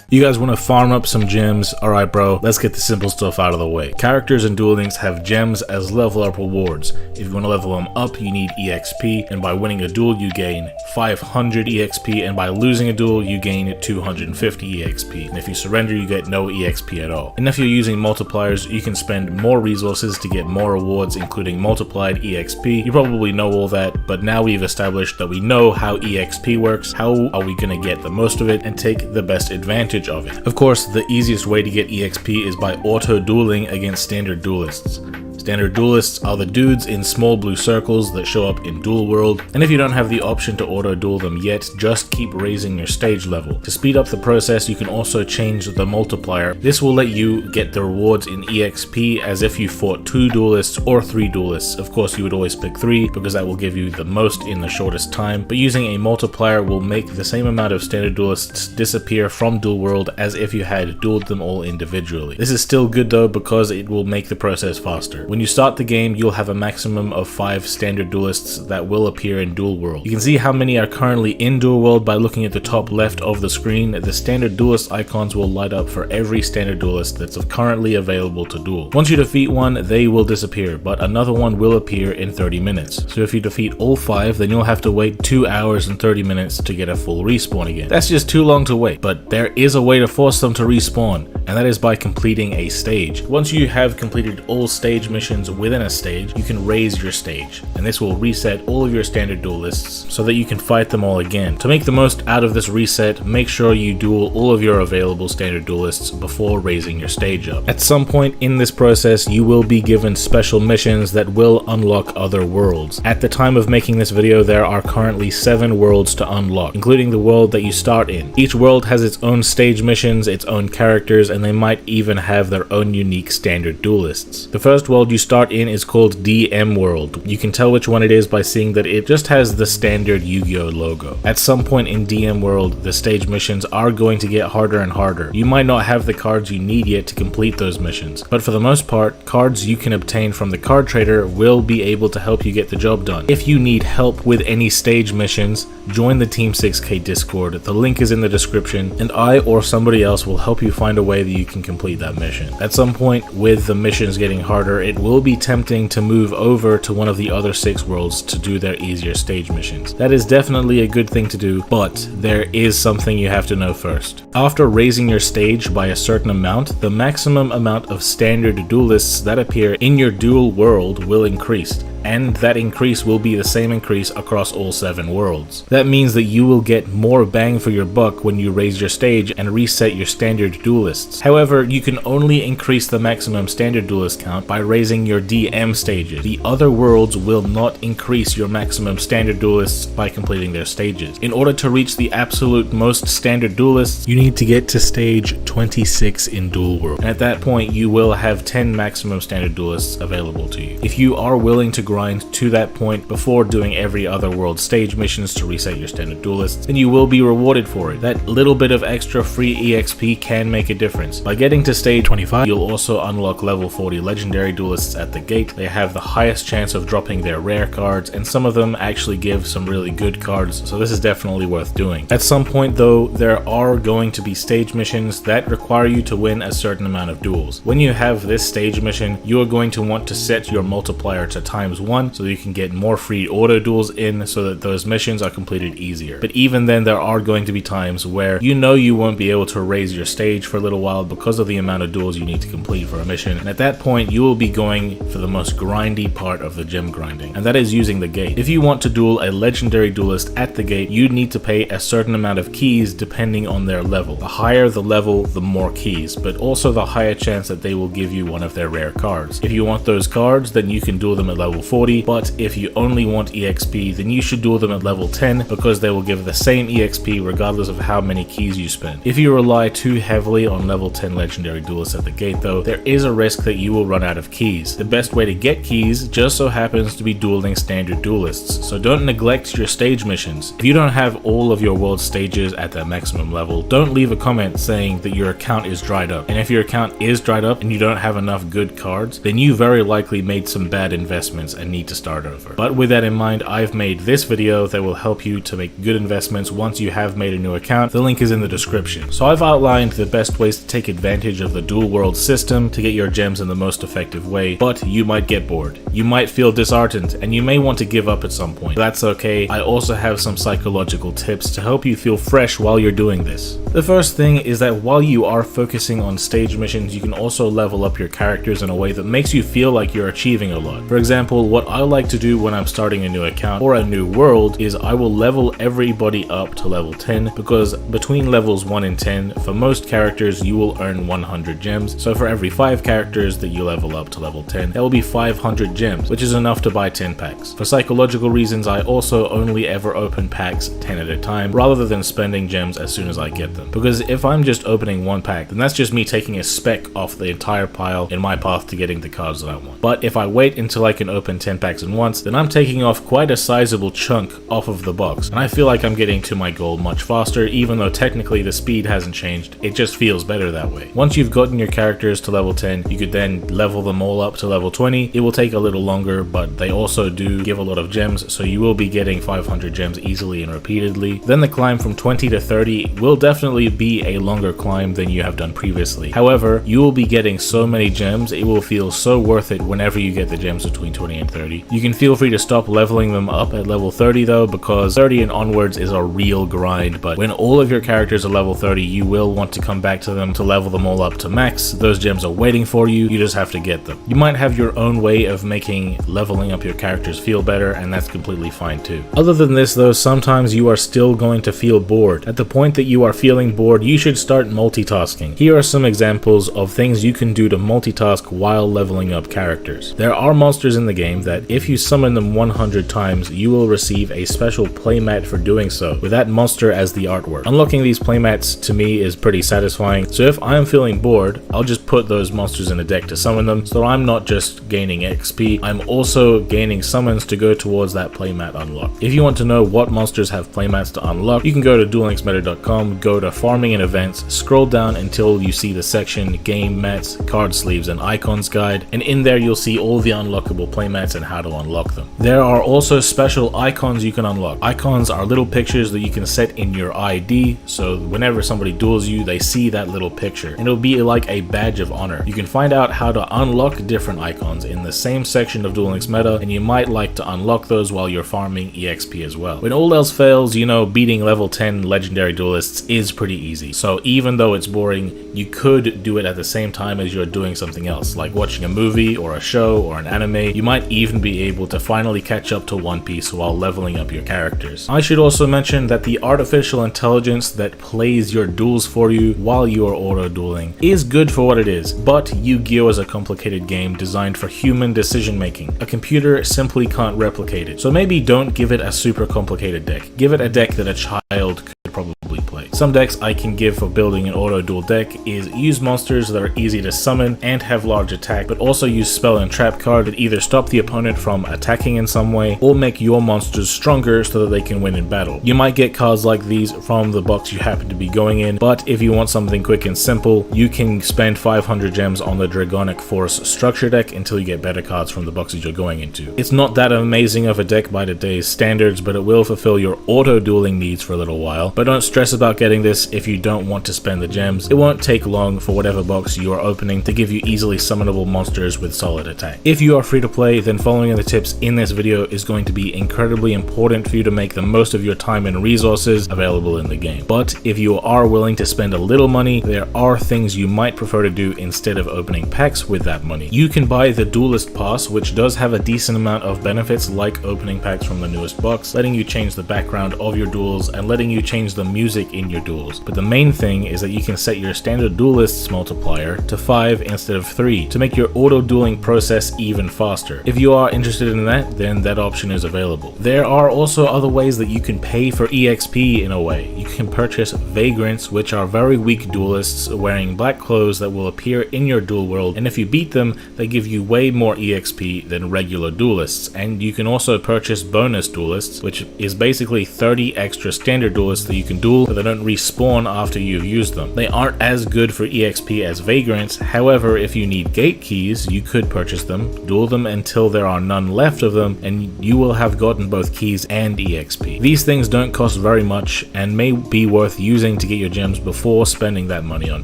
You guys want to farm up some gems? Alright bro, let's get the simple stuff out of the way. Characters in Duel Links have gems as level up rewards. If you want to level them up, you need EXP, and by winning a duel you gain 500 EXP, and by losing a duel you gain 250 EXP, and if you surrender you get no EXP at all. And if you're using multipliers, you can spend more resources to get more rewards, including multiplied EXP. You probably know all that, but now we've established that we know how EXP works. How are we going to get the most of it and take the best advantage of it? Of course, the easiest way to get EXP is by auto-dueling against standard duelists. Standard duelists are the dudes in small blue circles that show up in Duel World, and if you don't have the option to auto-duel them yet, just keep raising your stage level. To speed up the process, you can also change the multiplier. This will let you get the rewards in EXP as if you fought 2 duelists or 3 duelists. Of course, you would always pick 3 because that will give you the most in the shortest time, but using a multiplier will make the same amount of standard duelists disappear from Duel World as if you had dueled them all individually. This is still good though because it will make the process faster. When you start the game, you'll have a maximum of 5 standard duelists that will appear in Duel World. You can see how many are currently in Duel World by looking at the top left of the screen. The standard duelist icons will light up for every standard duelist that's currently available to duel. Once you defeat one, they will disappear, but another one will appear in 30 minutes. So if you defeat all 5, then you'll have to wait 2 hours and 30 minutes to get a full respawn again. That's just too long to wait, but there is a way to force them to respawn, and that is by completing a stage. Once you have completed all stage missions within a stage, you can raise your stage, and this will reset all of your standard duelists so that you can fight them all again. To make the most out of this reset, make sure you duel all of your available standard duelists before raising your stage up. At some point in this process, you will be given special missions that will unlock other worlds. At the time of making this video, there are currently 7 worlds to unlock, including the world that you start in. Each world has its own stage missions, its own characters, and they might even have their own unique standard duelists. The first world you start in is called DM World. You can tell which one it is by seeing that it just has the standard Yu-Gi-Oh logo. At some point in DM World, the stage missions are going to get harder and harder. You might not have the cards you need yet to complete those missions, but for the most part, cards you can obtain from the card trader will be able to help you get the job done. If you need help with any stage missions, join the Team 6K Discord. The link is in the description, and I or somebody else will help you find a way that you can complete that mission. At some point, with the missions getting harder, it will be tempting to move over to one of the other 6 worlds to do their easier stage missions. That is definitely a good thing to do, but there is something you have to know first. After raising your stage by a certain amount, the maximum amount of standard duelists that appear in your Duel World will increase, and that increase will be the same increase across all 7 worlds. That means that you will get more bang for your buck when you raise your stage and reset your standard duelists. However, you can only increase the maximum standard duelist count by raising your DM stages. The other worlds will not increase your maximum standard duelists by completing their stages. In order to reach the absolute most standard duelists, you need to get to stage 26 in Duel World, and at that point you will have 10 maximum standard duelists available to you. If you are willing to grind to that point before doing every other world stage missions to reset your standard duelists, then you will be rewarded for it. That little bit of extra free EXP can make a difference. By getting to stage 25, you'll also unlock level 40 legendary duelists at the gate. They have the highest chance of dropping their rare cards, and some of them actually give some really good cards, so this is definitely worth doing. At some point though, there are going to be stage missions that require you to win a certain amount of duels. When you have this stage mission, you are going to want to set your multiplier to ×1 so you can get more free auto duels in so that those missions are completed easier. But even then, there are going to be times where you know you won't be able to raise your stage for a little while because of the amount of duels you need to complete for a mission, and at that point you will be going for the most grindy part of the gem grinding, and that is using the gate. If you want to duel a legendary duelist at the gate, you need to pay a certain amount of keys depending on their level. The higher the level, the more keys, but also the higher chance that they will give you one of their rare cards. If you want those cards, then you can duel them at level 40, but if you only want EXP, then you should duel them at level 10 because they will give the same EXP regardless of how many keys you spend. If you rely too heavily on level 10 legendary duelists at the gate though, there is a risk that you will run out of keys. keys. The best way to get keys just so happens to be dueling standard duelists, so don't neglect your stage missions. If you don't have all of your world stages at their maximum level, don't leave a comment saying that your account is dried up. And if your account is dried up and you don't have enough good cards, then you very likely made some bad investments and need to start over. But with that in mind, I've made this video that will help you to make good investments once you have made a new account. The link is in the description. So I've outlined the best ways to take advantage of the dual world system to get your gems in the most effective way, but you might get bored. You might feel disheartened and you may want to give up at some point. That's okay. I also have some psychological tips to help you feel fresh while you're doing this. The first thing is that while you are focusing on stage missions, you can also level up your characters in a way that makes you feel like you're achieving a lot. For example, what I like to do when I'm starting a new account or a new world is I will level everybody up to level 10, because between levels 1 and 10, for most characters you will earn 100 gems. So for every 5 characters that you level up to level 10, that will be 500 gems, which is enough to buy 10 packs. For psychological reasons, I also only ever open packs 10 at a time rather than spending gems as soon as I get them. Because if I'm just opening one pack, then that's just me taking a speck off the entire pile in my path to getting the cards that I want. But if I wait until I can open 10 packs at once, then I'm taking off quite a sizable chunk off of the box, and I feel like I'm getting to my goal much faster, even though technically the speed hasn't changed. It just feels better that way. Once you've gotten your characters to level 10, you could then level them all up to level 20. It will take a little longer, but they also do give a lot of gems, so you will be getting 500 gems easily and repeatedly. Then the climb from 20 to 30 will definitely be a longer climb than you have done previously. However, you will be getting so many gems, it will feel so worth it whenever you get the gems between 20 and 30. You can feel free to stop leveling them up at level 30 though, because 30 and onwards is a real grind, but when all of your characters are level 30, you will want to come back to them to level them all up to max. Those gems are waiting for you, you just have to get them. You might have your own way of making leveling up your characters feel better, and that's completely fine too. Other than this though, sometimes you are still going to feel bored. At the point that you are feeling bored, you should start multitasking. Here are some examples of things you can do to multitask while leveling up characters. There are monsters in the game that if you summon them 100 times, you will receive a special playmat for doing so, with that monster as the artwork. Unlocking these playmats to me is pretty satisfying, so if I'm feeling bored, I'll just put those monsters in a deck to summon them, so I'm not just gaining XP, I'm also gaining summons to go towards that playmat unlock. If you want to know what monsters have playmats to unlock, you can go to duellinksmeta.com, go to farming and events, scroll down until you see the section game mats, card sleeves and icons guide, and in there you'll see all the unlockable playmats and how to unlock them. There are also special icons you can unlock. Icons are little pictures that you can set in your ID, so whenever somebody duels you, they see that little picture, and it'll be like a badge of honor. You can find out how to unlock different icons in the same section of Duel Links Meta, and you might like to unlock those while you're farming EXP as well. When all else fails, you know, beating level 10 legendary duelists is pretty easy, so even though it's boring, you could do it at the same time as you're doing something else, like watching a movie or a show or an anime. You might even be able to finally catch up to One Piece while leveling up your characters. I should also mention that the artificial intelligence that plays your duels for you while you are auto-dueling is good for what it is, but Yu-Gi-Oh! Is a complicated game designed for human decision making. A computer simply can't replicate it, so maybe don't give it a super complicated deck. Give it a deck that a child could probably play. Some decks I can give for building an auto-duel deck is use monsters that are easy to summon and have large attack, but also use spell and trap card that either stop the opponent from attacking in some way or make your monsters stronger so that they can win in battle. You might get cards like these from the box you happen to be going in, but if you want something quick and simple, you can spend 500 gems on the Dragonic Force structure deck until you get better cards from the boxes you're going into. It's not that amazing of a deck by today's standards, but it will fulfill your auto-dueling needs for a little while. But don't stress about getting this if you don't want to spend the gems. It won't take long for whatever box you are opening to give you easily summonable monsters with solid attack. If you are free to play, then following the tips in this video is going to be incredibly important for you to make the most of your time and resources available in the game. But if you are willing to spend a little money, there are things you might prefer to do instead of opening packs with that money. You can buy the Duelist Pass, which does have a decent amount of benefits like opening packs from the newest box, letting you change the background of your duels and letting you change the music in your duels. But the main thing is that you can set your standard duelists multiplier to 5 instead of 3 to make your auto dueling process even faster. If you are interested in that, then that option is available. There are also other ways that you can pay for EXP in a way. You can purchase vagrants, which are very weak duelists wearing black clothes that will appear in your duel world, and if you beat them, they give you way more EXP than regular duelists. And you can also purchase bonus duelists, which is basically 30 extra standard duelists that you can duel, but they don't respawn after you've used them. They aren't as good for EXP as vagrants. However, if you need gate keys, you could purchase them, duel them until there are none left of them, and you will have gotten both keys and EXP. These things don't cost very much and may be worth using to get your gems before spending that money on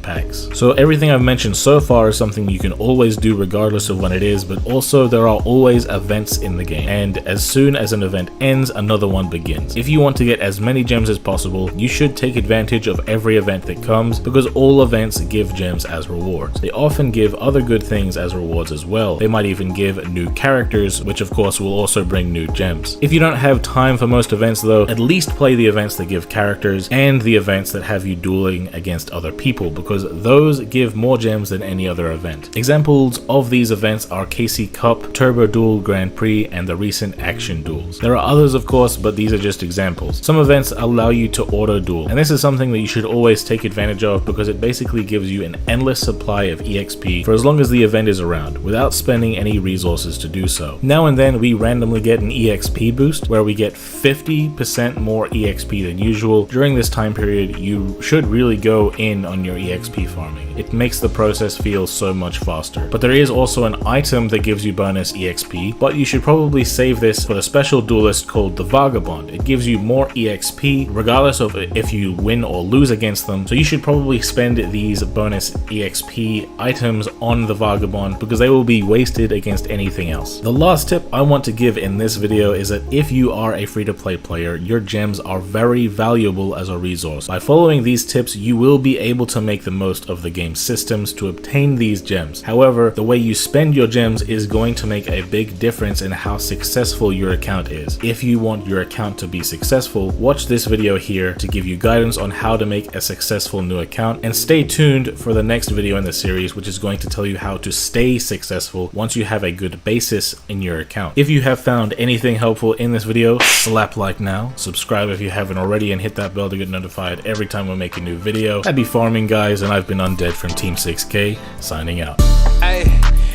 packs. So everything I've mentioned so far is something you can always do regardless of when it is, but also there are always events in the game, and as soon as an event ends, another one begins. If you want to get as many gems as possible, you should take advantage of every event that comes, because all events give gems as rewards. They often give other good things as rewards as well. They might even give new characters, which of course will also bring new gems. If you don't have time for most events though, at least play the events that give characters and the events that have you dueling against other people, because those give more gems than any other event. Examples of these events are KC Cup, Turbo Duel Grand Prix, and the recent Action Duels. There are others of course, but these are just examples. Some events allow you to auto duel, and this is something that you should always take advantage of because it basically gives you an endless supply of EXP for as long as the event is around, without spending any resources to do so. Now and then we randomly get an EXP boost where we get 50% more EXP than usual. During this time period, you should really go in on your EXP farming. It makes the process feel so much faster. But there is also an item that gives you bonus EXP, but you should probably save this for a special duelist called the Vagabond. It gives you more EXP regardless of if you win or lose against them, so you should probably spend these bonus EXP items on the Vagabond because they will be wasted against anything else. The last tip I want to give in this video is that if you are a free-to-play player, your gems are very valuable as a resource. By following these tips, you will be able to make the most of the game's systems to obtain these gems. However, the way you spend your gems is going to make a big difference in how successful your account is. If you want your account to be successful, watch this video here to give you guidance on how to make a successful new account, and stay tuned for the next video in the series, which is going to tell you how to stay successful once you have a good basis in your account. If you have found anything helpful in this video, slap like now, subscribe if you haven't already, and hit that bell to get notified every time we make a new video. Happy farming, guys, and I've been Undead from Team 6K, signing out. Hey,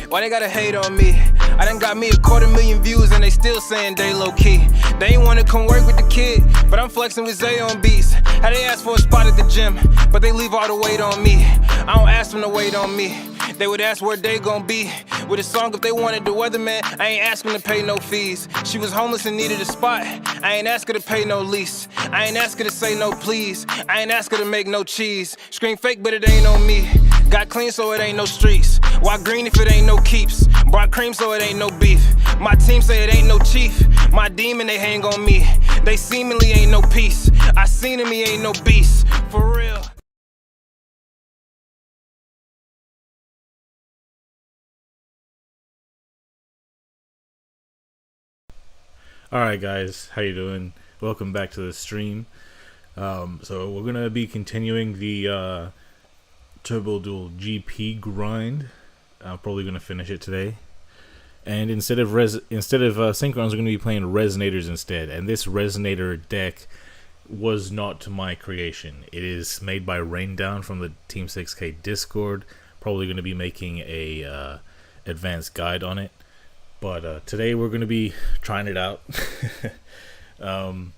why they gotta hate on me? I done got me 250,000 views and they still saying they low key. They ain't wanna come work with the kid, but I'm flexing with Zay on beats. How they ask for a spot at the gym, but they leave all the weight on me. I don't ask them to wait on me. They would ask where they gon' be with a song if they wanted the weatherman. I ain't asking to pay no fees. She was homeless and needed a spot. I ain't ask her to pay no lease. I ain't ask her to say no please. I ain't ask her to make no cheese. Scream fake, but it ain't on me. Got clean so it ain't no streets. Why green if it ain't no keeps? Brought cream so it ain't no beef. My team say it ain't no chief. My demon they hang on me. They seemingly ain't no peace. I seen him, he ain't no beast. For real. Alright guys, how you doing? Welcome back to the stream. So we're gonna be continuing the Turbo Duel GP grind. I'm probably gonna finish it today. And instead of Synchrons, we're gonna be playing Resonators instead. And this Resonator deck was not my creation. It is made by Raindown from the Team 6K Discord. Probably gonna be making a advanced guide on it. But today we're going to be trying it out. I don't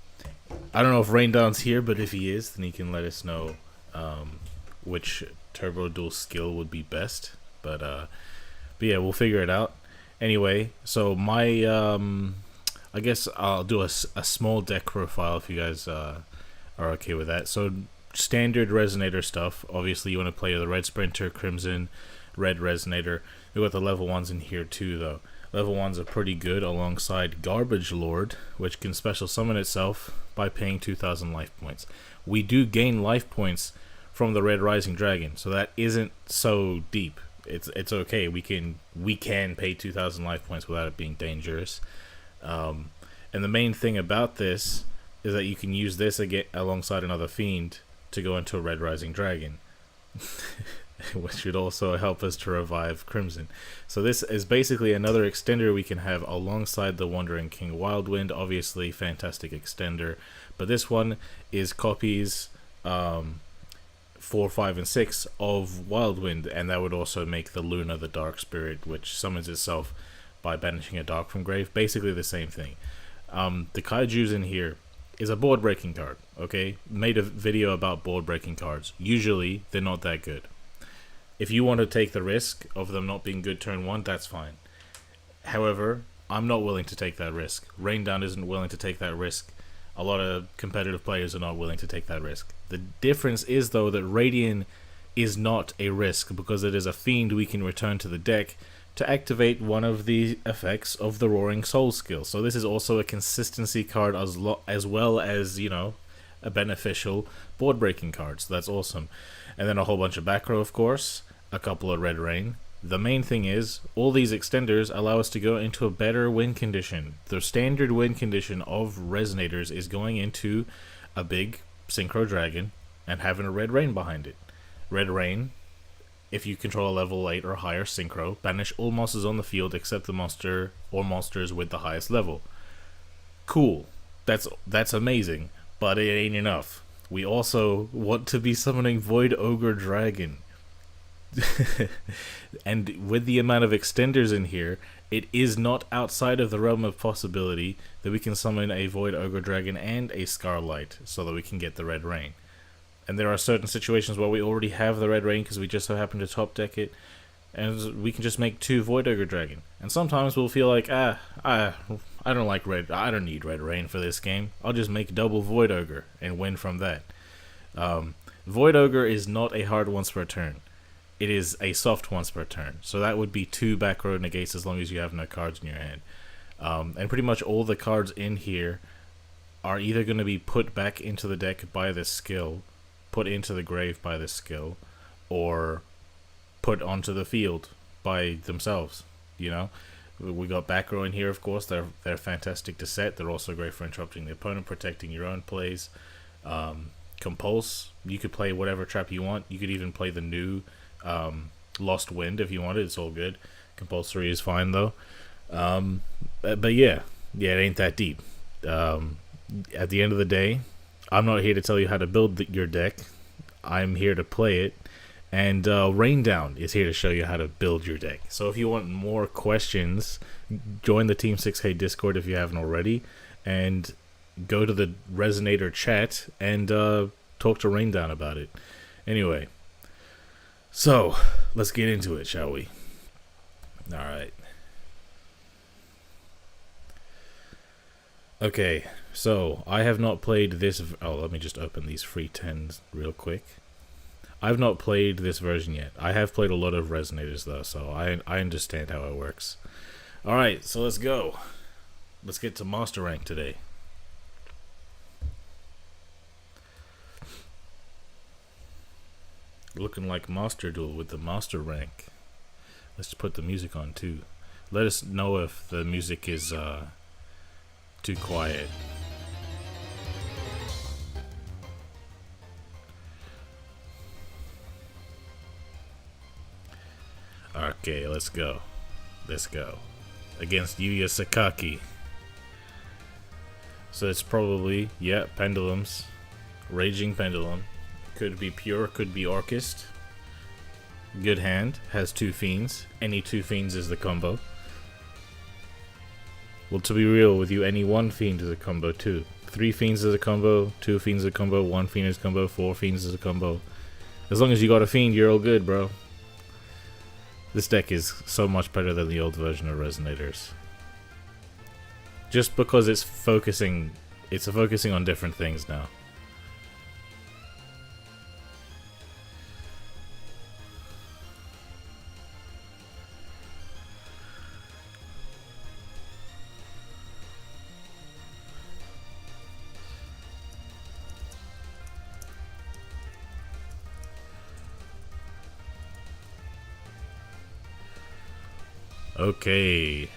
know if Raindown's here, but if he is, then he can let us know which Turbo Duel skill would be best. But yeah, we'll figure it out. Anyway, so my I guess I'll do a small deck profile if you guys are okay with that. So standard Resonator stuff. Obviously, you want to play the Red Sprinter, Crimson, Red Resonator. We got the level 1s in here too, though. Level 1s are pretty good alongside Garbage Lord, which can special summon itself by paying 2,000 life points. We do gain life points from the Red Rising Dragon, so that isn't so deep. It's okay. We can pay 2,000 life points without it being dangerous. And the main thing about this is that you can use this again alongside another Fiend to go into a Red Rising Dragon, which would also help us to revive Crimson. So this is basically another extender we can have alongside the Wandering King Wildwind. Obviously, fantastic extender, but this one is copies 4, 5, and 6 of Wildwind, and that would also make the Luna the Dark Spirit, which summons itself by banishing a Dark from grave. Basically the same thing. The Kaiju's in here is a board breaking card. Okay, made a video about board breaking cards. Usually they're not that good. If you want to take the risk of them not being good turn 1, that's fine. However, I'm not willing to take that risk. Raindown isn't willing to take that risk. A lot of competitive players are not willing to take that risk. The difference is, though, that Radiant is not a risk because it is a fiend we can return to the deck to activate one of the effects of the Roaring Soul skill. So this is also a consistency card as well as, you know, a beneficial board breaking card. So that's awesome. And then a whole bunch of back row, of course. A couple of Red Rain. The main thing is, all these extenders allow us to go into a better win condition. The standard win condition of Resonators is going into a big Synchro Dragon and having a Red Rain behind it. Red Rain, if you control a level 8 or higher Synchro, banish all monsters on the field except the monster or monsters with the highest level. Cool. That's amazing, but it ain't enough. We also want to be summoning Void Ogre Dragon. And with the amount of extenders in here, it is not outside of the realm of possibility that we can summon a Void Ogre Dragon and a Scarlight so that we can get the Red Rain. And there are certain situations where we already have the Red Rain because we just so happen to top deck it, and we can just make 2 Void Ogre Dragon. And sometimes we'll feel like, I don't need Red Rain for this game. I'll just make double Void Ogre and win from that. Void Ogre is not a hard once per turn. It is a soft once per turn. So that would be 2 back row negates as long as you have no cards in your hand. And pretty much all the cards in here are either going to be put back into the deck by this skill, put into the grave by this skill, or put onto the field by themselves. You know, we got back row in here, of course. They're fantastic to set. They're also great for interrupting the opponent, protecting your own plays. Compulse, you could play whatever trap you want. You could even play the new Lost Wind if you wanted. It's all good. Compulsory is fine though. But yeah, it ain't that deep. At the end of the day, I'm not here to tell you how to build your deck. I'm here to play it, and Raindown is here to show you how to build your deck. So if you want more questions, join the Team 6K Discord if you haven't already, and go to the Resonator chat and talk to Raindown about it. Anyway, so let's get into it, shall we? Alright. Okay, so I have not played this. Let me just open these free 10s real quick. I've not played this version yet. I have played a lot of Resonators though, so I understand how it works. Alright, so let's go. Let's get to Master Rank today. Looking like Master Duel with the Master Rank. Let's put the music on too. Let us know if the music is too quiet. Okay, let's go. Let's go. Against Yuya Sakaki. So it's probably, yeah, Pendulums. Raging Pendulum. Could be pure, could be Orchist. Good hand. Has 2 fiends. Any 2 fiends is the combo. Well, to be real with you, any 1 fiend is a combo too. 3 fiends is a combo, 2 fiends is a combo, 1 fiend is a combo, 4 fiends is a combo. As long as you got a fiend, you're all good, bro. This deck is so much better than the old version of Resonators. Just because it's focusing on different things now. Okay.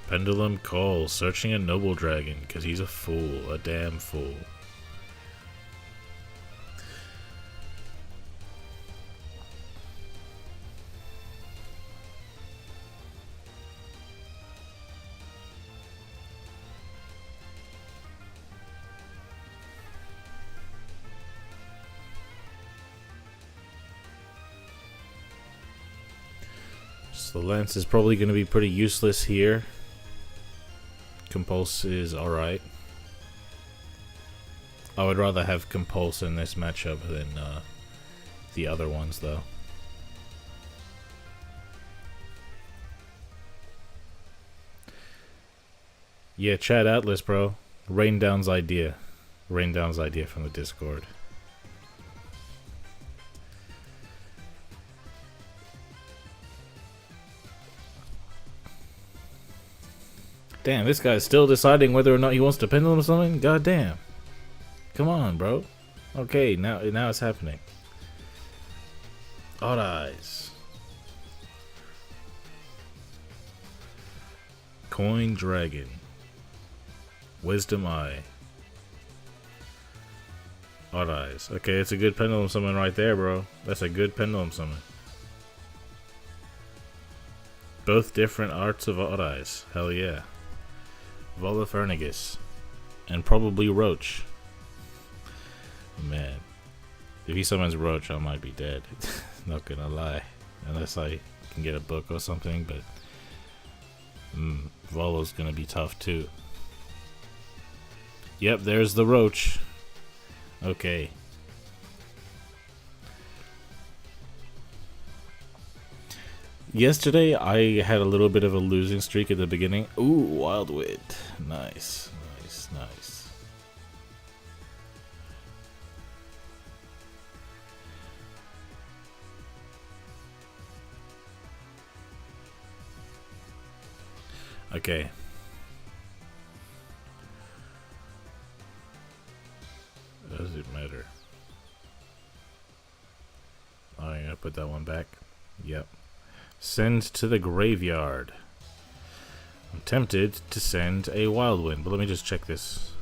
Pendulum Call, searching a noble dragon, because he's a fool, a damn fool. So the lance is probably going to be pretty useless here. Compulse is alright. I would rather have Compulse in this matchup than the other ones, though. Yeah, Chad Atlas, bro. Rain Down's idea. Rain Down's idea from the Discord. Damn, this guy's still deciding whether or not he wants to pendulum or something? God damn. Come on, bro. Okay, now it's happening. Odd Eyes. Coin Dragon. Wisdom Eye. Odd Eyes. Okay, it's a good pendulum summon right there, bro. That's a good pendulum summon. Both different arts of Odd Eyes. Hell yeah. Volafernagus. And probably Roach. Man. If he summons Roach, I might be dead. Not gonna lie. Unless I can get a book or something, but... Volo's gonna be tough too. Yep, there's the Roach. Okay. Yesterday, I had a little bit of a losing streak at the beginning. Ooh, Wild Wind. Nice, nice, nice. Okay. Does it matter? I'm gonna put that one back. Yep. Send to the graveyard. I'm tempted to send a Wild Wind, but let me just check this.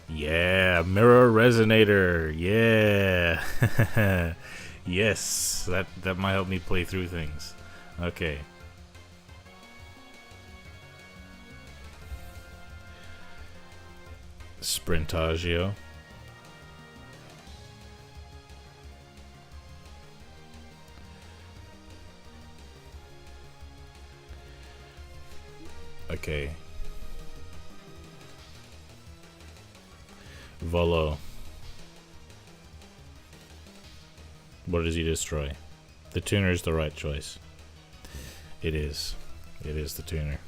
Yeah, Mirror Resonator. Yeah. Yes, that might help me play through things. Okay. Sprintagio. Okay. Volo. What does he destroy? The tuner is the right choice. It is. It is the tuner.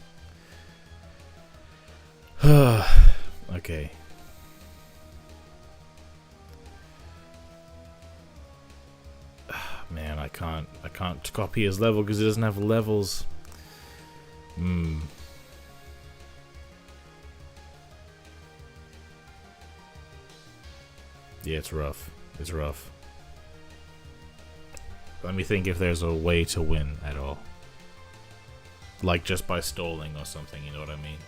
Okay. Man, I can't copy his level because he doesn't have levels. Yeah, it's rough. It's rough. Let me think if there's a way to win at all. Like just by stalling or something, you know what I mean?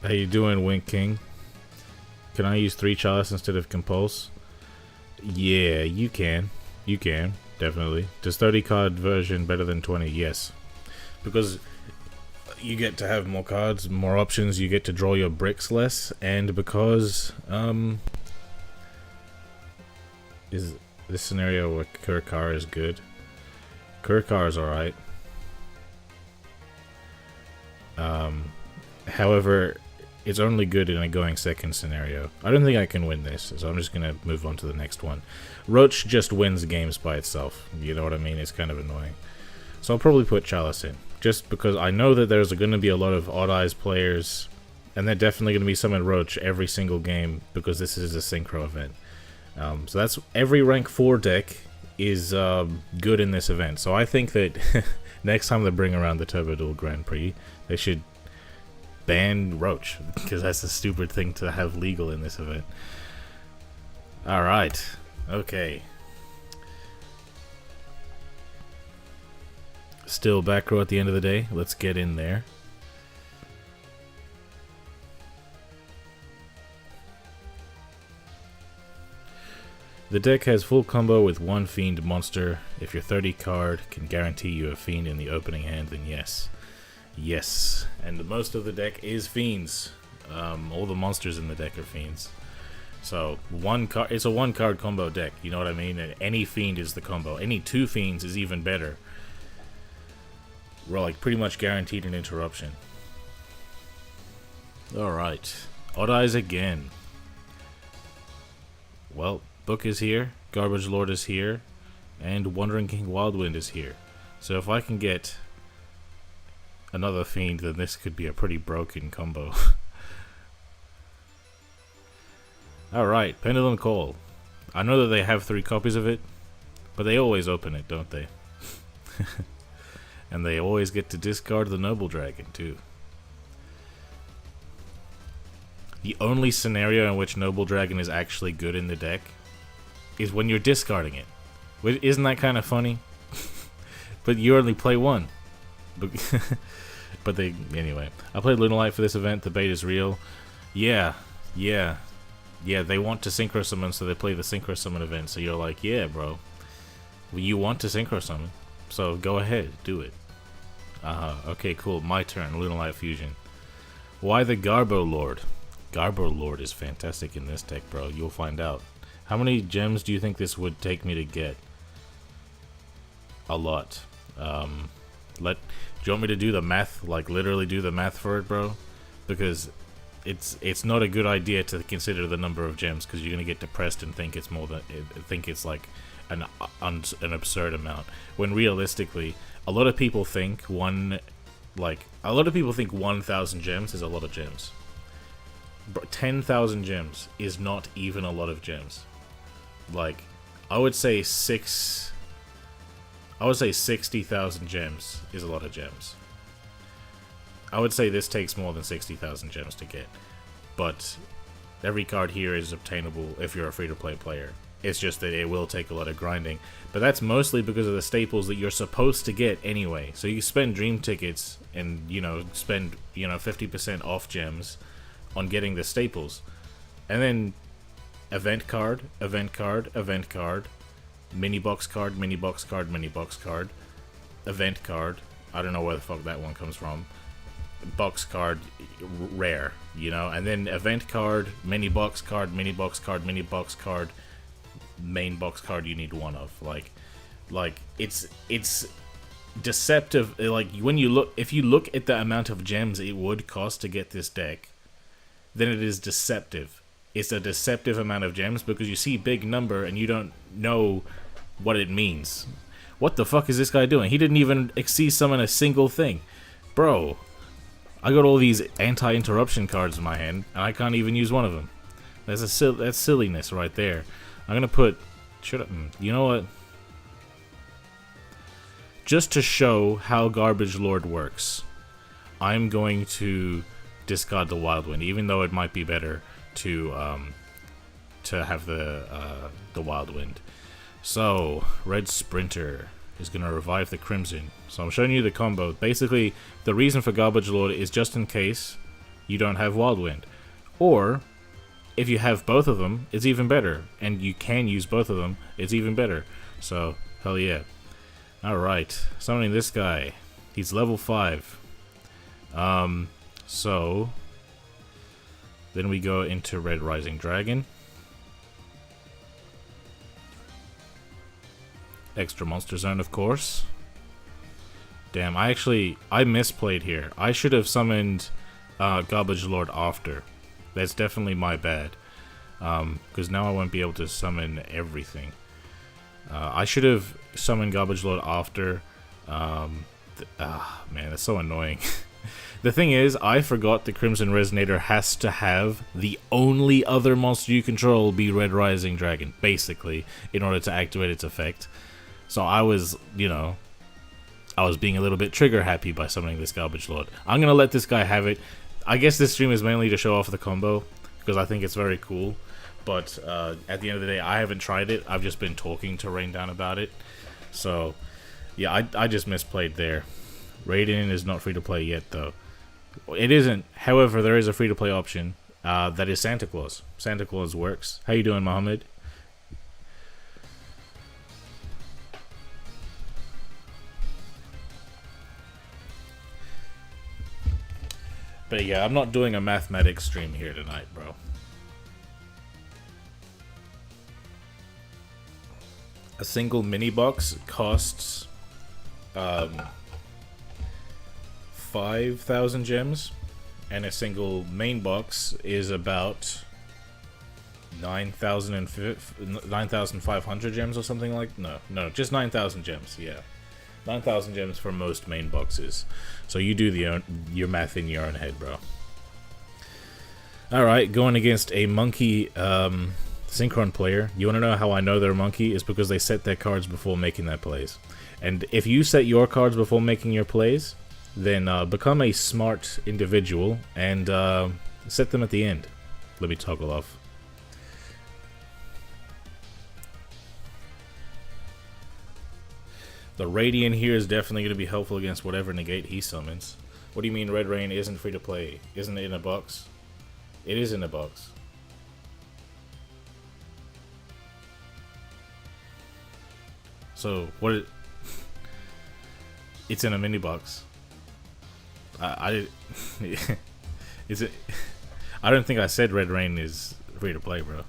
How you doing, Wink King? Can I use 3 Chalice instead of Compulse? Yeah, you can. You can, definitely. Does 30 card version better than 20? Yes. Because you get to have more cards, more options, you get to draw your bricks less, and because is this scenario where Kurkar is good? Kurkar is alright. However, it's only good in a going second scenario. I don't think I can win this, so I'm just gonna move on to the next one. Roach just wins games by itself, you know what I mean? It's kind of annoying. So I'll probably put Chalice in, just because I know that there's going to be a lot of Odd Eyes players, and they're definitely going to be summon Roach every single game, because this is a synchro event. So that's every rank 4 deck is good in this event. So I think that next time they bring around the Turbo Duel Grand Prix, they should ban Roach, because that's a stupid thing to have legal in this event. Alright, okay. Still back row at the end of the day. Let's get in there. The deck has full combo with 1 Fiend monster. If your 30 card can guarantee you a Fiend in the opening hand, then yes. Yes, and most of the deck is fiends. All the monsters in the deck are fiends. So it's a one card combo deck. You know what I mean? And any fiend is the combo. Any two fiends is even better. We're like pretty much guaranteed an interruption. All right, Odd Eyes again. Well, Book is here, Garbage Lord is here, and Wandering King Wildwind is here. So if I can get another fiend, then this could be a pretty broken combo. Alright, Pendulum Call. I know that they have 3 copies of it, but they always open it, don't they? And they always get to discard the Noble Dragon, too. The only scenario in which Noble Dragon is actually good in the deck is when you're discarding it. Isn't that kind of funny? But you only play one. But anyway. I played Lunalight for this event. The bait is real. Yeah, they want to Synchro Summon, so they play the Synchro Summon event. So you're like, yeah, bro. Well, you want to Synchro Summon, so go ahead, do it. Okay, cool. My turn. Lunalight Fusion. Why the Garbo Lord? Garbo Lord is fantastic in this deck, bro. You'll find out. How many gems do you think this would take me to get? A lot. Do you want me to do the math? Like literally do the math for it, bro? Because it's not a good idea to consider the number of gems, because you're gonna get depressed and think it's more than think it's like an absurd amount. When realistically, a lot of people think 1,000 gems is a lot of gems. 10,000 gems is not even a lot of gems. Like, I would say 60,000 gems is a lot of gems. I would say this takes more than 60,000 gems to get, but every card here is obtainable if you're a free-to-play player. It's just that it will take a lot of grinding, but that's mostly because of the staples that you're supposed to get anyway. So you spend dream tickets and, spend, 50% off gems on getting the staples, and then event card, event card, event card, mini box card, mini box card, mini box card, event card. I don't know where the fuck that one comes from. Box card, rare, and then event card, mini box card, mini box card, mini box card, main box card. You need one of like it's deceptive. Like if you look at the amount of gems it would cost to get this deck, then it is deceptive. It's a deceptive amount of gems because you see big number and you don't know what it means. What the fuck is this guy doing? He didn't even Xyz summon a single thing. Bro, I got all these anti-interruption cards in my hand and I can't even use one of them. That's silliness right there. I'm gonna put... you know what? Just to show how Garbage Lord works, I'm going to discard the Wild Wind, even though it might be better to have the Wild Wind. So Red Sprinter is gonna revive the Crimson. So I'm showing you the combo. Basically, the reason for Garbage Lord is just in case you don't have Wild Wind, or if you have both of them, it's even better, and you can use both of them, it's even better. So hell yeah. All right, summoning this guy. He's level 5. So then we go into Red Rising Dragon. Extra Monster Zone, of course. Damn, I misplayed here. I should have summoned Garbage Lord after. That's definitely my bad. Because now I won't be able to summon everything. I should have summoned Garbage Lord after. Man, that's so annoying. The thing is, I forgot the Crimson Resonator has to have the only other monster you control be Red Rising Dragon, basically, in order to activate its effect. So I was, I was being a little bit trigger happy by summoning this Garbage Lord. I'm gonna let this guy have it. I guess this stream is mainly to show off the combo, because I think it's very cool. But at the end of the day, I haven't tried it. I've just been talking to Raindown about it. So, yeah, I just misplayed there. Raiden is not free to play yet, though. It isn't. However, there is a free to play option. That is Santa Claus. Santa Claus works. How you doing, Mohammed? But yeah, I'm not doing a mathematics stream here tonight, bro. A single mini box costs 5,000 gems, and a single main box is about 9,500 gems or something like. No, just 9,000 gems. Yeah, 9,000 gems for most main boxes. So you do your math in your own head, bro. All right, going against a monkey Synchron player. You want to know how I know they're a monkey? It's because they set their cards before making their plays. And if you set your cards before making your plays, then become a smart individual and set them at the end. Let me toggle off. The Radiant here is definitely going to be helpful against whatever negate he summons. What do you mean Red Rain isn't free to play? Isn't it in a box? It is in a box. So what? It's in a mini box. Is it? I don't think I said Red Rain is free to play, bro.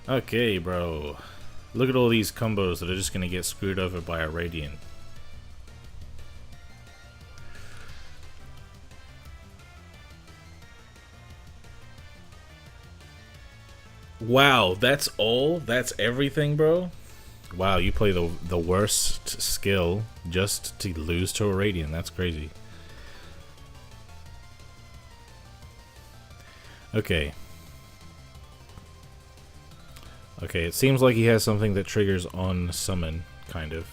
Okay, bro. Look at all these combos that are just gonna get screwed over by a Radiant. Wow, that's all? That's everything, bro? Wow, you play the worst skill just to lose to a Radiant. That's crazy. Okay. Okay, it seems like he has something that triggers on summon, kind of.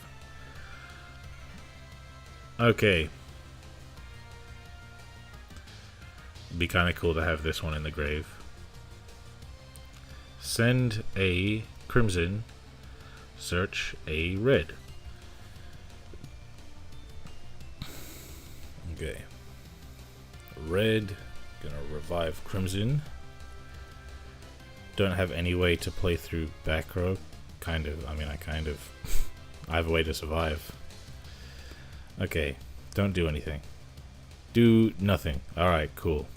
Okay. Be kind of cool to have this one in the grave. Send a crimson, search a red. Okay. Red, gonna revive crimson. Don't have any way to play through back row. Kind of, I mean, I have a way to survive. Okay, don't do anything. Do nothing. Alright, cool.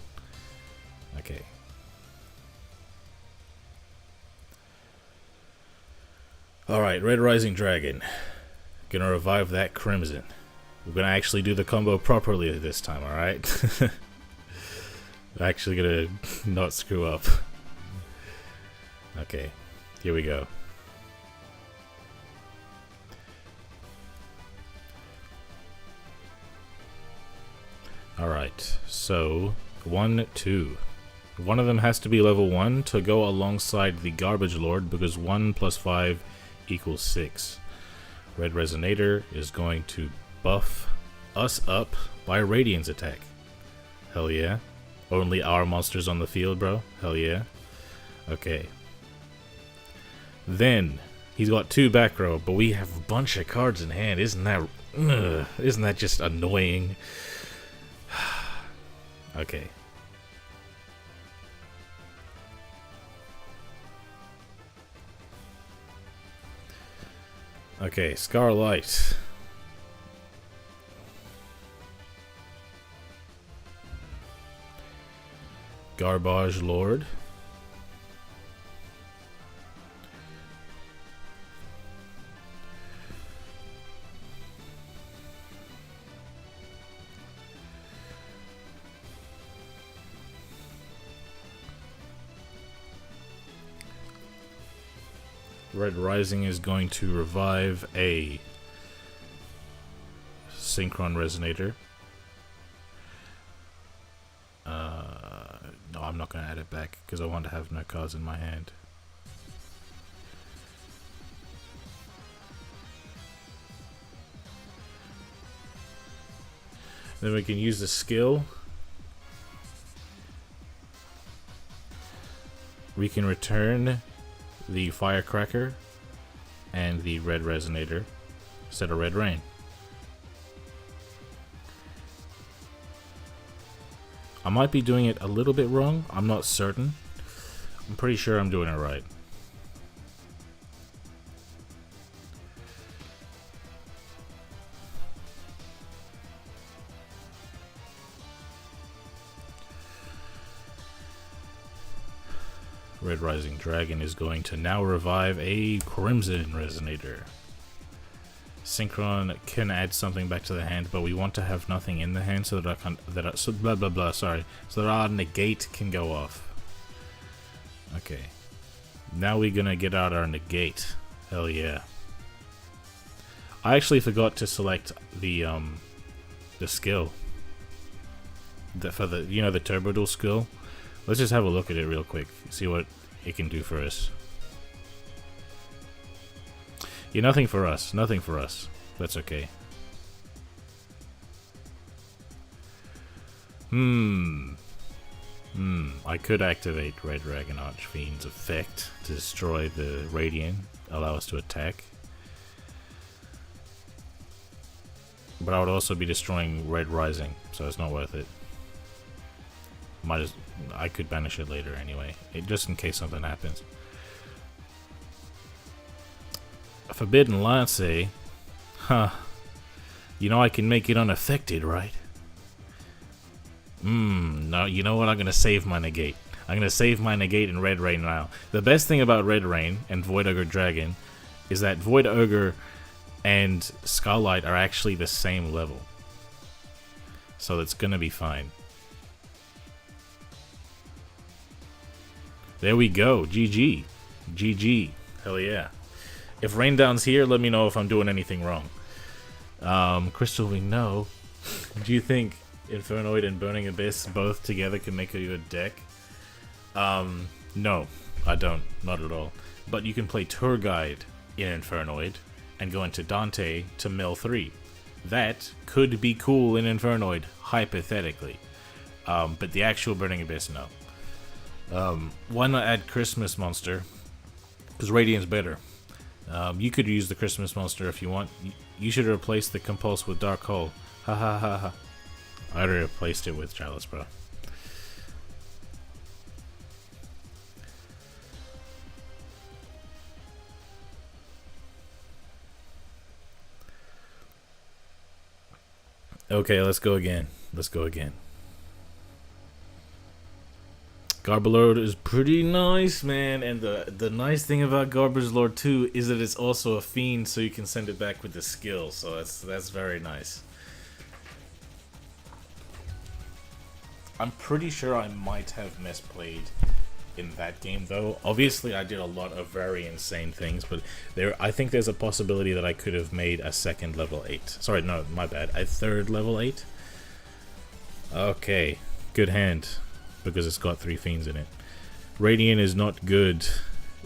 Okay. Alright, Red Rising Dragon. Gonna revive that Crimson. We're gonna actually do the combo properly this time, alright? Actually gonna not screw up. Okay, here we go. Alright, so 1, 2. One of them has to be level 1 to go alongside the Garbage Lord because 1 plus 5 equals 6. Red Resonator is going to buff us up by Radiant's attack. Hell yeah. Only our monsters on the field, bro. Hell yeah. Okay. Then, he's got 2 back row, but we have a bunch of cards in hand. Isn't that just annoying? Okay. Okay, Scarlight. Garbage Lord. Red Rising is going to revive a Synchron Resonator. No, I'm not going to add it back because I want to have no cards in my hand. Then we can use the skill. We can return the Firecracker and the Red Resonator instead of Red Rain. I might be doing it a little bit wrong. I'm not certain. I'm pretty sure I'm doing it right. Red Rising Dragon is going to now revive a Crimson Resonator. Synchron can add something back to the hand, but we want to have nothing in the hand so that so that our negate can go off. Okay. Now we're gonna get out our negate. Hell yeah. I actually forgot to select the skill. For the, you know, the Turbo Duel skill. Let's just have a look at it real quick. See what it can do for us. Yeah, nothing for us. Nothing for us. That's okay. I could activate Red Dragon Archfiend's effect to destroy the Radiant, allow us to attack. But I would also be destroying Red Rising, so it's not worth it. I could banish it later anyway, just in case something happens. Forbidden Lance, huh? You know I can make it unaffected, right? No, you know what? I'm gonna save my negate. I'm gonna save my negate in Red Rain now. The best thing about Red Rain and Void Ogre Dragon is that Void Ogre and Scarlight are actually the same level, so it's gonna be fine. There we go. GG. GG. Hell yeah. If Rain Down's here, let me know if I'm doing anything wrong. Crystal, we know. Do you think Infernoid and Burning Abyss both together can make a good deck? No, I don't. Not at all. But you can play Tour Guide in Infernoid and go into Dante to mill 3. That could be cool in Infernoid, hypothetically. But the actual Burning Abyss, no. Why not add Christmas Monster? Because Radiant's better. You could use the Christmas Monster if you want. You should replace the Compulse with Dark Hole. Ha ha ha ha. I already replaced it with Chalice, bro. Okay, let's go again. Let's go again. Garbalord is pretty nice, man, and the nice thing about Garbage Lord 2 is that it's also a fiend, so you can send it back with the skill, so that's very nice. I'm pretty sure I might have misplayed in that game, though. Obviously, I did a lot of very insane things, but I think there's a possibility that I could have made a second level 8. Sorry, no, my bad. A third level 8? Okay, good hand. Because it's got 3 fiends in it. Radiant is not good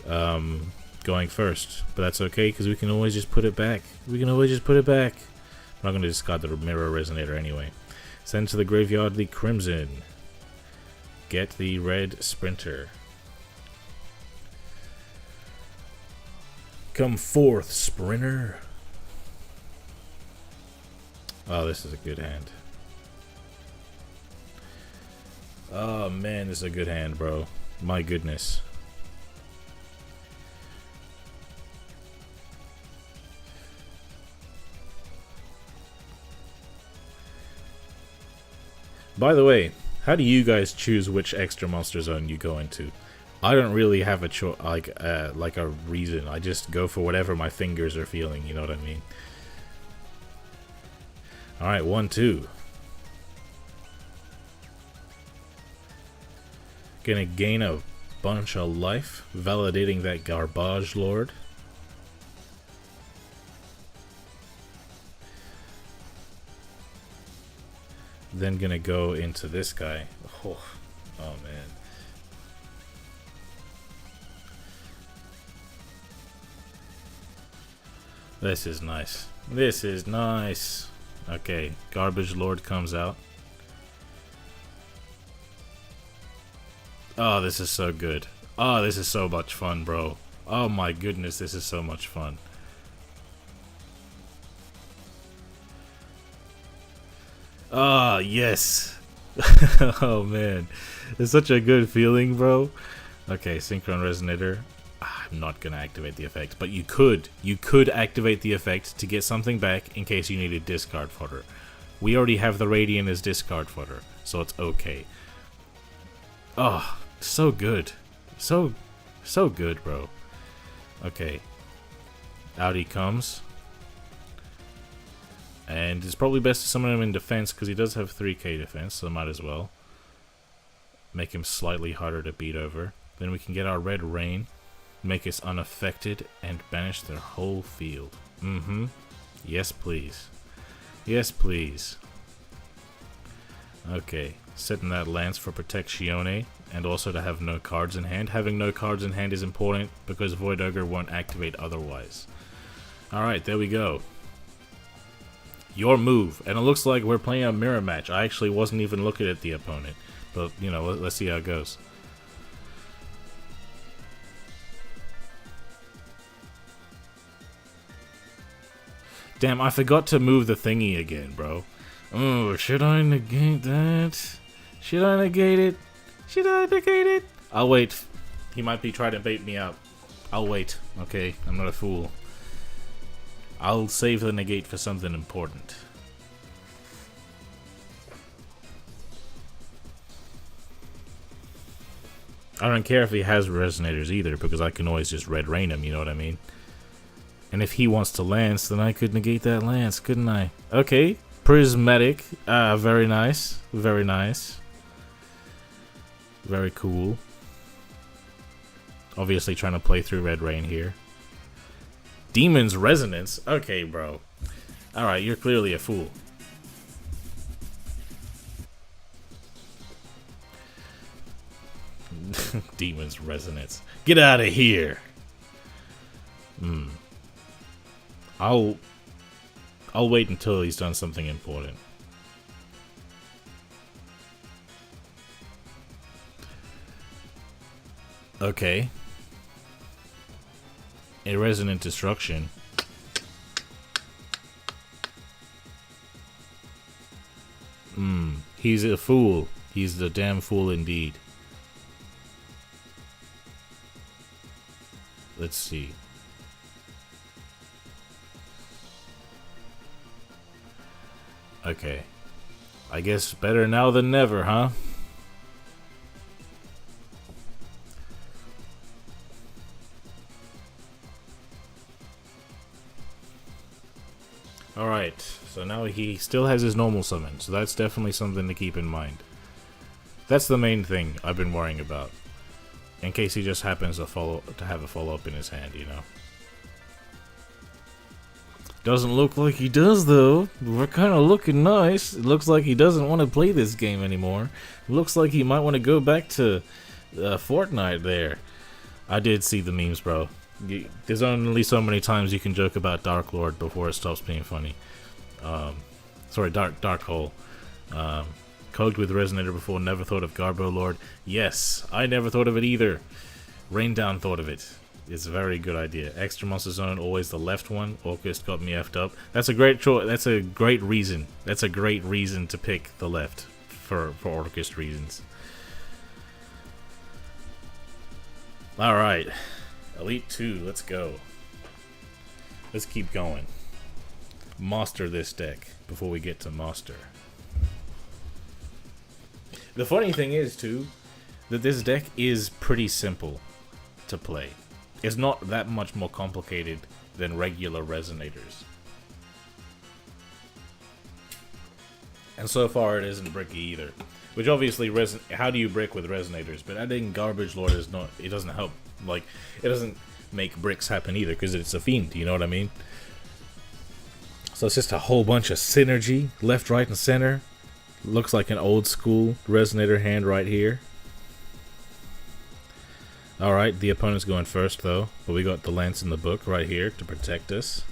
going first, but that's okay because we can always just put it back. We can always just put it back. I'm not going to discard the Mirror Resonator anyway. Send to the graveyard the Crimson. Get the Red Sprinter. Come forth, Sprinter. Oh, this is a good hand. Oh man, this is a good hand, bro. My goodness. By the way, how do you guys choose which extra monster zone you go into? I don't really have a like a reason. I just go for whatever my fingers are feeling, you know what I mean? Alright, 1-2. Gonna gain a bunch of life, validating that Garbage Lord. Then gonna go into this guy. Oh man. This is nice. This is nice. Okay, Garbage Lord comes out. Oh, this is so good. Oh, this is so much fun, bro. Oh my goodness, this is so much fun. Ah, yes. Oh man, it's such a good feeling, bro. Okay, Synchron Resonator. I'm not gonna activate the effect, but you could activate the effect to get something back in case you needed discard fodder. We already have the Radiant as discard fodder, so it's okay. Oh, so good. So So good, bro. Okay. Out he comes. And it's probably best to summon him in defense because he does have 3k defense, so might as well. Make him slightly harder to beat over. Then we can get our Red Rain, make us unaffected, and banish their whole field. Yes, please. Yes, please. Okay, setting that Lance for Protezione, and also to have no cards in hand. Having no cards in hand is important because Void Ogre won't activate otherwise. Alright, there we go. Your move. And it looks like we're playing a mirror match. I actually wasn't even looking at the opponent. But, you know, let's see how it goes. Damn, I forgot to move the thingy again, bro. Oh, should I negate that? Should I negate it? Should I negate it? I'll wait. He might be trying to bait me out. I'll wait. Okay, I'm not a fool. I'll save the negate for something important. I don't care if he has resonators either, because I can always just Red Rain him, you know what I mean? And if he wants to lance, then I could negate that lance, couldn't I? Okay, prismatic. Very nice. Very nice. Very cool. Obviously trying to play through Red Rain here. Demon's Resonance? Okay, bro. Alright, you're clearly a fool. Demon's Resonance. Get out of here! I'll wait until he's done something important. Okay. A Resonant Destruction. He's a fool. He's the damn fool indeed. Let's see. Okay. I guess better now than never, huh? Alright, so now he still has his normal summon, so that's definitely something to keep in mind. That's the main thing I've been worrying about. In case he just happens to have a follow-up in his hand, you know. Doesn't look like he does, though. We're kind of looking nice. It looks like he doesn't want to play this game anymore. It looks like he might want to go back to Fortnite there. I did see the memes, bro. There's only so many times you can joke about Dark Lord before it stops being funny. Sorry, Dark Hole. Cogged with Resonator before, never thought of Garbo Lord. Yes, I never thought of it either. Rain Down thought of it. It's a very good idea. Extra Monster Zone, always the left one. Orcust got me effed up. That's a great choice. That's a great reason. That's a great reason to pick the left for Orcust reasons. Alright. Elite 2, let's go. Let's keep going. Master this deck before we get to Master. The funny thing is, too, that this deck is pretty simple to play. It's not that much more complicated than regular Resonators. And so far it isn't bricky either. Which obviously, how do you brick with Resonators? But adding Garbage Lord is not, it doesn't help. Like, it doesn't make bricks happen either because it's a fiend, you know what I mean? So it's just a whole bunch of synergy, left, right, and center. Looks like an old school Resonator hand right here. Alright, the opponent's going first though, but we got the Lance in the book right here to protect us.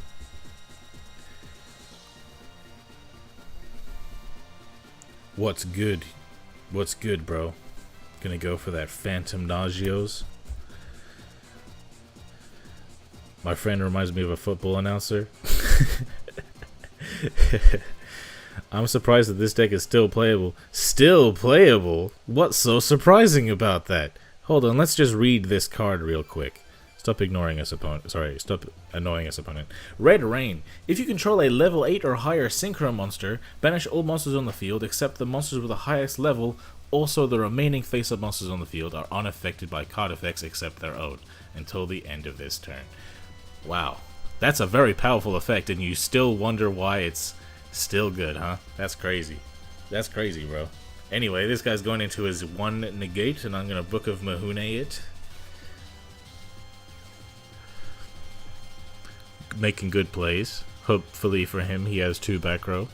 What's good? What's good, bro? Gonna go for that Phantom Nagios. My friend reminds me of a football announcer. I'm surprised that this deck is still playable. Still playable? What's so surprising about that? Hold on, let's just read this card real quick. Stop ignoring us, opponent. Sorry, stop annoying us, opponent. Red Rain. If you control a level 8 or higher Synchro monster, banish all monsters on the field except the monsters with the highest level Also, the remaining face-up monsters on the field are unaffected by card effects except their own until the end of this turn. Wow, that's a very powerful effect, and you still wonder why it's still good, huh? That's crazy. That's crazy, bro. Anyway, this guy's going into his 1 negate, and I'm gonna Book of Mahune it. Making good plays. Hopefully for him, he has 2 back row.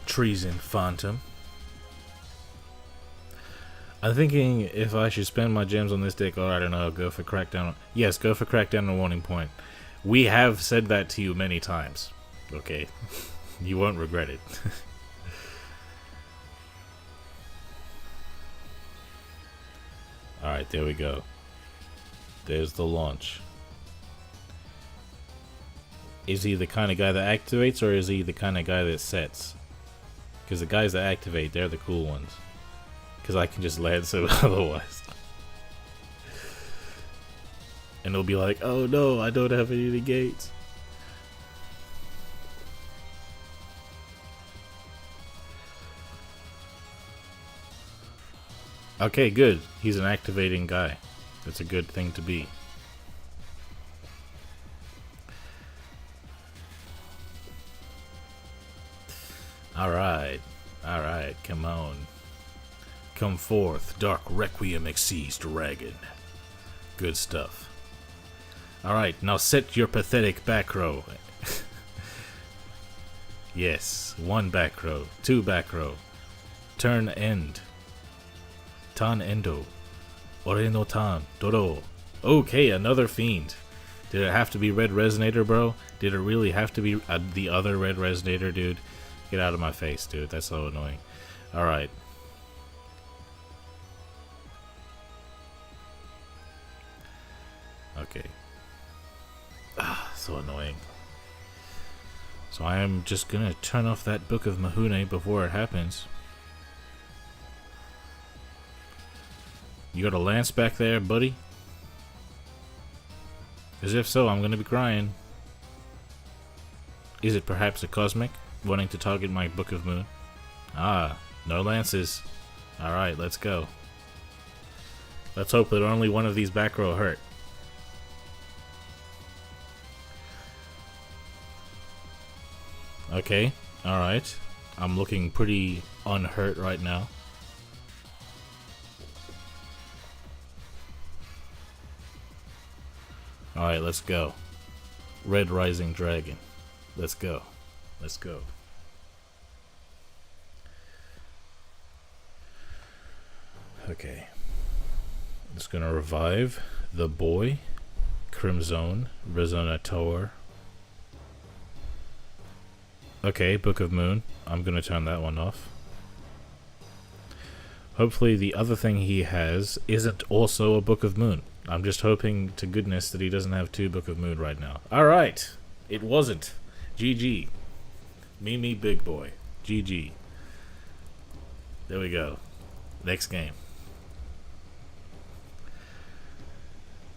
Treason Phantom. I'm thinking if I should spend my gems on this deck, or I don't know, go for Crackdown. Yes, go for Crackdown and Warning Point. We have said that to you many times. Okay, you won't regret it. Alright, there we go. There's the launch. Is he the kind of guy that activates, or is he the kind of guy that sets? Because the guys that activate, they're the cool ones. Because I can just land so otherwise. And it'll be like, oh no, I don't have any negates. Okay, good. He's an activating guy. That's a good thing to be. Alright, come on. Come forth, Dark Requiem Exceeds Dragon. Good stuff. Alright, now set your pathetic back row. Yes, 1 back row, 2 back row. Turn end. Tan endo. Ore no tan, doro. Okay, another fiend. Did it have to be Red Resonator, bro? Did it really have to be the other Red Resonator, dude? Get out of my face, dude. That's so annoying. Alright. Okay. Ah, so annoying. So I am just gonna turn off that Book of Mahune before it happens. You got a lance back there, buddy? As if so, I'm gonna be crying. Is it perhaps a cosmic? Wanting to target my Book of Moon? Ah, no lances. Alright, let's go. Let's hope that only one of these back row hurt. Okay, alright. I'm looking pretty unhurt right now. Alright, let's go. Red Rising Dragon. Let's go. Let's go. Okay. I'm just gonna revive the boy. Crimson. Resonator. Okay, Book of Moon. I'm gonna turn that one off. Hopefully the other thing he has isn't also a Book of Moon. I'm just hoping to goodness that he doesn't have 2 Book of Moon right now. Alright! It wasn't. GG. Me big boy. GG. There we go. Next game.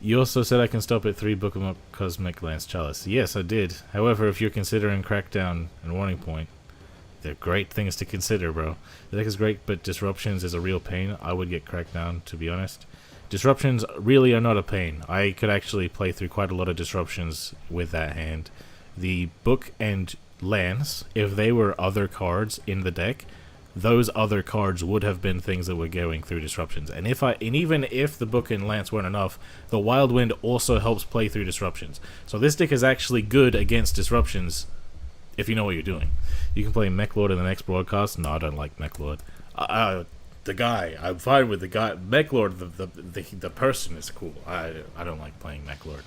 You also said I can stop at 3 Book of Cosmic Lance Chalice. Yes, I did. However, if you're considering Crackdown and Warning Point, they're great things to consider, bro. The deck is great, but Disruptions is a real pain. I would get Crackdown, to be honest. Disruptions really are not a pain. I could actually play through quite a lot of Disruptions with that hand. The Book and Lance, if they were other cards in the deck, those other cards would have been things that were going through Disruptions. And even if the Book and Lance weren't enough, the Wild Wind also helps play through Disruptions. So this deck is actually good against Disruptions if you know what you're doing. You can play Mech Lord in the next broadcast. No, I don't like Mech Lord. The guy, I'm fine with the guy. Mech Lord, the person is cool. I don't like playing Mech Lord.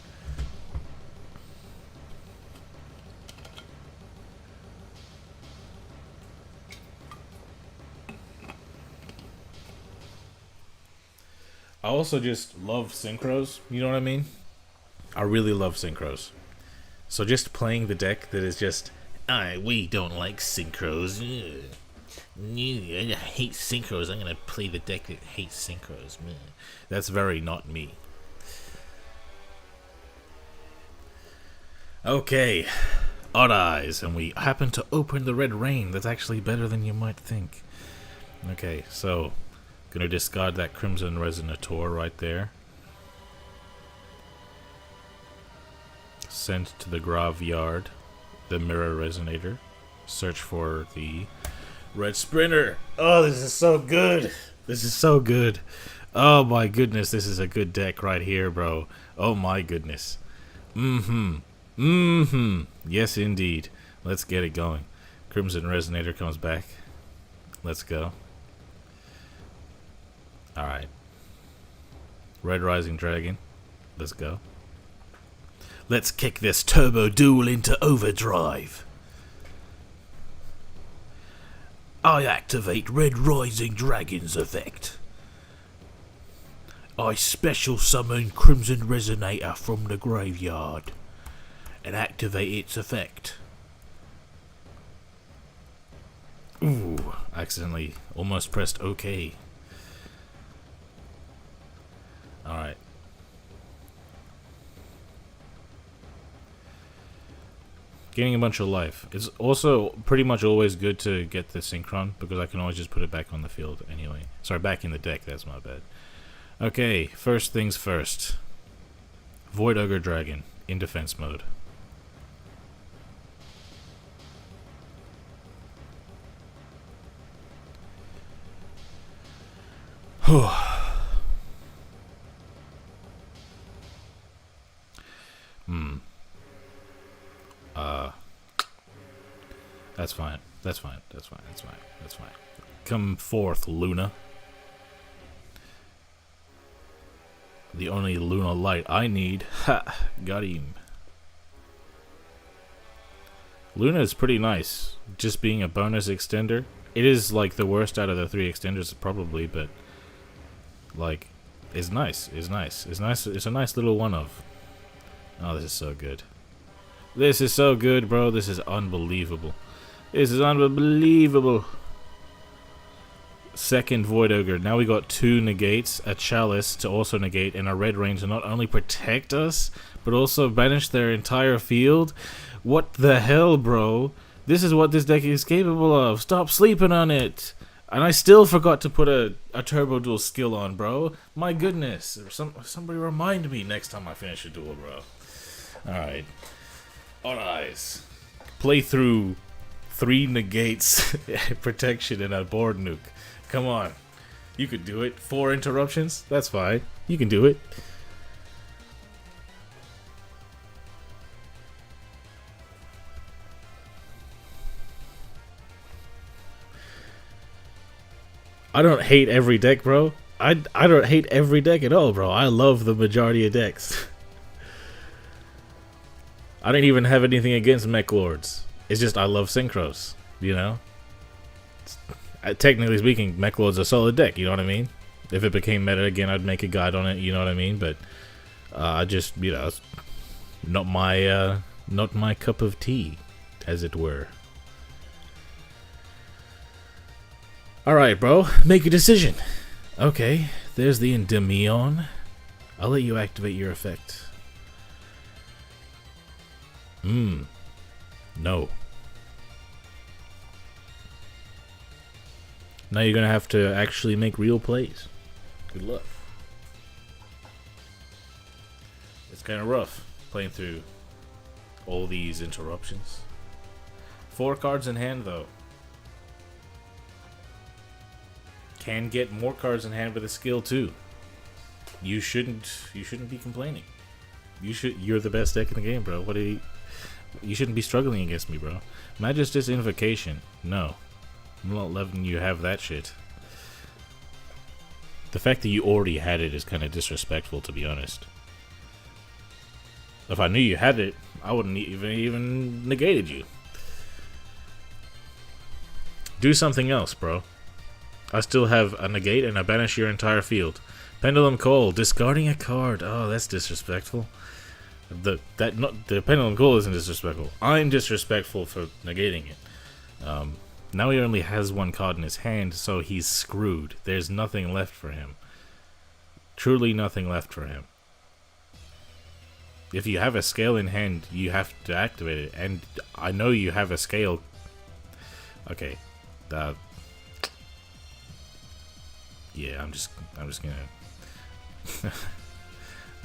I also just love synchros, you know what I mean? I really love synchros. So just playing the deck that is just, we don't like synchros. I hate synchros. I'm going to play the deck that hates synchros. That's very not me. Okay, odd eyes, and we happen to open the red rain. That's actually better than you might think. Okay, so gonna discard that Crimson Resonator right there. Send to the graveyard the Mirror Resonator. Search for the Red Sprinter. Oh, this is so good. This is so good. Oh my goodness, this is a good deck right here, bro. Oh my goodness. Yes, indeed. Let's get it going. Crimson Resonator comes back. Let's go. Alright. Red Rising Dragon. Let's go. Let's kick this Turbo Duel into Overdrive. I activate Red Rising Dragon's effect. I special summon Crimson Resonator from the graveyard and activate its effect. Ooh, accidentally almost pressed OK. Alright. Gaining a bunch of life. It's also pretty much always good to get the Synchron, because I can always just put it back on the field anyway. Sorry, back in the deck, that's my bad. Okay, first things first. Void Ogre Dragon in defense mode. That's fine. That's fine. That's fine. That's fine. That's fine. Come forth, Luna. The only Luna light I need. Ha! Got him. Luna is pretty nice. Just being a bonus extender. It is like the worst out of the 3 extenders probably, but like it's nice. It's nice. It's nice. It's a nice little one-of. Oh, this is so good. This is so good, bro. This is unbelievable. This is unbelievable. Second Void Ogre. Now we got 2 negates, a Chalice to also negate, and a Red Rain to not only protect us, but also banish their entire field. What the hell, bro? This is what this deck is capable of. Stop sleeping on it. And I still forgot to put a Turbo Duel skill on, bro. My goodness. Somebody remind me next time I finish a duel, bro. Alright. On eyes. Play through 3 negates, protection, and a board nuke. Come on. You could do it. 4 interruptions? That's fine. You can do it. I don't hate every deck, bro. I don't hate every deck at all, bro. I love the majority of decks. I don't even have anything against Mech Lords. It's just I love Synchros, you know? Technically speaking, Mech Lord's a solid deck, you know what I mean? If it became meta again, I'd make a guide on it, you know what I mean? But I just, you know, it's not my cup of tea, as it were. Alright, bro, make a decision. Okay, there's the Endymion. I'll let you activate your effect. No. Now you're gonna have to actually make real plays. Good luck. It's kind of rough playing through all these interruptions. 4 cards in hand though. Can get more cards in hand with a skill too. You shouldn't be complaining. You're the best deck in the game, bro. You shouldn't be struggling against me, bro. Majesty's Invocation. No. I'm not letting you have that shit. The fact that you already had it is kind of disrespectful, to be honest. If I knew you had it, I wouldn't even negated you. Do something else, bro. I still have a negate and I banish your entire field. Pendulum Call, discarding a card. Oh, that's disrespectful. The Pendulum Call isn't disrespectful. I'm disrespectful for negating it. Now he only has 1 card in his hand, so he's screwed. There's nothing left for him. Truly nothing left for him. If you have a scale in hand, you have to activate it. And I know you have a scale. Okay. Yeah, I'm just gonna.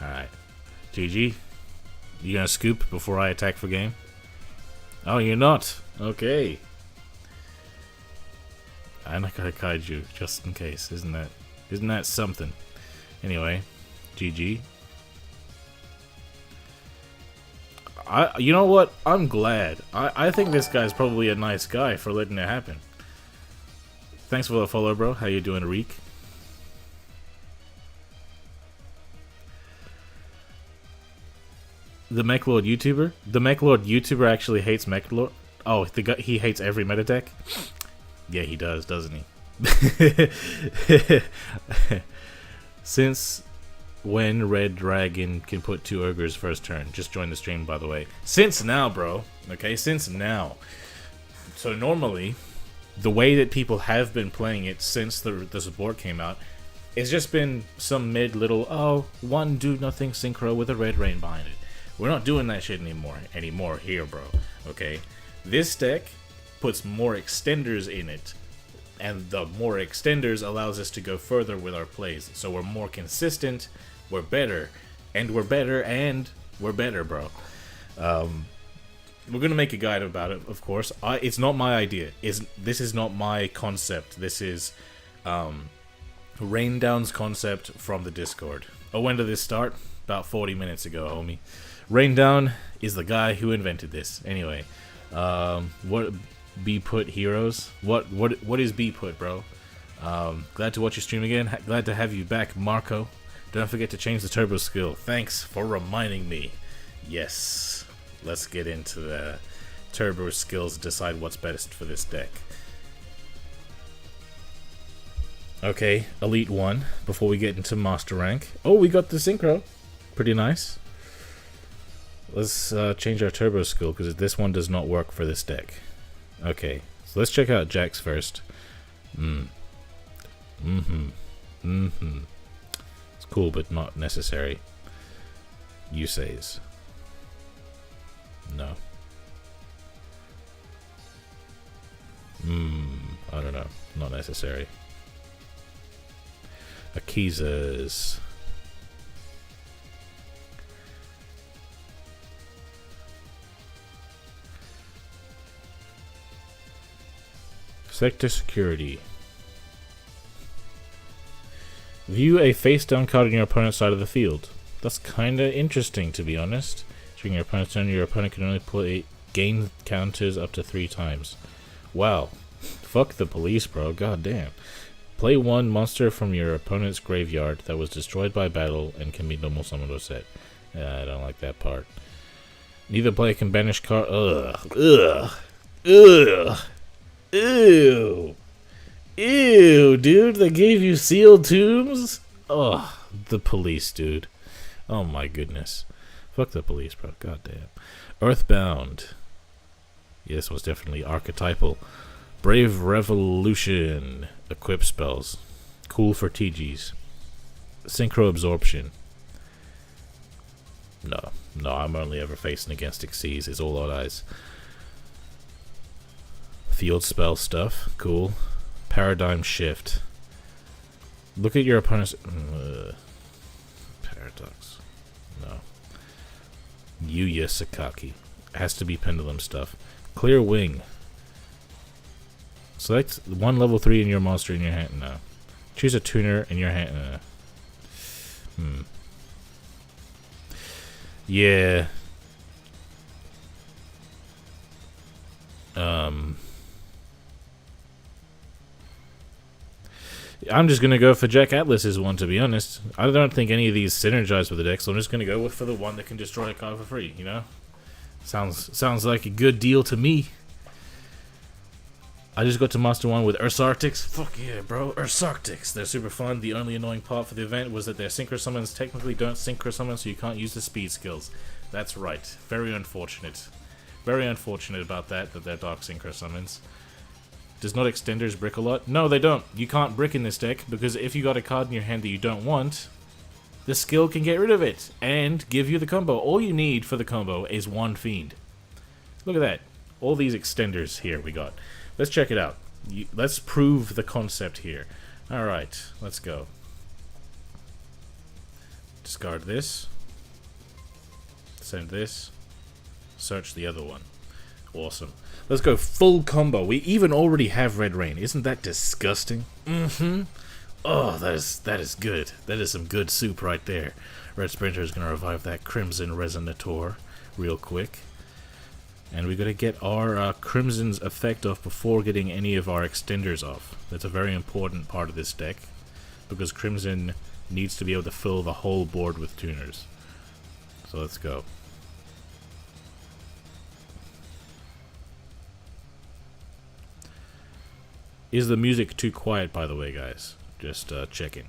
Alright. GG. You gonna scoop before I attack for game? Oh, you're not? Okay. And I got a kaiju, just in case. Isn't that something? Anyway, GG. You know what? I'm glad. I think this guy's probably a nice guy for letting it happen. Thanks for the follow, bro. How you doing, Reek? The Mechlord YouTuber? The Mechlord YouTuber actually hates Mechlord? Oh, he hates every meta deck? Yeah, he does, doesn't he? Since when Red Dragon can put 2 ogres first turn? Just join the stream, by the way. Since now, bro. Okay, since now. So normally, the way that people have been playing it since the support came out, it's just been some mid little, oh, one do nothing synchro with a red rain behind it. We're not doing that shit anymore here, bro. Okay? This deck puts more extenders in it, and the more extenders allows us to go further with our plays. So we're more consistent, we're better, and we're better, and we're better, bro. We're gonna make a guide about it, of course. It's not my idea. This is not my concept. This is Raindown's concept from the Discord. Oh, when did this start? About 40 minutes ago, homie. Raindown is the guy who invented this. Anyway, what B-Put heroes? What is B-Put, bro? Glad to watch your stream again. Glad to have you back, Marco. Don't forget to change the turbo skill. Thanks for reminding me. Yes, let's get into the turbo skills. Decide what's best for this deck. Okay, Elite 1 before we get into Master Rank. Oh, we got the Synchro. Pretty nice. Let's change our turbo skill because this one does not work for this deck. Okay, so let's check out Jax first. It's cool, but not necessary. Usays. No. I don't know. Not necessary. Akizas. Sector security. View a face-down card on your opponent's side of the field. That's kinda interesting, to be honest. During your opponent's turn, your opponent can only play gain counters up to 3 times. Wow. Fuck the police, bro. God damn. Play 1 monster from your opponent's graveyard that was destroyed by battle and can be normal summoned or set. I don't like that part. Neither player can banish card. Ew, dude, they gave you sealed tombs? Ugh, the police, dude. Oh my goodness. Fuck the police, bro. God damn. Earthbound. Yeah, this was definitely archetypal. Brave Revolution. Equip spells. Cool for TGs. Synchro Absorption. No, I'm only ever facing against Xyz. It's all odd eyes. Field spell stuff. Cool. Paradigm Shift. Look at your opponent's... Paradox. No. Yuya Sakaki. Has to be Pendulum stuff. Clear Wing. Select 1 level 3 in your monster in your hand. No. Choose a tuner in your hand. Yeah. I'm just gonna go for Jack Atlas's one, to be honest. I don't think any of these synergize with the deck, so I'm just gonna go for the one that can destroy a card for free, you know? Sounds like a good deal to me. I just got to Master 1 with Ursarctics. Fuck yeah, bro. Ursarctics. They're super fun. The only annoying part for the event was that their Synchro Summons technically don't Synchro Summon, so you can't use the speed skills. That's right. Very unfortunate. Very unfortunate about that they're Dark Synchro Summons. Does not Extenders brick a lot? No, they don't. You can't brick in this deck, because if you got a card in your hand that you don't want, the skill can get rid of it and give you the combo. All you need for the combo is one fiend. Look at that. All these extenders here we got. Let's check it out. Let's prove the concept here. Alright, let's go. Discard this. Send this. Search the other one. Awesome. Let's go full combo. We even already have Red Rain. Isn't that disgusting? Mm-hmm. Oh, that is good. That is some good soup right there. Red Sprinter is going to revive that Crimson Resonator real quick. And we got to get our Crimson's effect off before getting any of our extenders off. That's a very important part of this deck, because Crimson needs to be able to fill the whole board with tuners. So let's go. Is the music too quiet, by the way, guys? Just checking.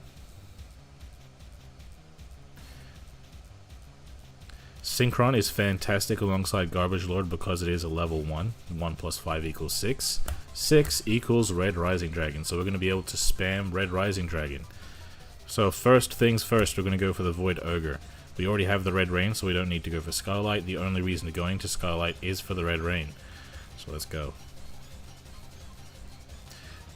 Synchron is fantastic alongside Garbage Lord because it is a level 1. 1 plus 5 equals 6. 6 equals Red Rising Dragon. So we're going to be able to spam Red Rising Dragon. So first things first, we're going to go for the Void Ogre. We already have the Red Rain, so we don't need to go for Skylight. The only reason to going to Skylight is for the Red Rain. So let's go.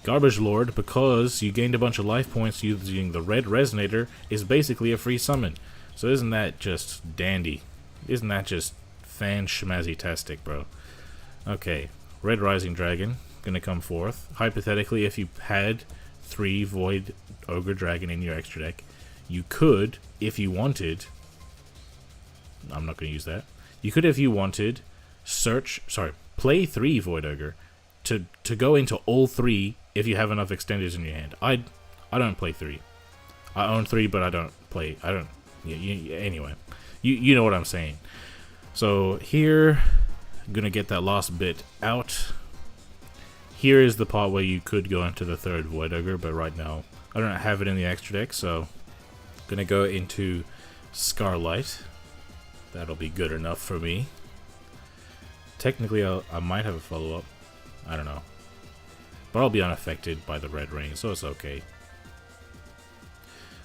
Garbage Lord, because you gained a bunch of life points using the Red Resonator, is basically a free summon. So isn't that just dandy? Isn't that just fan-schmazzy-tastic, bro? Okay, Red Rising Dragon, gonna come forth. Hypothetically, if you had 3 Void Ogre Dragon in your extra deck, you could, if you wanted... I'm not gonna use that. You could, if you wanted, play 3 Void Ogre to go into all 3 if you have enough extenders in your hand. I don't play 3. I own 3, but I don't play... anyway. You know what I'm saying. So here, I'm gonna get that last bit out. Here is the part where you could go into the 3rd Void Ogre, but right now I don't have it in the extra deck, so gonna go into Scarlight. That'll be good enough for me. Technically, I might have a follow-up. I don't know. But I'll be unaffected by the Red Rain, so it's okay.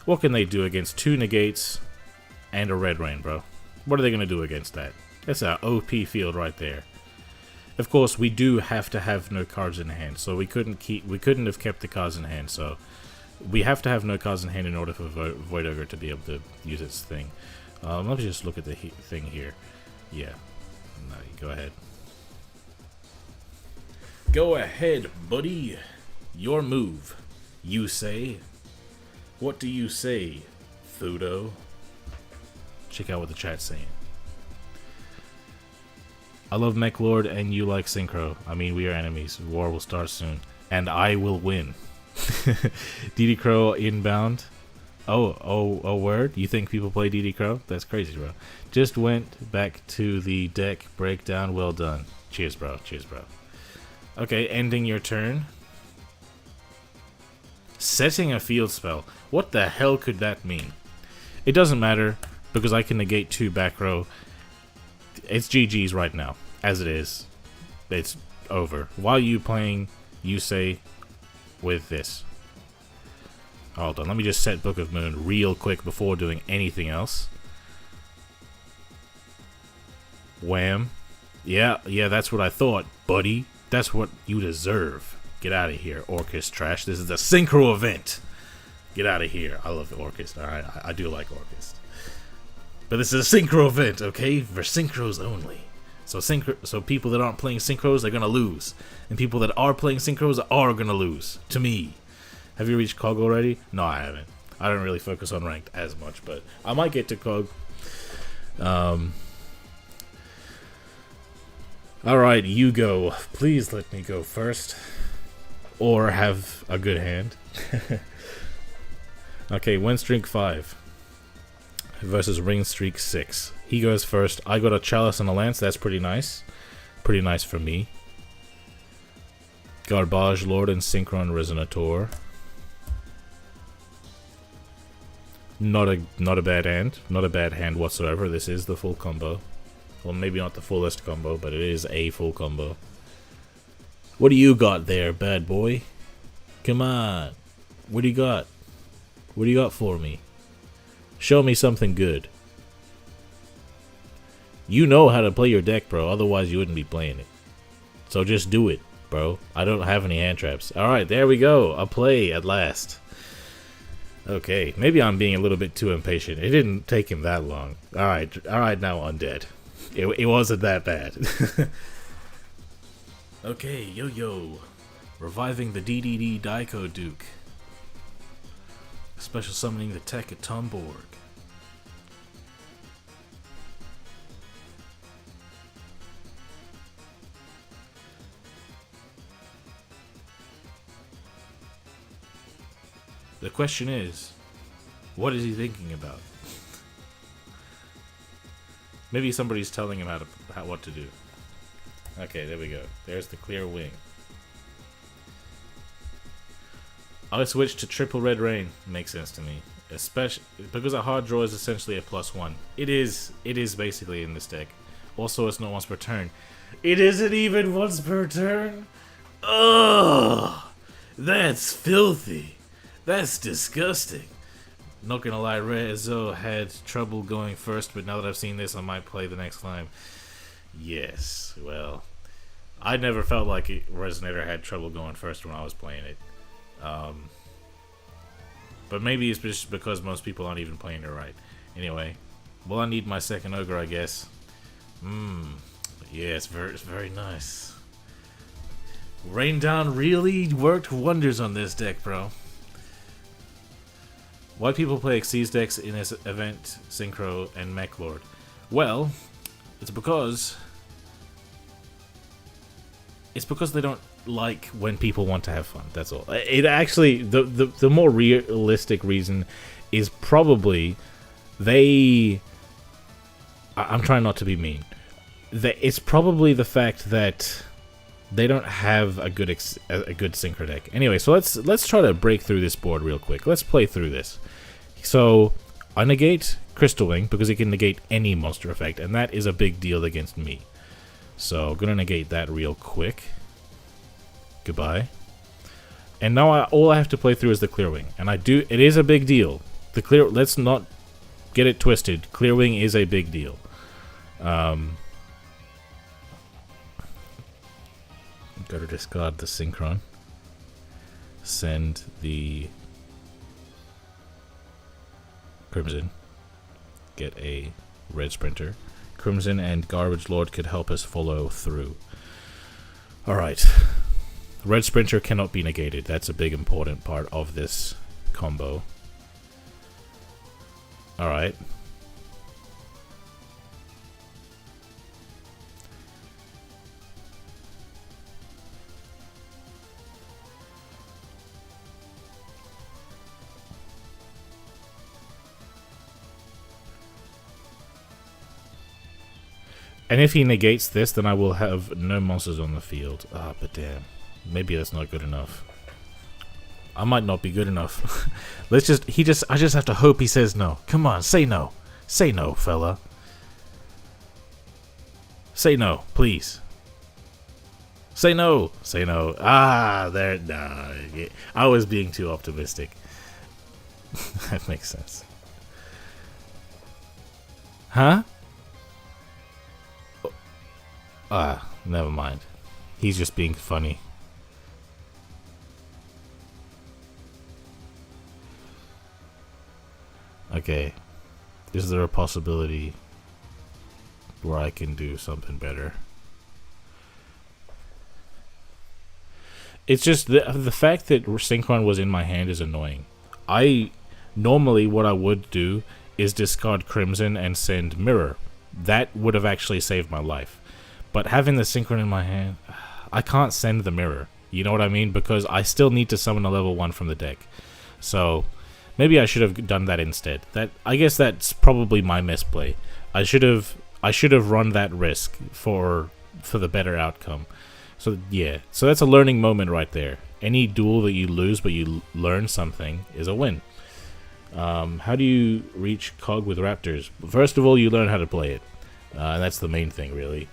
What can they do against 2 negates and a Red Rain, bro? What are they going to do against that? That's an OP field right there. Of course, we do have to have no cards in hand, so we couldn't have kept the cards in hand, so we have to have no cards in hand in order for Void Ogre to be able to use its thing. Let me just look at the thing here. Yeah. No, go ahead. Go ahead, buddy. Your move. You say. What do you say, Thudo? Check out what the chat's saying. I love Mech Lord and you like Synchro. I mean, we are enemies. War will start soon. And I will win. DD Crow inbound. Oh, word? You think people play DD Crow? That's crazy, bro. Just went back to the deck breakdown. Well done. Cheers, bro. Cheers, bro. Okay, ending your turn. Setting a field spell. What the hell could that mean? It doesn't matter, because I can negate 2 back row. It's GG's right now. As it is. It's over. Why are you playing, you say, with this? Hold on, let me just set Book of Moon real quick before doing anything else. Wham. Yeah, that's what I thought, buddy. That's what you deserve. Get out of here, Orcus trash. This is a Synchro event. Get out of here. I love the Orcus. Alright, I do like Orcus. But this is a Synchro event, okay? For Synchros only. So people that aren't playing Synchros are gonna lose. And people that are playing Synchros are gonna lose. To me. Have you reached Cog already? No, I haven't. I don't really focus on ranked as much, but I might get to Cog. Alright, you go. Please let me go first. Or have a good hand. Okay, Win Streak 5 versus Ring Streak 6. He goes first. I got a Chalice and a Lance. That's pretty nice. Pretty nice for me. Garbage Lord and Synchron Resonator. Not a bad hand. Not a bad hand whatsoever. This is the full combo. Well, maybe not the fullest combo, but it is a full combo. What do you got there, bad boy? Come on. What do you got? What do you got for me? Show me something good. You know how to play your deck, bro. Otherwise, you wouldn't be playing it. So just do it, bro. I don't have any hand traps. Alright, there we go. A play at last. Okay, maybe I'm being a little bit too impatient. It didn't take him that long. Alright, now Undead. It wasn't that bad. Okay, yo. Reviving the DDD Daiko Duke. Special summoning the tech at Tomborg. The question is, what is he thinking about? Maybe somebody's telling him what to do. Okay, there we go. There's the clear wing. I'll switch to triple red rain. Makes sense to me, especially because a hard draw is essentially a +1. It is basically in this deck. Also, it's not once per turn. It isn't even once per turn. Ugh, that's filthy. That's disgusting. Not gonna lie, Rezo had trouble going first, but now that I've seen this, I might play the next time. Yes, well, I never felt like Resonator had trouble going first when I was playing it. But maybe it's just because most people aren't even playing it right. Anyway, well, I need my second ogre, I guess. Yeah, it's very nice. Rain Down really worked wonders on this deck, bro. Why people play Xyz decks in this event, Synchro, and Mech Lord? Well, it's because they don't like when people want to have fun. That's all. It actually, the more realistic reason is probably I'm trying not to be mean. It's probably the fact that they don't have a good synchro deck. Anyway, so let's try to break through this board real quick. Let's play through this. So I negate Crystal Wing because it can negate any monster effect, and that is a big deal against me. So I'm gonna negate that real quick. Goodbye. And now all I have to play through is the Clear Wing, and it is a big deal. Let's not get it twisted. Clear Wing is a big deal. Gotta discard the Synchron. Send the Crimson. Get a Red Sprinter. Crimson and Garbage Lord could help us follow through. Alright. Red Sprinter cannot be negated. That's a big important part of this combo. Alright. And if he negates this, then I will have no monsters on the field. Ah, but damn. Maybe that's not good enough. I might not be good enough. I just have to hope he says no. Come on, say no. Say no, fella. Say no, please. Say no. Say no. Ah, there. Nah, I was being too optimistic. That makes sense. Huh? Ah, never mind. He's just being funny. Okay. Is there a possibility where I can do something better? It's just the fact that Synchron was in my hand is annoying. Normally what I would do is discard Crimson and send Mirror. That would have actually saved my life. But having the Synchron in my hand, I can't send the Mirror. You know what I mean? Because I still need to summon a level 1 from the deck. So maybe I should have done that instead. I guess that's probably my misplay. I should have run that risk for the better outcome. So yeah, so that's a learning moment right there. Any duel that you lose but you learn something is a win. How do you reach Cog with Raptors? First of all, you learn how to play it. And that's the main thing, really.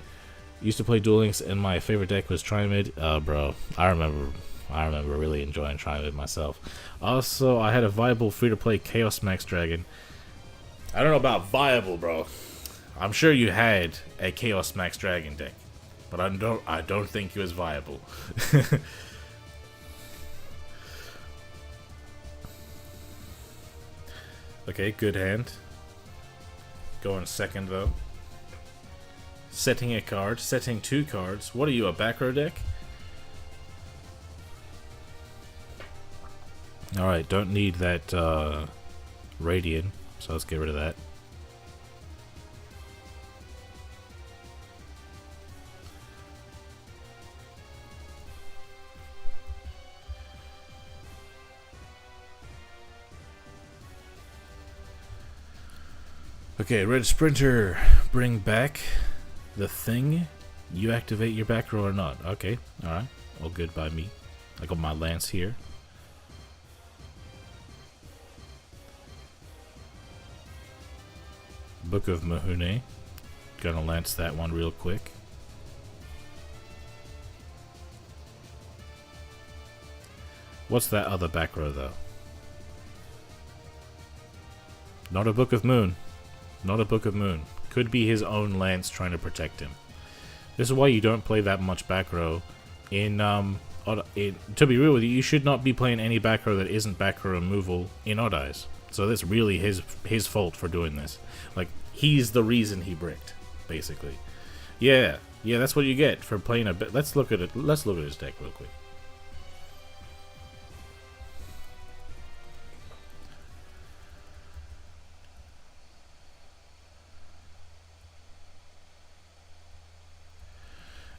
Used to play Duel Links, and my favorite deck was Trimid. Bro, I remember really enjoying Trimid myself. Also, I had a viable free-to-play Chaos Max Dragon. I don't know about viable, bro. I'm sure you had a Chaos Max Dragon deck, but I don't think it was viable. Okay, good hand. Going second though. Setting a card, setting 2 cards. What are you, a back row deck? Alright, don't need that Radiant, so let's get rid of that. Okay, Red Sprinter, bring back the thing. You activate your back row or not. Okay, alright. All good by me. I got my Lance here. Book of Mahune. Gonna Lance that one real quick. What's that other back row though? Not a Book of Moon. Not a Book of Moon. Could be his own Lance trying to protect him. This is why you don't play that much back row. To be real with you, you should not be playing any back row that isn't back row removal in Odd Eyes. So that's really his fault for doing this. Like, he's the reason he bricked, basically. Yeah, that's what you get for playing a bit. Let's look at it. Let's look at his deck real quick.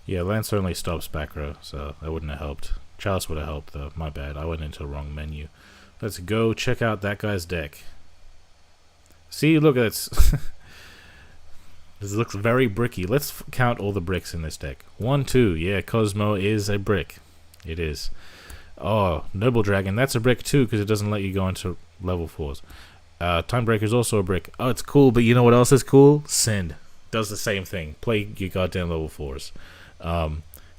Yeah, Lance certainly stops back row, so that wouldn't have helped. Chalice would have helped, though. My bad. I went into the wrong menu. Let's go check out that guy's deck. See, look at this. This looks very bricky. Let's count all the bricks in this deck. 1, 2. Yeah, Cosmo is a brick. It is. Oh, Noble Dragon. That's a brick, too, because it doesn't let you go into level 4s. Timebreaker is also a brick. Oh, it's cool, but you know what else is cool? Send. Does the same thing. Play your goddamn level 4s.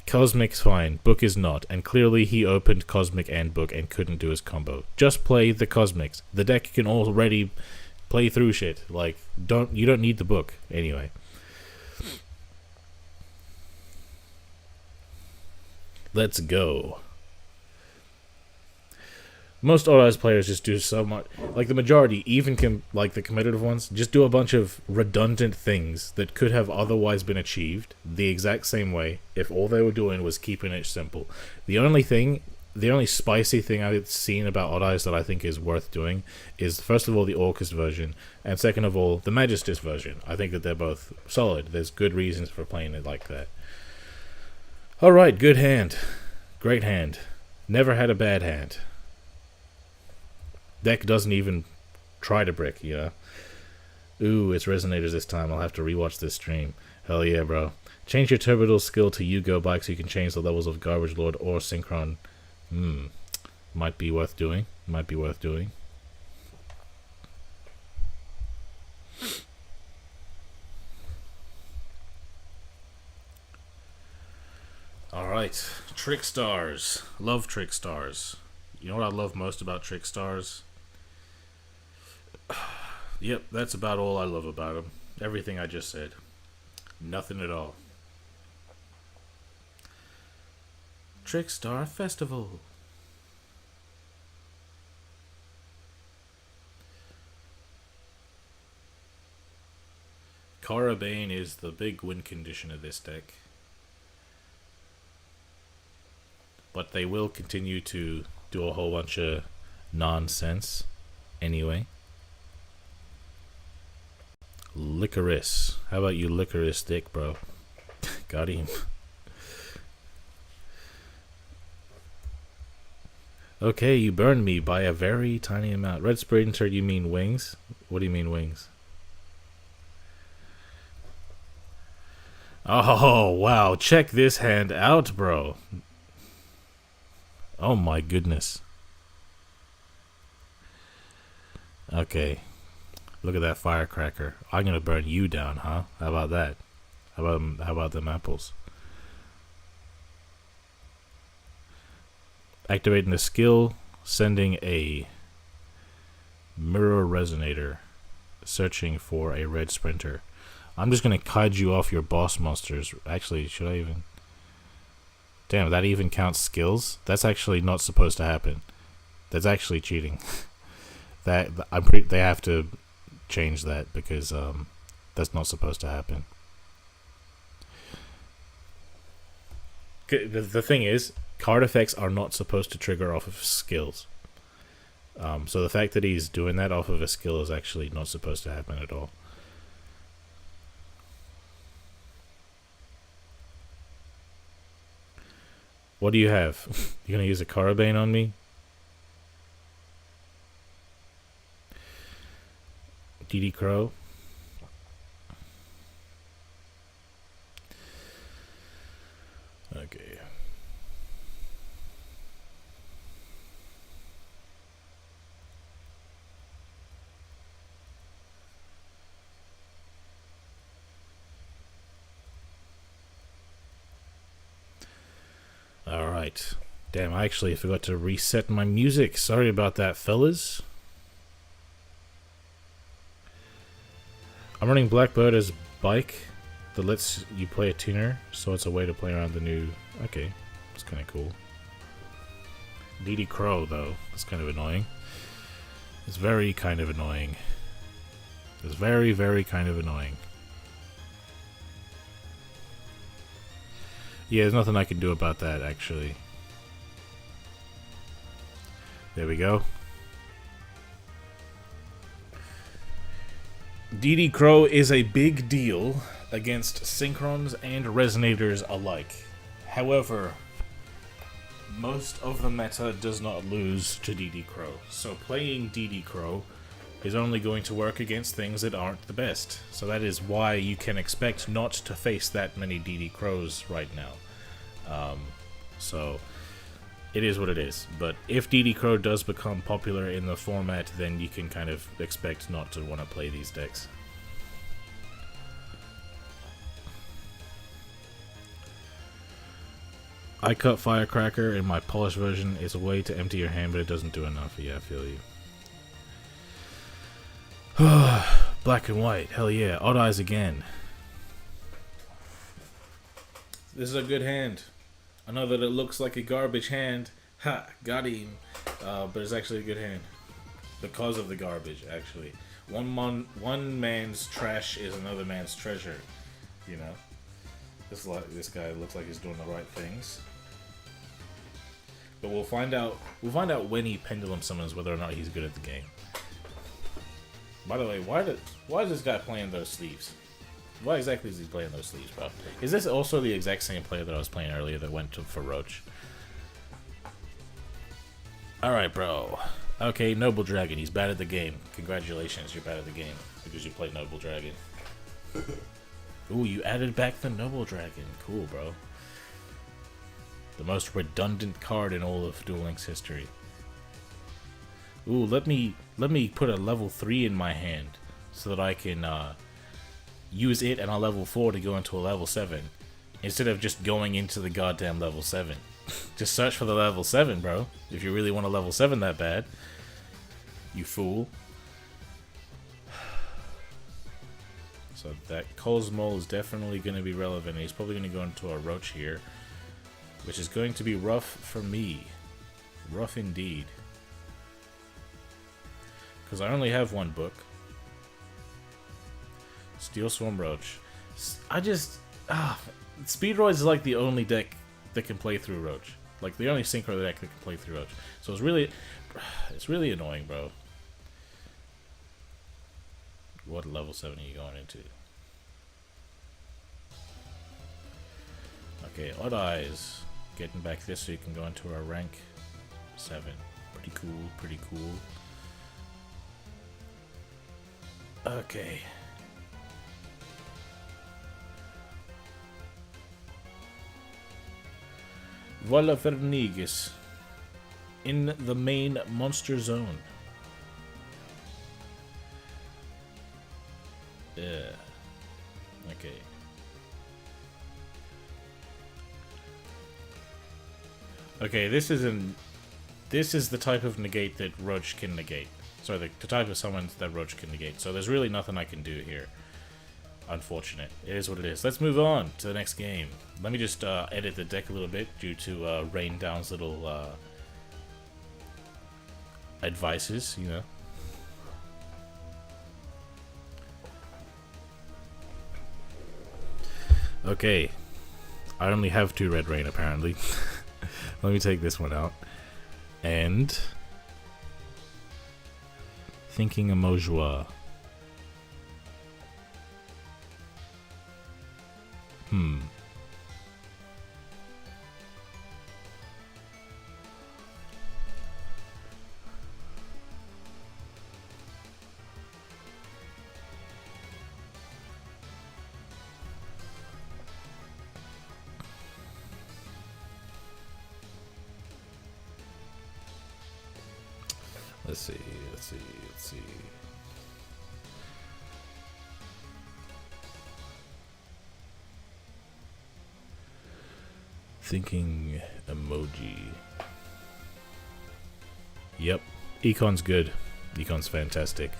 Cosmic's fine, Book is not, and clearly he opened Cosmic and Book and couldn't do his combo. Just play the Cosmics. The deck can already play through shit. Like, you don't need the Book anyway. Let's go. Most Odd Eyes players just do so much. Like, the majority, even like the competitive ones, just do a bunch of redundant things that could have otherwise been achieved the exact same way if all they were doing was keeping it simple. The only spicy thing I've seen about Odd Eyes that I think is worth doing is, first of all, the Orcust version, and second of all, the Magistus version. I think that they're both solid. There's good reasons for playing it like that. Alright, good hand. Great hand. Never had a bad hand. Deck doesn't even try to brick, you know. Ooh, it's Resonators this time. I'll have to rewatch this stream. Hell yeah, bro. Change your Turbital skill to You Go Bike so you can change the levels of Garbage Lord or Synchron. Might be worth doing. Might be worth doing. Alright. Trick Stars. Love Trick Stars. You know what I love most about Trick Stars? Yep, that's about all I love about him. Everything I just said. Nothing at all. Trickstar Festival. Carabane is the big win condition of this deck. But they will continue to do a whole bunch of nonsense anyway. Licorice. How about you Licorice dick, bro? Got him. Okay, you burned me by a very tiny amount. Red Sprinter, you mean wings? What do you mean wings? Oh, wow. Check this hand out, bro. Oh my goodness. Okay. Look at that firecracker. I'm gonna burn you down, huh? How about that? How about them apples? Activating the skill, sending a Mirror Resonator searching for a red sprinter. I'm just gonna kite you off your boss monsters. Actually, should I even? Damn, that even counts skills? That's actually not supposed to happen. That's actually cheating. They have to change that because that's not supposed to happen. The thing is, card effects are not supposed to trigger off of skills. So the fact that he's doing that off of a skill is actually not supposed to happen at all. What do you have? You gonna use a Carabane on me? DD Crow? Okay. Alright. Damn, I actually forgot to reset my music. Sorry about that, fellas. I'm running Blackbird as bike that lets you play a tuner, so it's a way to play around the new... Okay, it's kind of cool. DD Crow, though. It's kind of annoying. It's very kind of annoying. It's very, very kind of annoying. Yeah, there's nothing I can do about that, actually. There we go. DD Crow is a big deal against Synchrons and Resonators alike. However, most of the meta does not lose to DD Crow. So playing DD Crow is only going to work against things that aren't the best. So that is why you can expect not to face that many DD Crows right now. So it is what it is. But if DD Crow does become popular in the format, then you can kind of expect not to want to play these decks. I cut Firecracker in my polished version. It's a way to empty your hand, but it doesn't do enough. Yeah, I feel you. Black and white. Hell yeah. Odd eyes again. This is a good hand. I know that it looks like a garbage hand. Ha! Got him. But it's actually a good hand. Because of the garbage, actually. One man's trash is another man's treasure. You know? This guy looks like he's doing the right things. But we'll find out when he pendulum summons whether or not he's good at the game. By the way, why is this guy playing those sleeves? Why exactly is he playing those sleeves, bro? Is this also the exact same player that I was playing earlier that went for Roach? Alright, bro. Okay, Noble Dragon. He's bad at the game. Congratulations, you're bad at the game. Because you played Noble Dragon. Ooh, you added back the Noble Dragon. Cool, bro. The most redundant card in all of Duel Links history. Ooh, let me put a level 3 in my hand so that I can use it and a level 4 to go into a level 7 instead of just going into the goddamn level 7. Just search for the level 7, bro, if you really want a level 7 that bad. You fool. So that Cosmo is definitely going to be relevant. He's probably going to go into a Roach here, which is going to be rough for me. Rough indeed. Because I only have one book. Steel Swarm Roach. Speedroids is like the only deck that can play through Roach. Like the only synchro deck that can play through Roach. So it's really annoying, bro. What level 7 are you going into? Okay, Odd Eyes. Getting back this so you can go into a rank 7. Pretty cool, pretty cool. Okay. Voila Fernigus in the main monster zone. Okay. Okay, this is an This is the type of negate that Roach can negate. Sorry, the type of summons that Roach can negate. So there's really nothing I can do here. Unfortunate. It is what it is. Let's move on to the next game. Let me just edit the deck a little bit due to Rain Down's little advices, you know. Okay. I only have 2 Red Rain apparently. Let me take this one out. And Thinking Emojua. Let's see. Thinking emoji. Yep. Econ's good. Econ's fantastic.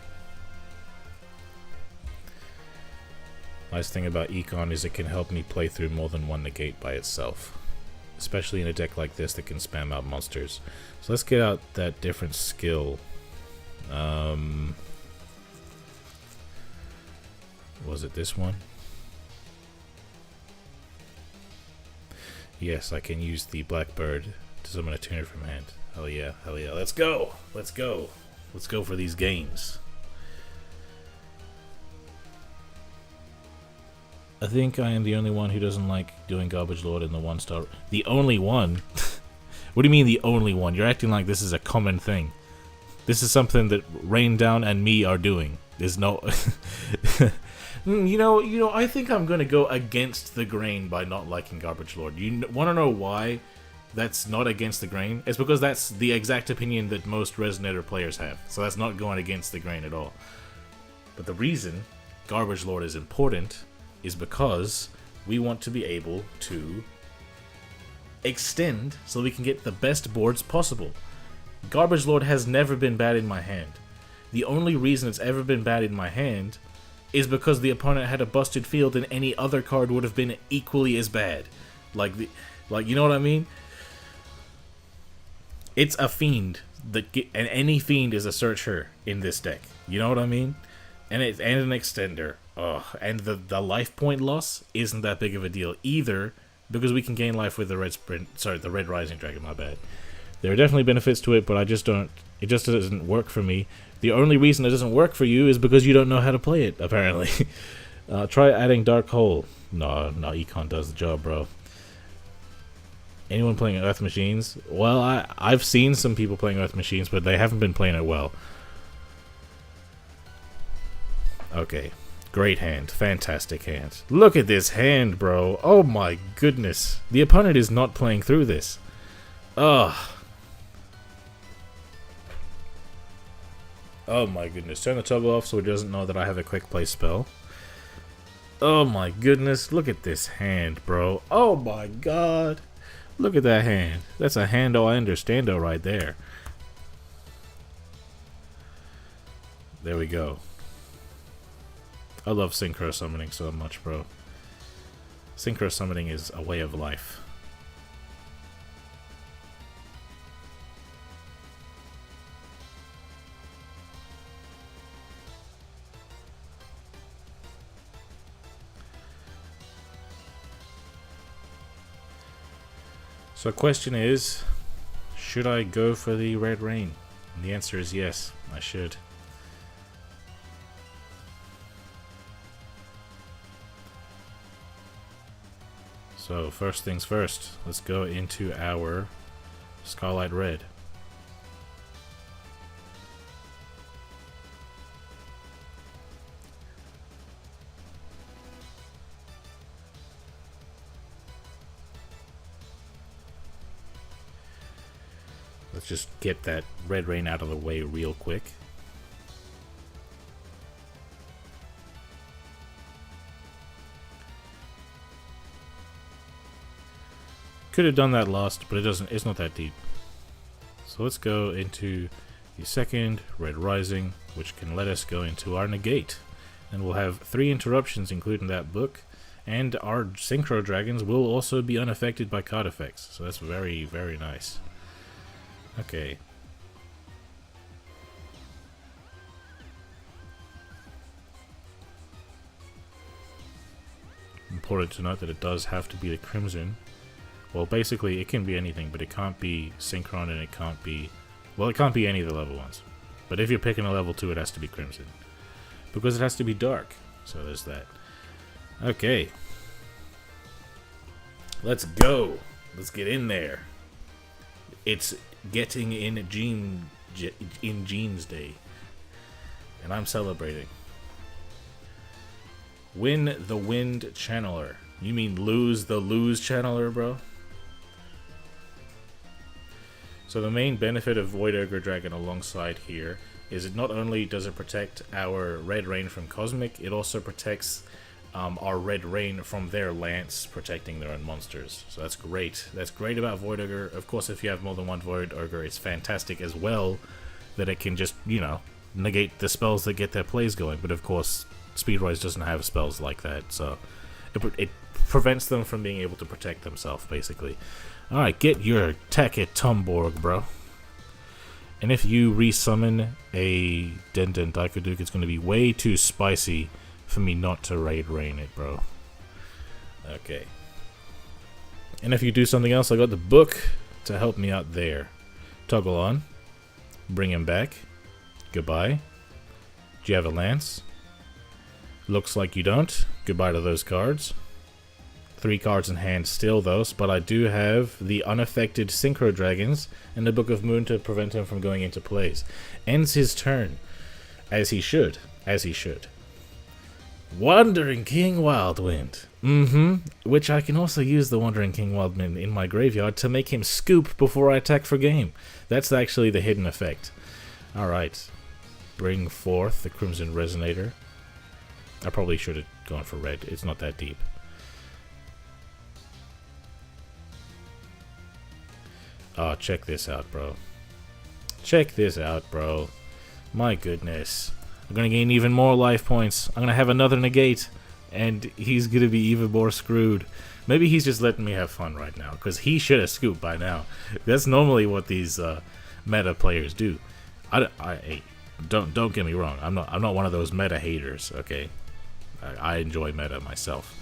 Nice thing about Econ is it can help me play through more than one negate by itself. Especially in a deck like this that can spam out monsters. So let's get out that different skill. Was it this one? Yes, I can use the Blackbird to summon a tuner from hand. Hell yeah, hell yeah. Let's go! Let's go! Let's go for these games. I think I am the only one who doesn't like doing Garbage Lord in the 1-star. The only one? What do you mean the only one? You're acting like this is a common thing. This is something that Rain Down and me are doing. There's no... You know, I think I'm gonna go against the grain by not liking Garbage Lord. You want to know why that's not against the grain? It's because that's the exact opinion that most Resonator players have. So that's not going against the grain at all. But the reason Garbage Lord is important is because we want to be able to extend so we can get the best boards possible. Garbage Lord has never been bad in my hand. The only reason it's ever been bad in my hand is because the opponent had a busted field and any other card would have been equally as bad. Like you know what I mean? It's a fiend and any fiend is a searcher in this deck. You know what I mean? And it's an extender. And the life point loss isn't that big of a deal either because we can gain life with the the Red Rising Dragon, my bad. There are definitely benefits to it, but it just doesn't work for me. The only reason it doesn't work for you is because you don't know how to play it, apparently. Try adding Dark Hole. No, Econ does the job, bro. Anyone playing Earth Machines? Well, I've seen some people playing Earth Machines, but they haven't been playing it well. Okay. Great hand. Fantastic hand. Look at this hand, bro. Oh my goodness. The opponent is not playing through this. Ugh. Oh my goodness. Turn the toggle off so it doesn't know that I have a quick play spell. Oh my goodness. Look at this hand, bro. Oh my god. Look at that hand. That's a hando I understando right there. There we go. I love synchro summoning so much, bro. Synchro summoning is a way of life. So question is, should I go for the Red Rain? And the answer is yes, I should. So first things first, let's go into our Scarlet Red. Let's just get that Red Rain out of the way real quick. Could have done that last, but it's not that deep. So So let's go into the second Red Rising, which can let us go into our negate. And we'll have 3 interruptions, including that book. And our Synchro Dragons will also be unaffected by card effects. So that's very, very nice. Okay. Important to note that it does have to be the Crimson. Well, basically, it can be anything, but it can't be Synchron and it can't be... Well, it can't be any of the level 1s. But if you're picking a level 2, it has to be Crimson. Because it has to be dark. So there's that. Okay. Let's go. Let's get in there. It's getting in Jeans Day. And I'm celebrating. Win the Wind Channeler. You mean lose the Lose Channeler, bro? So the main benefit of Void Ogre Dragon alongside here is it not only does it protect our Red Rain from Cosmic, it also protects our Red Rain from their Lance, protecting their own monsters. So that's great. That's great about Void Ogre. Of course, if you have more than one Void Ogre, it's fantastic as well that it can just, you know, negate the spells that get their plays going. But of course, Speedrise doesn't have spells like that, so it prevents them from being able to protect themselves, basically. Alright, get your attack at Tomborg, bro. And if you resummon a Den Daikoduke, it's going to be way too spicy for me not to Raid Rain it, bro. Okay. And if you do something else, I got the book to help me out there. Toggle on. Bring him back. Goodbye. Do you have a Lance? Looks like you don't. Goodbye to those cards. 3 cards in hand still, though, but I do have the unaffected Synchro Dragons and the Book of Moon to prevent him from going into plays. Ends his turn. As he should. As he should. Wandering King Wildwind. Which I can also use the Wandering King Wildwind in my graveyard to make him scoop before I attack for game. That's actually the hidden effect. Alright. Bring forth the Crimson Resonator. I probably should have gone for red. It's not that deep. Oh, check this out, bro. Check this out, bro. My goodness. I'm going to gain even more life points. I'm going to have another negate. And he's going to be even more screwed. Maybe he's just letting me have fun right now. Because he should have scooped by now. That's normally what these meta players do. Don't get me wrong. I'm not one of those meta haters, okay? I enjoy meta myself.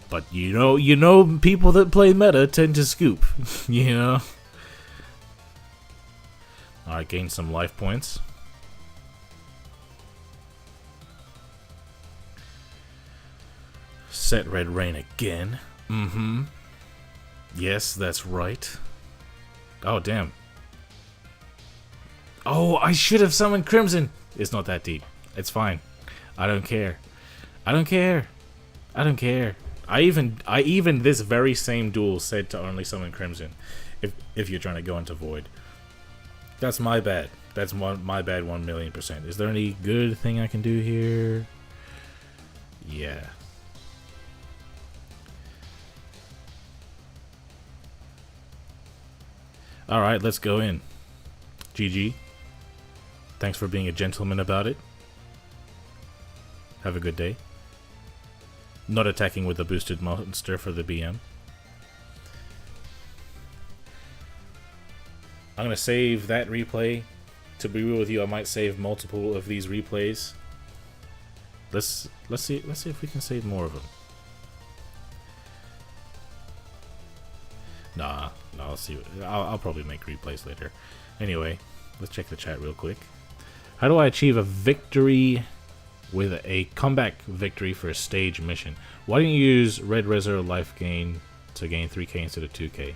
But you know people that play meta tend to scoop. You know? Alright, gain some life points. Set Red Rain again. Yes, that's right. Oh, damn. Oh, I should have summoned Crimson. It's not that deep. It's fine. I don't care. I don't care. I don't care. I even this very same duel said to only summon Crimson if you're trying to go into Void. That's my bad. That's my bad 1,000,000%. Is there any good thing I can do here? Yeah. Alright, let's go in. GG. Thanks for being a gentleman about it. Have a good day. Not attacking with a boosted monster for the BM. I'm gonna save that replay. To be real with you, I might save multiple of these replays. Let's see if we can save more of them. Nah, I'll see. I'll probably make replays later. Anyway, let's check the chat real quick. How do I achieve a victory with a comeback victory for a stage mission? Why don't you use Red Reser life gain to gain 3k instead of 2k?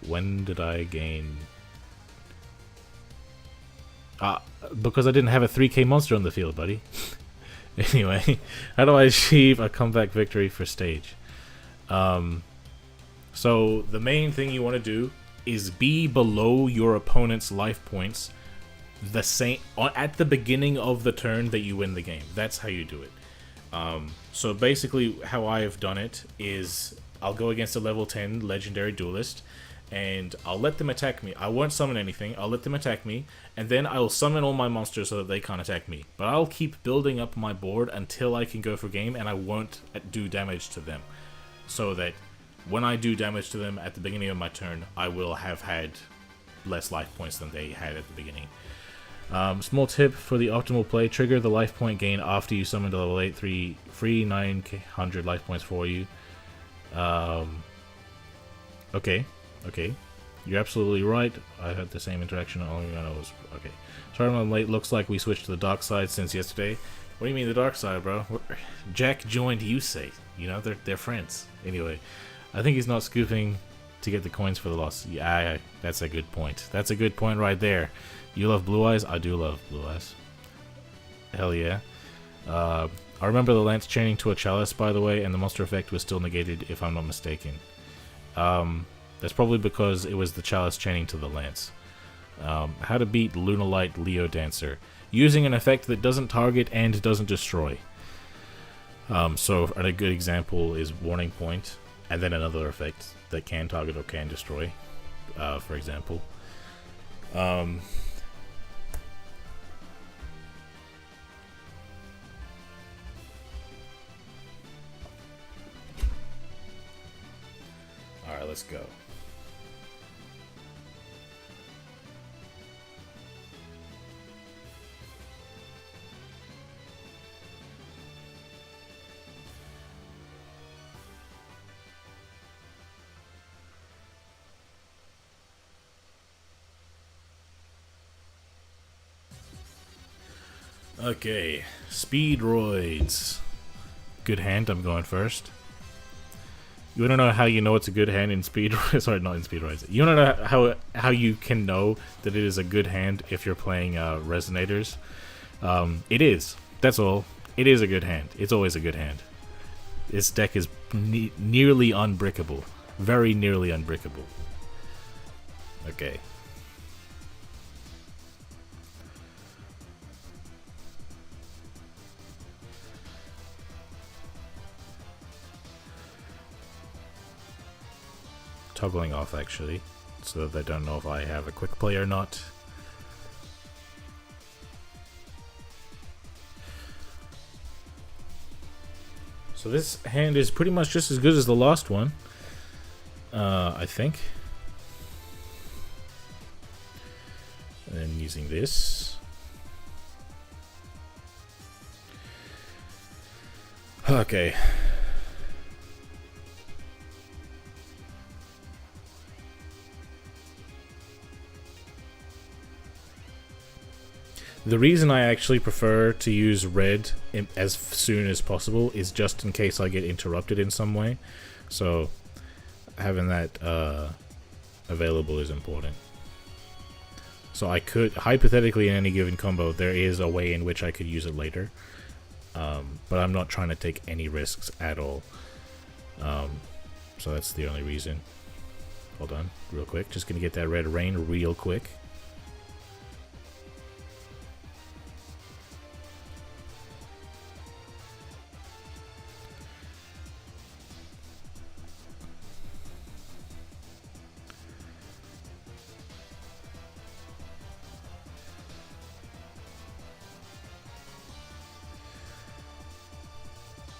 When did I gain... because I didn't have a 3k monster on the field, buddy. Anyway, how do I achieve a comeback victory for stage? So the main thing you want to do is be below your opponent's life points the same at the beginning of the turn that you win the game. That's how you do it. So basically how I've done it is I'll go against a level 10 legendary duelist, and I'll let them attack me. I won't summon anything. I'll let them attack me, and then I'll summon all my monsters so that they can't attack me. But I'll keep building up my board until I can go for game, and I won't do damage to them. So that when I do damage to them at the beginning of my turn, I will have had less life points than they had at the beginning. Small tip for the optimal play: trigger the life point gain after you summon the level 8 3 free 900 life points for you. Okay, you're absolutely right. I had the same interaction. All I know was okay. Sorry I'm late. Looks like we switched to the dark side since yesterday. What do you mean the dark side, bro? Jack joined Yusei. You know, they're friends. Anyway, I think he's not scooping to get the coins for the loss. Yeah, that's a good point. That's a good point right there. You love Blue Eyes? I do love Blue Eyes. Hell yeah. I remember the lance chaining to a chalice, by the way, and the monster effect was still negated, if I'm not mistaken. That's probably because it was the chalice chaining to the lance. How to beat Lunalight Leo Dancer. Using an effect that doesn't target and doesn't destroy. So a good example is Warning Point, and then another effect that can target or can destroy, for example. Alright, let's go. Okay, Speedroids. Good hand, I'm going first. You wanna know how you know it's a good hand in Speed? Sorry, not in Speedroids. You wanna know how you can know that it is a good hand if you're playing Resonators? It is. That's all. It is a good hand. It's always a good hand. This deck is nearly unbreakable. Very nearly unbreakable. Okay. Toggling off actually, so that they don't know if I have a quick play or not. So this hand is pretty much just as good as the last one, I think. And then using this. Okay. The reason I actually prefer to use red as soon as possible is just in case I get interrupted in some way. So having that available is important. So I could, hypothetically in any given combo, there is a way in which I could use it later. But I'm not trying to take any risks at all. So that's the only reason. Hold on, real quick. Just gonna get that red rain real quick.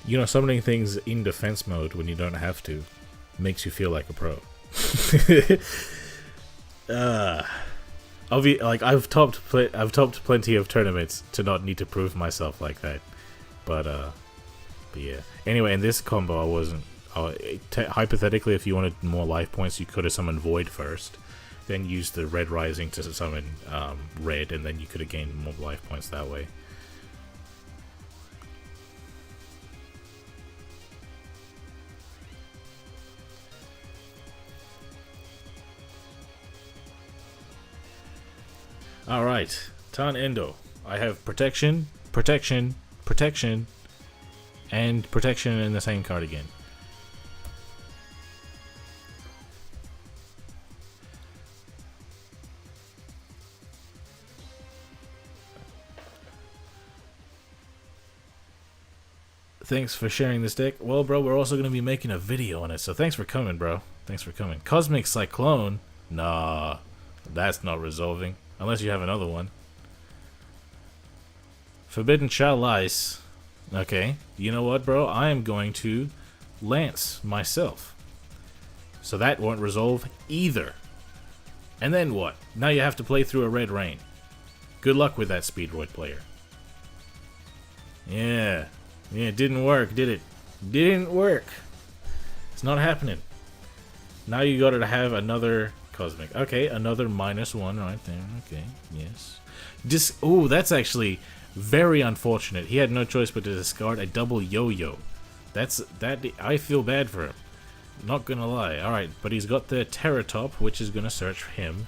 You know, summoning things in defense mode when you don't have to makes you feel like a pro. I've topped plenty of tournaments to not need to prove myself like that. But yeah. Anyway, in this combo, I wasn't. Hypothetically, if you wanted more life points, you could have summoned Void first, then used the Red Rising to summon Red, and then you could have gained more life points that way. Alright, Tan Endo. I have protection, protection, protection, and protection in the same card again. Thanks for sharing this deck. Well, bro, we're also going to be making a video on it, so thanks for coming, bro. Thanks for coming. Cosmic Cyclone? Nah, that's not resolving. Unless you have another one. Forbidden Chalice. Okay, you know what, bro? I am going to Lance myself. So that won't resolve either. And then what? Now you have to play through a Red Rain. Good luck with that Speedroid player. Yeah, it didn't work, did it? Didn't work. It's not happening. Now you gotta have another Cosmic. Okay, another -1 right there. Okay, yes. Oh, that's actually very unfortunate. He had no choice but to discard a double yo-yo. I feel bad for him. Not gonna lie. Alright, but he's got the Terratop, which is gonna search for him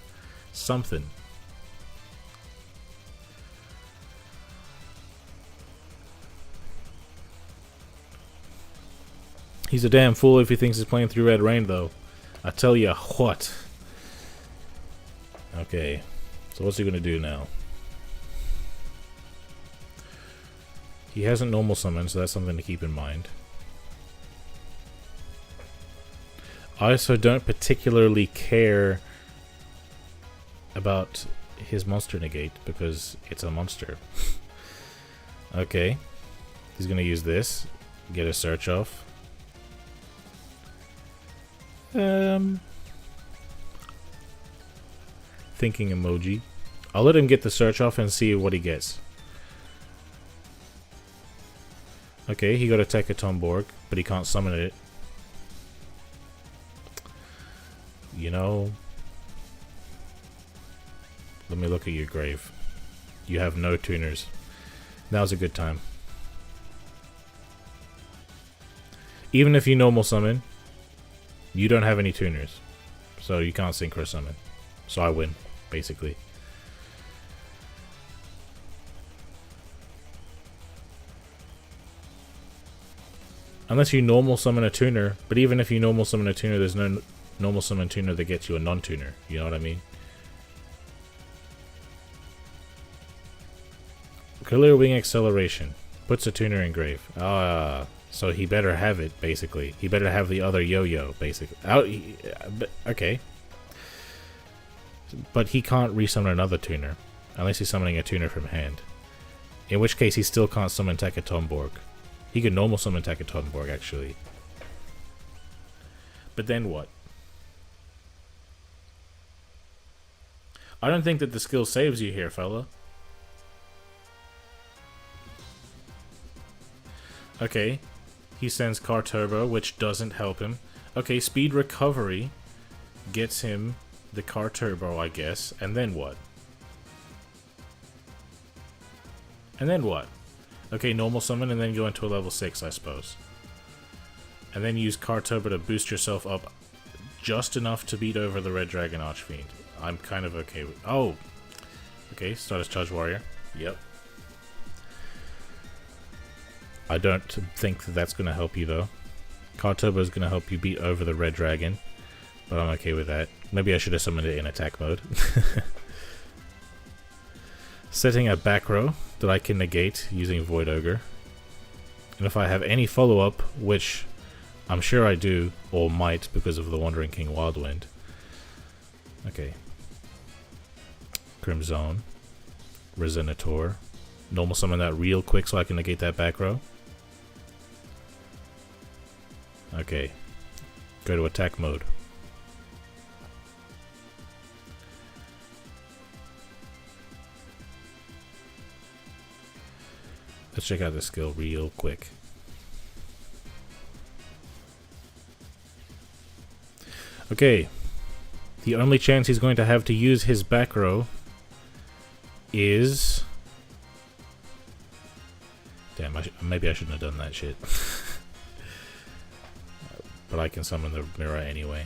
something. He's a damn fool if he thinks he's playing through Red Rain, though. I tell ya what. Okay, so what's he gonna do now? He hasn't normal summoned, so that's something to keep in mind. I also don't particularly care about his monster negate because it's a monster. Okay, he's gonna use this, get a search off. Thinking emoji. I'll let him get the search off and see what he gets. Okay, he got a Tekatomborg, but he can't summon it. You know, let me look at your grave. You have no tuners. Now's a good time. Even if you normal summon, you don't have any tuners, so you can't synchro summon. So I win, basically. Unless you normal summon a tuner, but even if you normal summon a tuner, there's no normal summon tuner that gets you a non-tuner. You know what I mean? Clear Wing Acceleration. Puts a tuner in grave. So he better have it, basically. He better have the other yo-yo, basically. Okay. But he can't resummon another tuner, unless he's summoning a tuner from hand. In which case, he still can't summon Tekatomborg. He could normal summon Tekatomborg, actually. But then what? I don't think that the skill saves you here, fella. Okay. He sends Car Turbo, which doesn't help him. Okay, Speed Recovery gets him the Car Turbo, I guess. And then what? And then what? Okay, normal summon and then go into a level 6, I suppose. And then use Car Turbo to boost yourself up just enough to beat over the Red Dragon Archfiend. I'm kind of okay with... Oh! Okay, start as Charge Warrior. Yep. I don't think that that's going to help you, though. Car Turbo is going to help you beat over the Red Dragon. But I'm okay with that. Maybe I should have summoned it in attack mode. Setting a back row that I can negate using Void Ogre. And if I have any follow-up, which I'm sure I do, or might because of the Wandering King Wildwind. Okay. Crimzone. Resonator. Normal summon that real quick so I can negate that back row. Okay. Go to attack mode. Let's check out this skill real quick. Okay. The only chance he's going to have to use his back row is... Damn, maybe I shouldn't have done that shit. But I can summon the mirror anyway.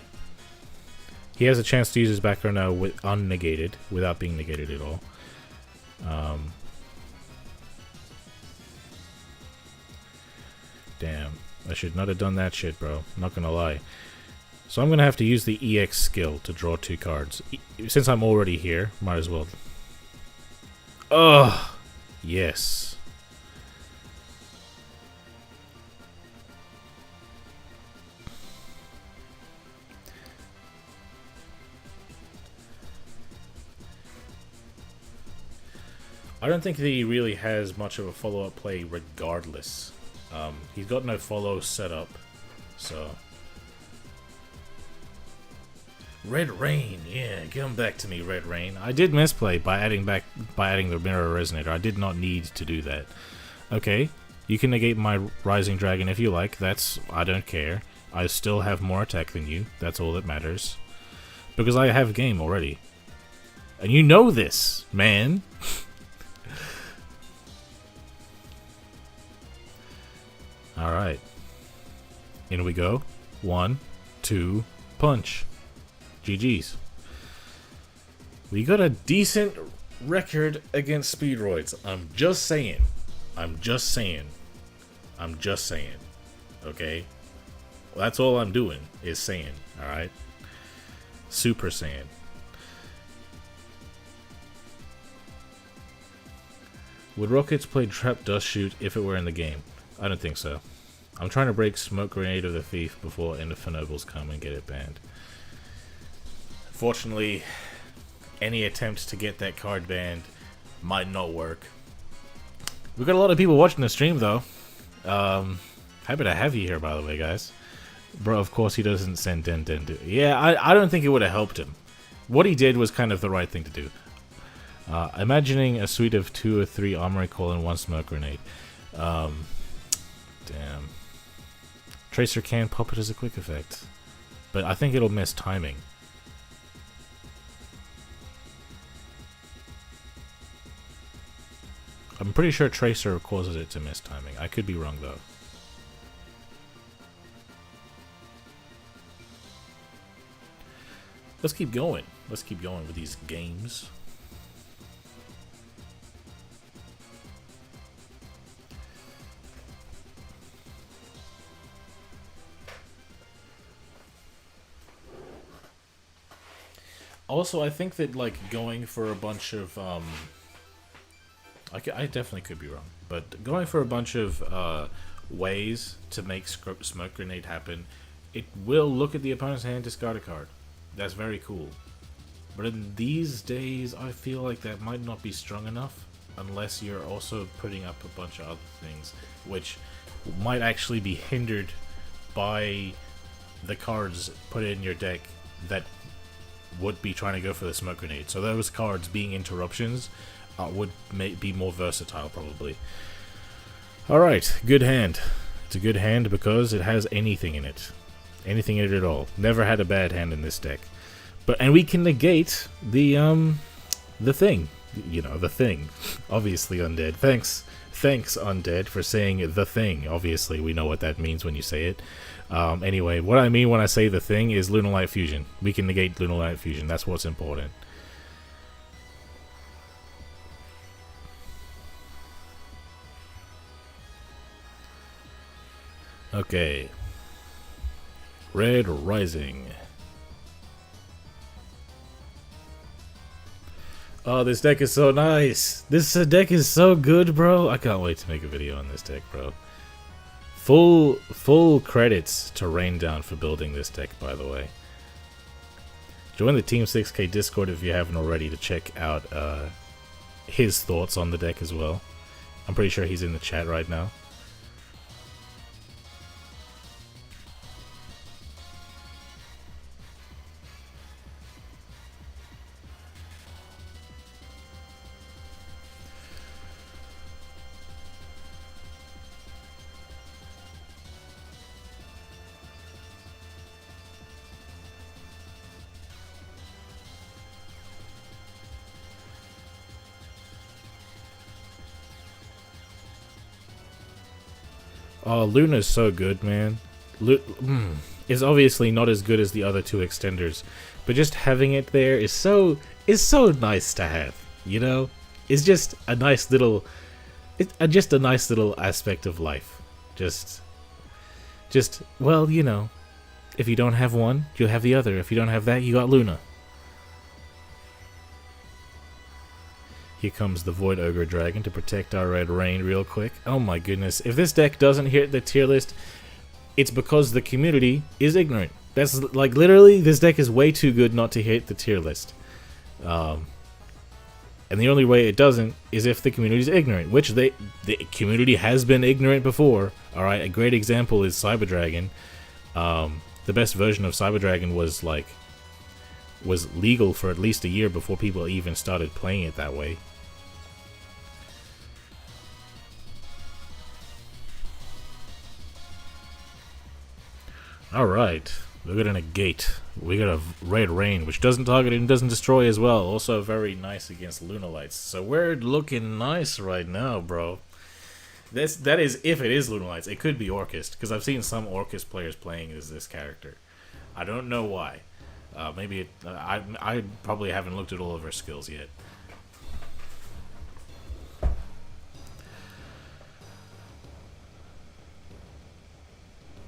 He has a chance to use his back row now with unnegated, without being negated at all. Damn, I should not have done that shit, bro. Not gonna lie. So I'm gonna have to use the EX skill to draw 2 cards. Since I'm already here, might as well. Ugh! Yes. I don't think that he really has much of a follow-up play regardless. He's got no follow set up, so... Red Rain, yeah, come back to me, Red Rain. I did misplay by adding the Mirror Resonator. I did not need to do that. Okay, you can negate my Rising Dragon if you like. I don't care. I still have more attack than you. That's all that matters. Because I have game already. And you know this, man. Alright. In we go. 1, 2, punch. GG's. We got a decent record against Speedroids. I'm just saying. I'm just saying. I'm just saying. Okay? Well, that's all I'm doing is saying. Alright? Super Saiyan. Would Rockets play Trap Dust Shoot if it were in the game? I don't think so. I'm trying to break Smoke Grenade of the Thief before Infinite come and get it banned. Fortunately, any attempt to get that card banned might not work. We've got a lot of people watching the stream though. Happy to have you here, by the way, guys. Bro, of course he doesn't send Den. Yeah, I don't think it would have helped him. What he did was kind of the right thing to do. Imagining a suite of 2 or 3 Armory Call and 1 Smoke Grenade. Damn. Tracer can pop it as a quick effect. But I think it'll miss timing. I'm pretty sure Tracer causes it to miss timing. I could be wrong though. Let's keep going. Let's keep going with these games. Also, I think that like going for a bunch of I definitely could be wrong, but going for a bunch of ways to make Smoke Grenade happen, it will look at the opponent's hand, discard a card. That's very cool. But in these days, I feel like that might not be strong enough unless you're also putting up a bunch of other things, which might actually be hindered by the cards put in your deck that would be trying to go for the Smoke Grenade. So those cards being interruptions would be more versatile, probably. Alright, good hand. It's a good hand because it has anything in it. Anything in it at all. Never had a bad hand in this deck. And we can negate the thing. You know, the thing. Obviously, Undead. Thanks, Undead, for saying the thing. Obviously, we know what that means when you say it. Anyway, what I mean when I say the thing is Lunar Light Fusion. We can negate Lunar Light Fusion. That's what's important. Okay. Red Rising. Oh, this deck is so nice. This deck is so good, bro. I can't wait to make a video on this deck, bro. Full credits to Raindown for building this deck, by the way. Join the Team 6K Discord if you haven't already to check out his thoughts on the deck as well. I'm pretty sure he's in the chat right now. Oh, Luna's so good, man. Is obviously not as good as the other 2 extenders, but just having it there is so nice to have. You know, it's just a nice little, just a nice little aspect of life. Just well, you know, if you don't have one, you'll have the other. If you don't have that, you got Luna. Here comes the Void Ogre Dragon to protect our Red Rain real quick. Oh my goodness. If this deck doesn't hit the tier list, it's because the community is ignorant. That's like literally, this deck is way too good not to hit the tier list. And the only way it doesn't is if the community is ignorant, which the community has been ignorant before. All right, a great example is Cyber Dragon. The best version of Cyber Dragon was legal for at least a year before people even started playing it that way. All right, we're gonna negate. We got a Red Rain, which doesn't target and doesn't destroy as well. Also very nice against Lunalights. So we're looking nice right now, bro. That is if it is Lunalights. It could be Orchist, because I've seen some Orchist players playing as this character. I don't know why. Maybe I probably haven't looked at all of her skills yet.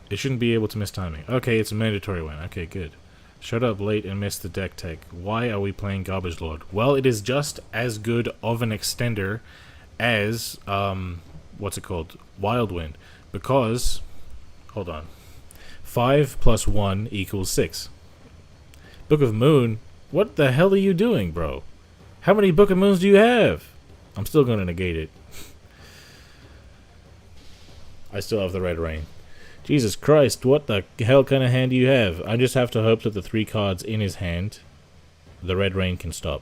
It shouldn't be able to miss timing. Okay, it's a mandatory one. Okay, good. Showed up late and missed the deck tech. Why are we playing Garbage Lord? Well, it is just as good of an extender as, what's it called? Wild Wind. Because, hold on. 5 plus 1 equals 6. Book of Moon? What the hell are you doing, bro? How many Book of Moons do you have? I'm still going to negate it. I still have the Red Rain. Jesus Christ, what the hell kind of hand do you have? I just have to hope that the 3 cards in his hand, the Red Rain, can stop.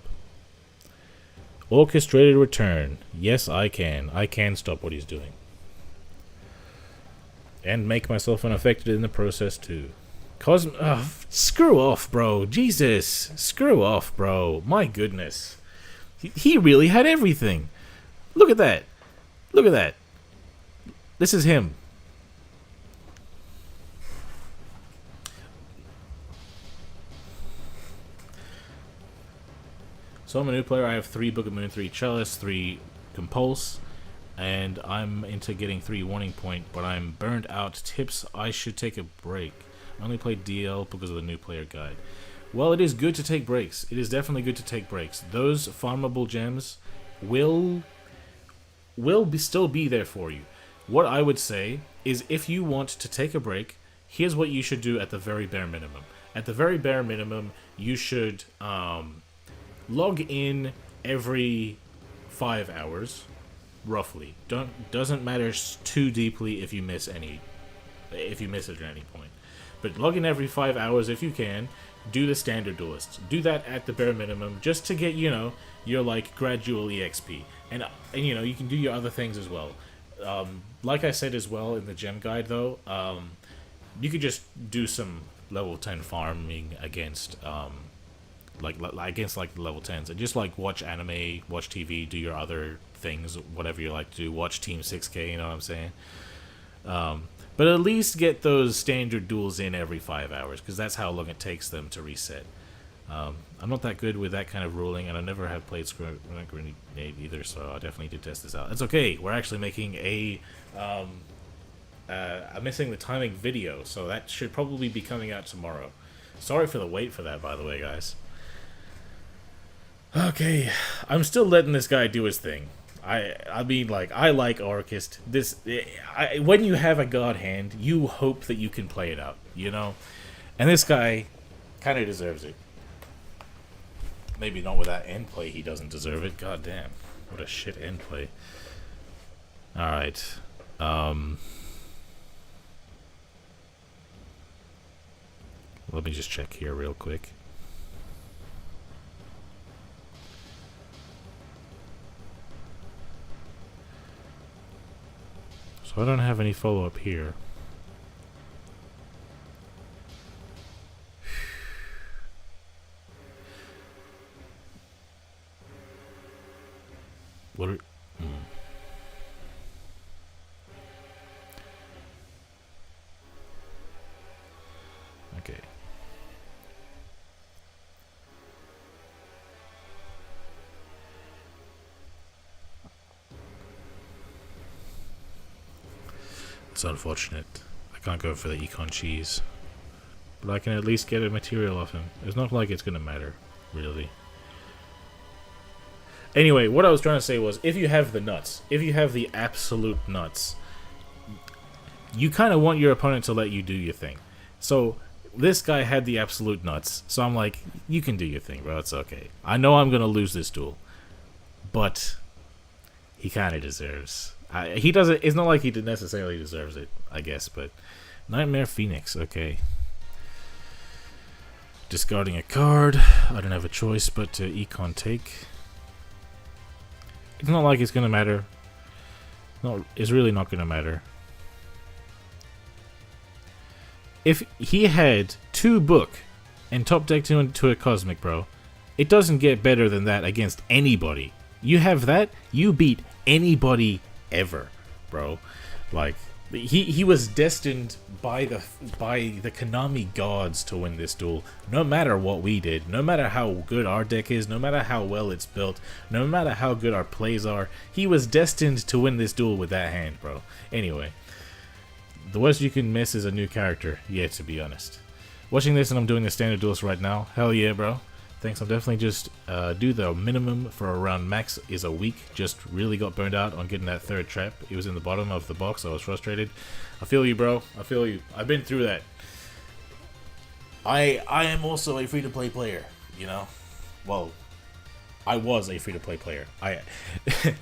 Orchestrated Return. Yes, I can. I can stop what he's doing. And make myself unaffected in the process, too. Screw off, bro. Jesus. Screw off, bro. My goodness. He really had everything. Look at that. Look at that. This is him. So I'm a new player. I have 3 Book of Moon, 3 Chalice, 3 Compulse, and I'm into getting 3 Warning Point, but I'm burned out. Tips, I should take a break. I only played DL because of the new player guide. Well, it is good to take breaks. It is definitely good to take breaks. Those farmable gems will still be there for you. What I would say is if you want to take a break, here's what you should do at the very bare minimum. At the very bare minimum, you should log in every 5 hours, roughly. Doesn't matter too deeply if you miss it at any point. But log in every 5 hours if you can. Do the standard duelists. Do that at the bare minimum, just to get your like gradual EXP, and you can do your other things as well. Like I said as well in the gem guide, though, you could just do some level 10 farming against against level 10s, and just like watch anime, watch TV, do your other things, whatever you like to do, watch Team 6K, you know what I'm saying? But at least get those standard duels in every 5 hours, because that's how long it takes them to reset. I'm not that good with that kind of ruling, and I never have played Grenade either, so I definitely need to test this out. It's okay, we're actually making a missing the timing video, so that should probably be coming out tomorrow. Sorry for the wait for that, by the way, guys. Okay, I'm still letting this guy do his thing. I mean, like, I like Orchist. When you have a god hand, you hope that you can play it out, And this guy kind of deserves it. Maybe not with that end play, he doesn't deserve it. God damn, what a shit end play. Alright. Let me just check here real quick. So I don't have any follow-up here. What are... Okay. It's unfortunate. I can't go for the econ cheese. But I can at least get a material off him. It's not like it's gonna matter, really. Anyway, what I was trying to say was, if you have the nuts, if you have the absolute nuts, you kind of want your opponent to let you do your thing. So, this guy had the absolute nuts, so I'm like, you can do your thing, bro, it's okay. I know I'm gonna lose this duel. but he kind of deserves. He doesn't. It's not like he necessarily deserves it, I guess. But Nightmare Phoenix. Okay. Discarding a card. I don't have a choice but to econ take. It's not like it's gonna matter. No, it's really not gonna matter. If he had 2 book and top decked into a cosmic, bro, it doesn't get better than that against anybody. You have that, you beat anybody ever, bro. Like, he was destined by the Konami gods to win this duel. No matter what we did, no matter how good our deck is, no matter how well it's built, no matter how good our plays are, he was destined to win this duel with that hand, bro. Anyway, the worst you can miss is a new character. Yeah, to be honest. Watching this and I'm doing the standard duels right now. Hell yeah, bro. Thanks. I'll definitely just do the minimum for around max is a week. Just really got burned out on getting that 3rd trap. It was in the bottom of the box. I was frustrated. I feel you, bro. I feel you. I've been through that. I am also a free-to-play player, you know? Well, I was a free-to-play player.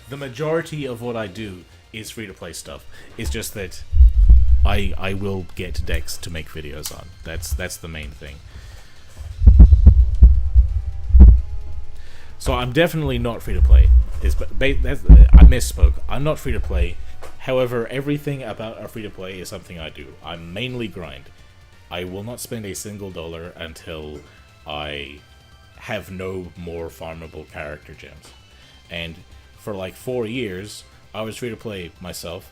The majority of what I do is free-to-play stuff. It's just that I will get decks to make videos on. That's the main thing. So I'm definitely not free to play. I misspoke. I'm not free to play. However, everything about a free to play is something I do. I mainly grind. I will not spend a single dollar until I have no more farmable character gems. And for like 4 years, I was free to play myself.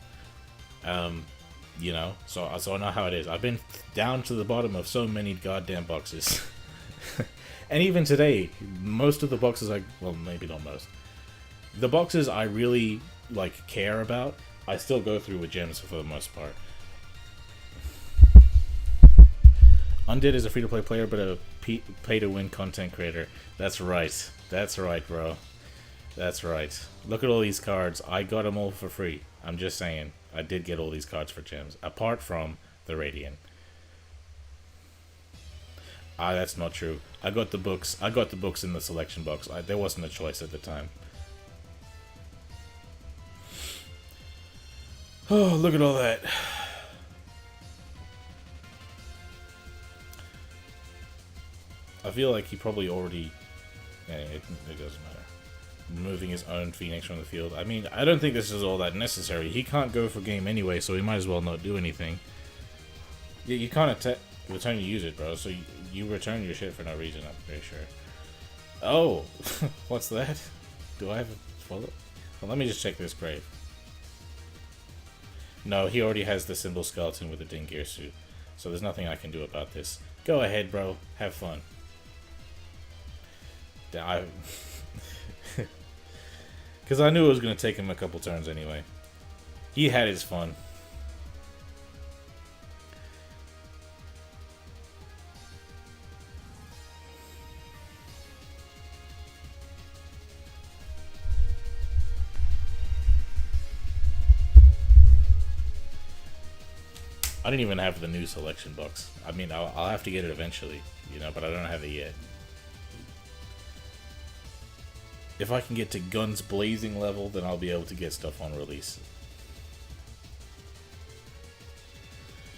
You know, so I know how it is. I've been down to the bottom of so many goddamn boxes. And even today, most of the boxes well, maybe not most. The boxes I really like care about, I still go through with gems for the most part. Undead is a free-to-play player, but a pay-to-win content creator. That's right. That's right, bro. That's right. Look at all these cards. I got them all for free. I'm just saying. I did get all these cards for gems, apart from the Radiant. That's not true. I got the books. I got the books in the selection box. There wasn't a choice at the time. Oh, look at all that. I feel like he probably already... Yeah, it doesn't matter. Removing his own Phoenix from the field. I mean, I don't think this is all that necessary. He can't go for game anyway, so he might as well not do anything. Yeah, you can't return to use it, bro, so you return your shit for no reason, I'm pretty sure. Oh! What's that? Do I have a follow? Well, let me just check this grave. No, he already has the symbol skeleton with the Dingir suit, so there's nothing I can do about this. Go ahead, bro. Have fun. Because I knew it was going to take him a couple turns anyway. He had his fun. I didn't even have the new selection box. I mean, I'll have to get it eventually, you know, but I don't have it yet. If I can get to guns blazing level, then I'll be able to get stuff on release.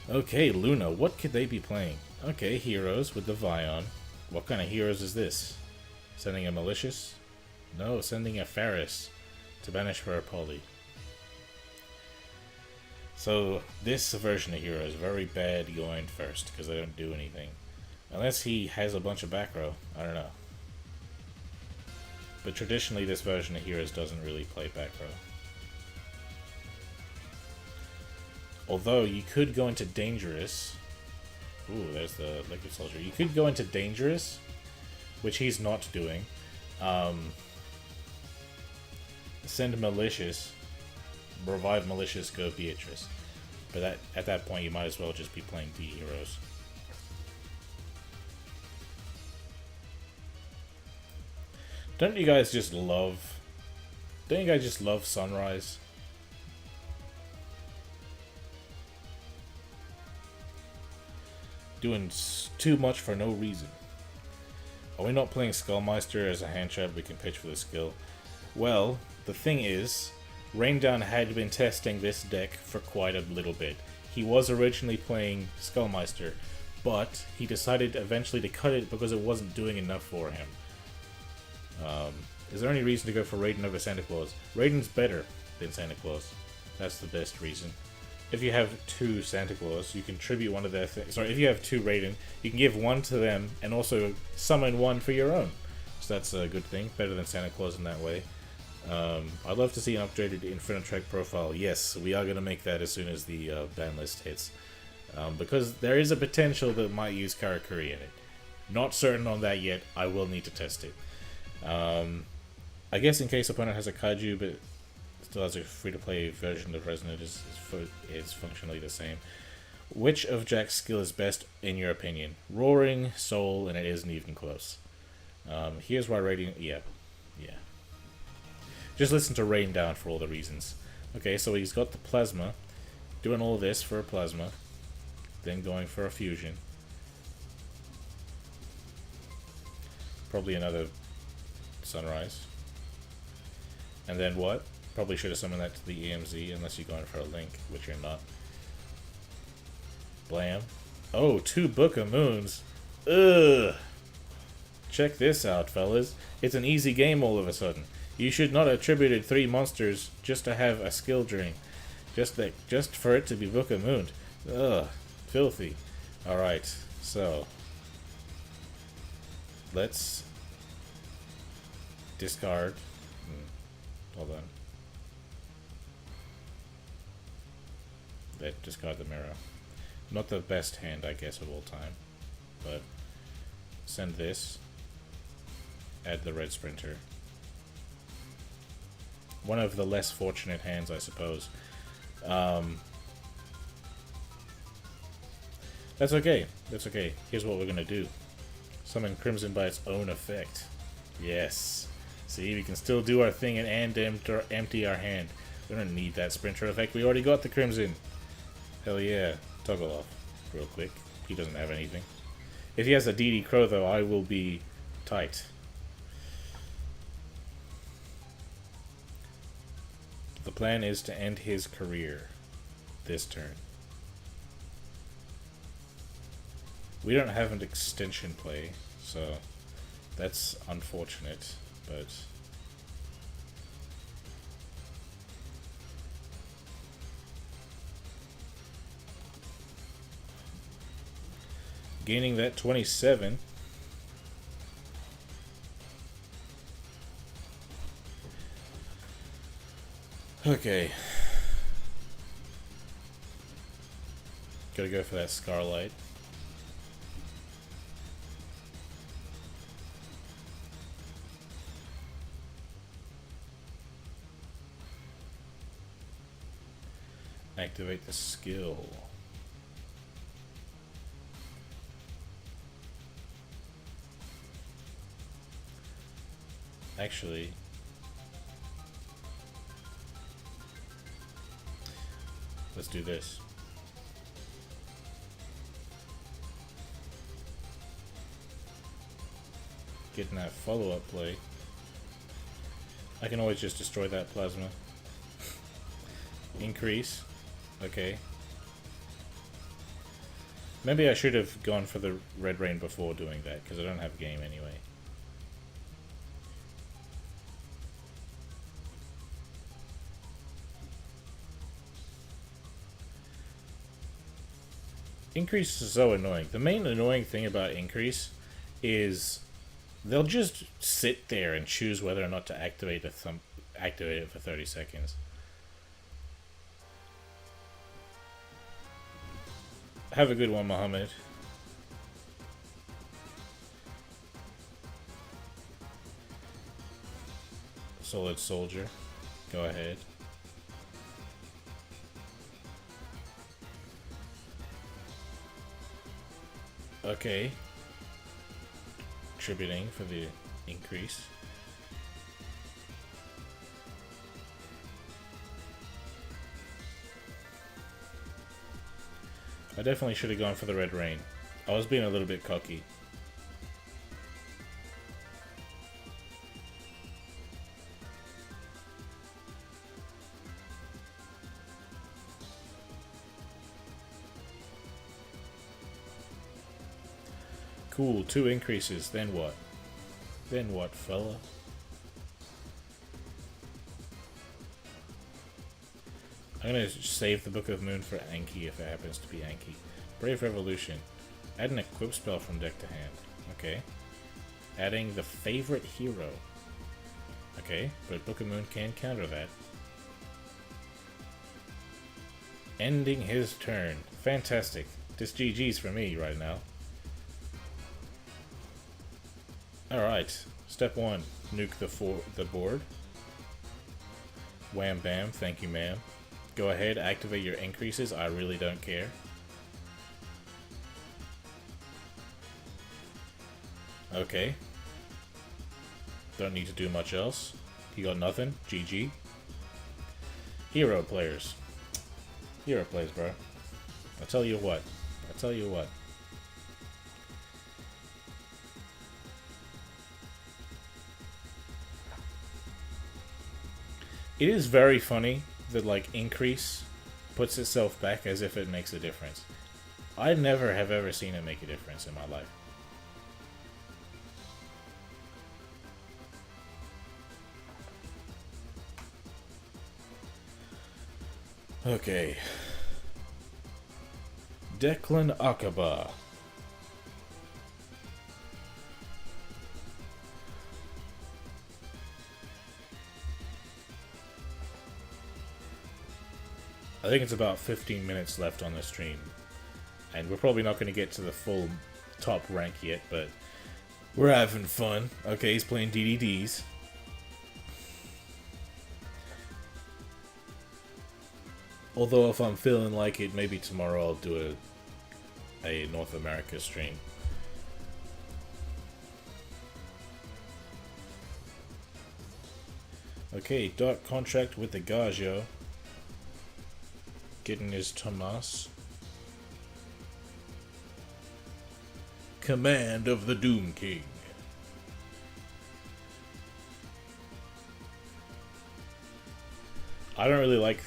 Okay, Luna, what could they be playing? Okay, heroes with the Vion. What kind of heroes is this? Sending a Malicious? No, sending a Ferris to banish for a Poly. So, this version of hero is very bad going first, because they don't do anything. Unless he has a bunch of back row. I don't know. But traditionally, this version of heroes doesn't really play back row. Although, you could go into Dangerous. Ooh, there's the Liquid Soldier. You could go into Dangerous, which he's not doing. Send Malicious. Revive Malicious, go Beatrice. But at that point, you might as well just be playing D heroes. Don't you guys just love... Don't you guys just love Sunrise? Doing too much for no reason. Are we not playing Skullmeister as a hand trap we can pitch for the skill? Well, the thing is, Raindown had been testing this deck for quite a little bit. He was originally playing Skullmeister, but he decided eventually to cut it because it wasn't doing enough for him. Is there any reason to go for Raiden over Santa Claus? Raiden's better than Santa Claus. That's the best reason. If you have two Santa Claus, you can tribute one of their things. Sorry, if you have two Raiden, you can give one to them and also summon one for your own. So that's a good thing. Better than Santa Claus in that way. I'd love to see an updated Infinitrek profile. Yes, we are going to make that as soon as the ban list hits. Because there is a potential that might use Karakuri in it. Not certain on that yet. I will need to test it. I guess in case opponent has a Kaiju but still has a free-to-play version of Resonant is functionally the same. Which of Jack's skill is best in your opinion? Roaring, Soul, and it isn't even close. Here's why Rating... Yeah. Just listen to Rain Down for all the reasons. Okay, so he's got the Plasma. Doing all this for a Plasma. Then going for a Fusion. Probably another Sunrise. And then what? Probably should have summoned that to the EMZ, unless you're going for a Link, which you're not. Blam. Oh, 2 Book of Moons. Ugh. Check this out, fellas. It's an easy game all of a sudden. You should not have attributed 3 monsters just to have a skill drain. Just for it to be Book of Moon. Ugh. Filthy. Alright, so... let's... discard... hold on. Let's discard the mirror. Not the best hand, I guess, of all time. But... send this. Add the red sprinter. One of the less fortunate hands, I suppose. That's okay. That's okay. Here's what we're gonna do. Summon Crimson by its own effect. Yes. See, we can still do our thing and empty our hand. We don't need that sprinter effect. We already got the Crimson. Hell yeah. Toggle off real quick. He doesn't have anything. If he has a DD Crow, though, I will be tight. The plan is to end his career this turn. We don't have an extension play, so that's unfortunate, but... gaining that 27. Okay. Gotta go for that Scarlight. Activate the skill. Actually, let's do this. Getting that follow-up play. I can always just destroy that Plasma. Increase. Okay. Maybe I should have gone for the Red Rain before doing that, because I don't have game anyway. Increase is so annoying. The main annoying thing about Increase is they'll just sit there and choose whether or not to activate it for 30 seconds. Have a good one, Mohammed. Solid Soldier. Go ahead. Okay. Contributing for the increase. I definitely should have gone for the Red Rain. I was being a little bit cocky. Cool, 2 increases, then what? Then what, fella? I'm gonna save the Book of Moon for Anki if it happens to be Anki. Brave Revolution. Add an equip spell from deck to hand. Okay. Adding the favorite hero. Okay, but Book of Moon can counter that. Ending his turn. Fantastic. This GG's for me right now. Alright. Step 1. Nuke the board. Wham bam. Thank you, ma'am. Go ahead, activate your increases. I really don't care. Okay. Don't need to do much else. You got nothing. GG. Hero players. Hero plays, bro. I tell you what. I tell you what. It is very funny that, like, increase puts itself back as if it makes a difference. I never have ever seen it make a difference in my life. Okay. Declan Akaba. I think it's about 15 minutes left on the stream. And we're probably not going to get to the full top rank yet, but we're having fun. Okay, he's playing DDDs. Although if I'm feeling like it, maybe tomorrow I'll do a North America stream. Okay, dark contract with the Gajo. Getting his Tomas. Command of the Doom King. I don't really like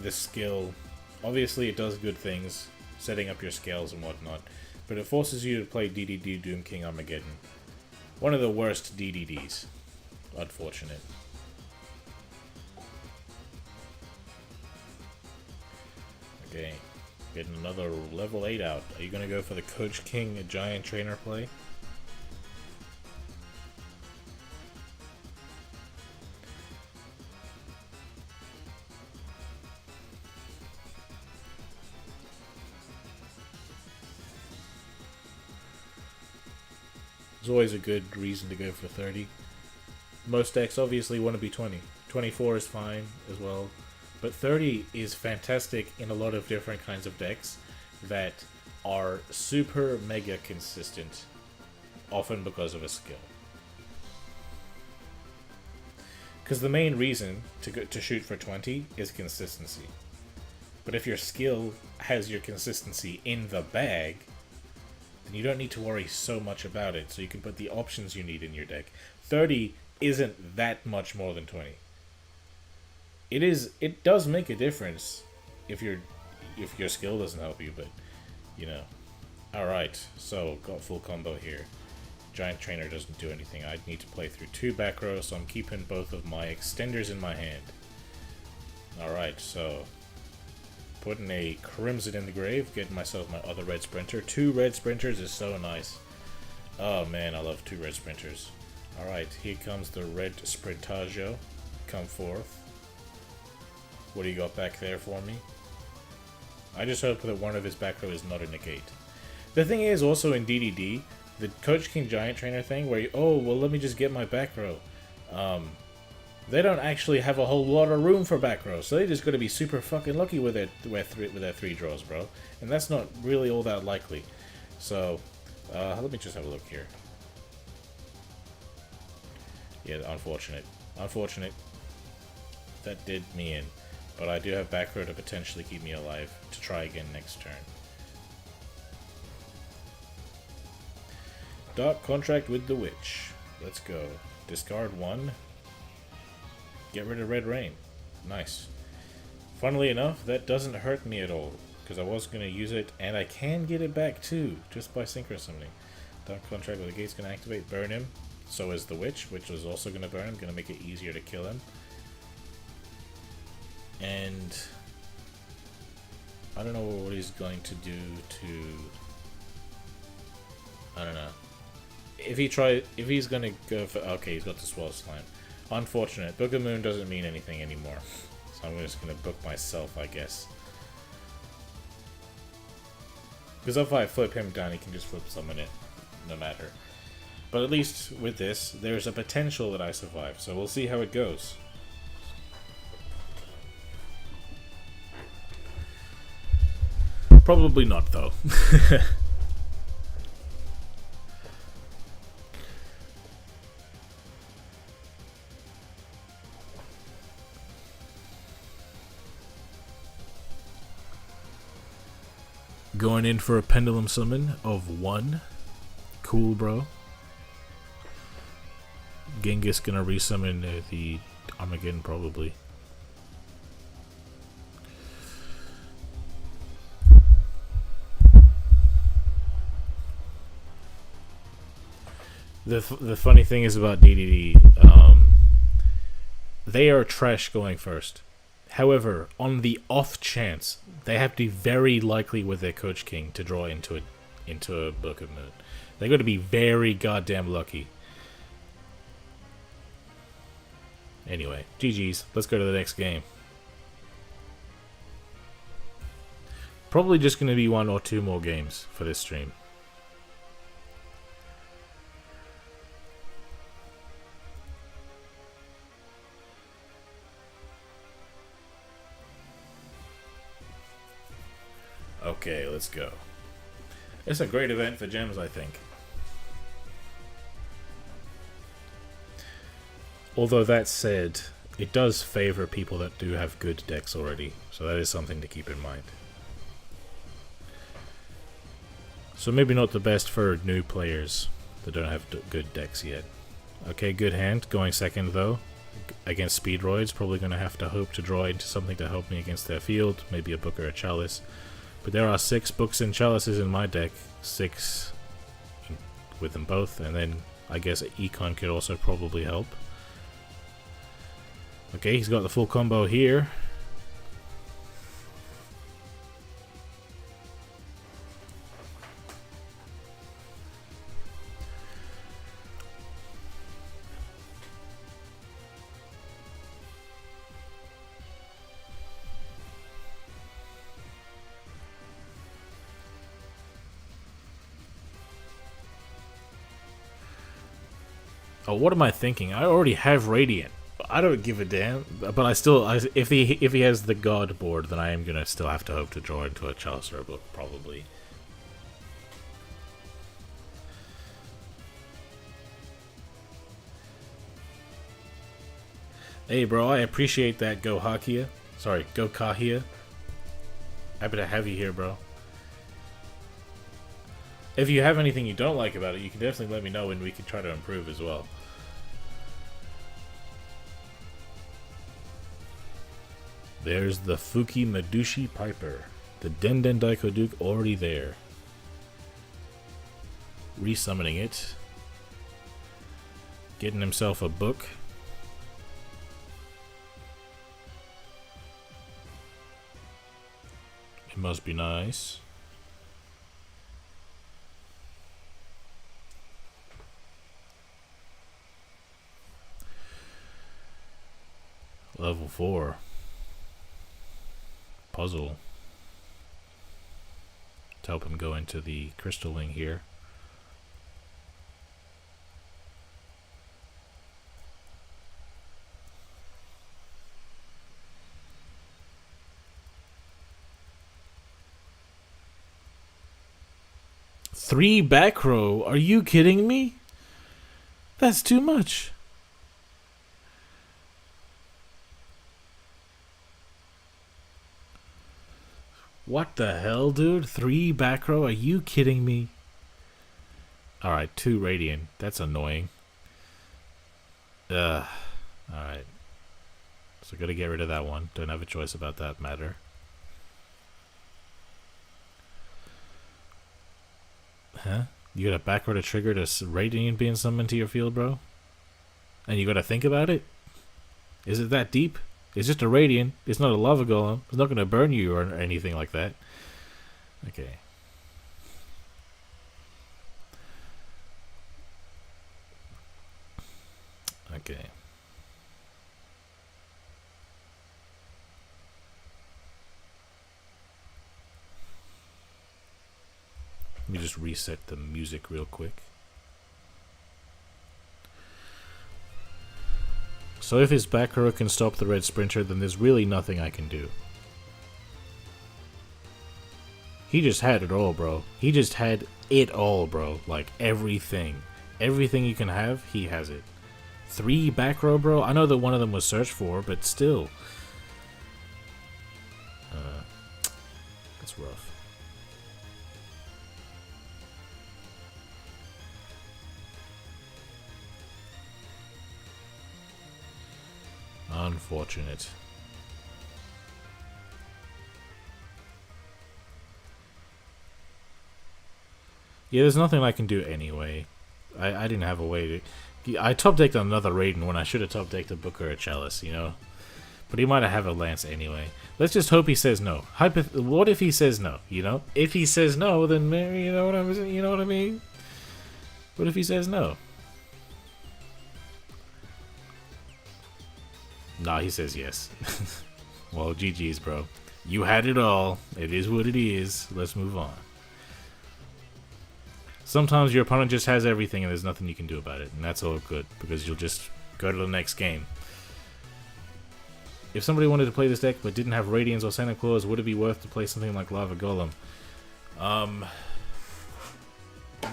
this skill. Obviously it does good things, setting up your scales and whatnot, but it forces you to play DDD Doom King Armageddon. One of the worst DDDs. Unfortunate. Okay, getting another level 8 out. Are you gonna go for the Coach King Giant Trainer play? There's always a good reason to go for 30. Most decks obviously want to be 20. 24 is fine as well. But 30 is fantastic in a lot of different kinds of decks that are super mega consistent, often because of a skill. Because the main reason to shoot for 20 is consistency. But if your skill has your consistency in the bag, then you don't need to worry so much about it, so you can put the options you need in your deck. 30 isn't that much more than 20. It does make a difference if your skill doesn't help you, but you know. Alright, so got full combo here. Giant Trainer doesn't do anything. I need to play through 2 back rows, so I'm keeping both of my extenders in my hand. Alright, so putting a Crimson in the grave, getting myself my other red sprinter. 2 red sprinters is so nice. Oh man, I love 2 red sprinters. Alright, here comes the red Sprintaggio. Come forth. What do you got back there for me? I just hope that one of his back row is not a negate. The thing is, also in DDD, the Coach King Giant Trainer thing, where you, oh, well, let me just get my back row. They don't actually have a whole lot of room for back row, so they just got to be super fucking lucky with their 3 draws, bro. And that's not really all that likely. So, let me just have a look here. Yeah, unfortunate. Unfortunate. That did me in. But I do have back row to potentially keep me alive to try again next turn. Dark contract with the Witch. Let's go. Discard 1. Get rid of Red Rain. Nice. Funnily enough, that doesn't hurt me at all, because I was going to use it, and I can get it back too, just by Synchro Summoning. Dark contract with the gate's gonna activate, burn him. So is the witch, which is also gonna burn him, gonna make it easier to kill him. And I don't know what he's going to do to. I don't know. If he's gonna go for. Okay, he's got the Swell Slime. Unfortunate. Book of Moon doesn't mean anything anymore. So I'm just gonna book myself, I guess. Because if I flip him down, he can just flip summon it, no matter. But at least with this, there's a potential that I survive. So we'll see how it goes. Probably not, though. Going in for a pendulum summon of 1. Cool, bro. Genghis gonna resummon the Armageddon, probably. The funny thing is about DDD, they are trash going first. However, on the off chance, they have to be very likely with their Coach King to draw into a Book of Moon. They're going to be very goddamn lucky. Anyway, GG's. Let's go to the next game. Probably just going to be 1 or 2 more games for this stream. Okay, let's go. It's a great event for gems, I think. Although that said, it does favor people that do have good decks already, so that is something to keep in mind. So maybe not the best for new players that don't have good decks yet. Okay, good hand. Going second though. Against Speedroids, probably going to have to hope to draw into something to help me against their field. Maybe a book or a chalice. But there are 6 books and chalices in my deck. 6 with them both. And then I guess Econ could also probably help. Okay, he's got the full combo here. Oh, what am I thinking? I already have Radiant. I don't give a damn. But I still, if he has the God board, then I am gonna still have to hope to draw into a chalice or a book, probably. Hey, bro, I appreciate that. Go Hakia. Sorry, go Kahia. Happy to have you here, bro. If you have anything you don't like about it, you can definitely let me know and we can try to improve as well. There's the Fuki Madushi Piper. The Denden Daiko Duke already there. Resummoning it. Getting himself a book. It must be nice. Level 4. Puzzle. To help him go into the crystal wing here. Three back row? Are you kidding me? That's too much. What the hell, dude? 3 back row? Are you kidding me? Alright, 2 Radiant. That's annoying. Alright. So gotta get rid of that one. Don't have a choice about that matter. Huh? You got a back row to trigger to Radiant being summoned to your field, bro? And you gotta think about it? Is it that deep? It's just a Radiant. It's not a Lava Golem. It's not gonna burn you or anything like that. Okay. Okay. Let me just reset the music real quick. So if his back row can stop the red sprinter, then there's really nothing I can do. He just had it all, bro. He just had it all, bro. Like, everything. Everything you can have, he has it. 3 back row, bro? I know that one of them was searched for, but still. That's rough. Unfortunate. Yeah, there's nothing I can do anyway. I didn't have a way to... I top-decked another Raiden when I should have top-decked a Book or a Chalice, you know? But he might have a Lance anyway. Let's just hope he says no. What if he says no, you know? If he says no, then maybe, you know what I mean? What if he says no? Nah, he says yes. Well, GG's, bro. You had it all. It is what it is. Let's move on. Sometimes your opponent just has everything and there's nothing you can do about it. And that's all good, because you'll just go to the next game. If somebody wanted to play this deck but didn't have Radiance or Santa Claus, would it be worth to play something like Lava Golem?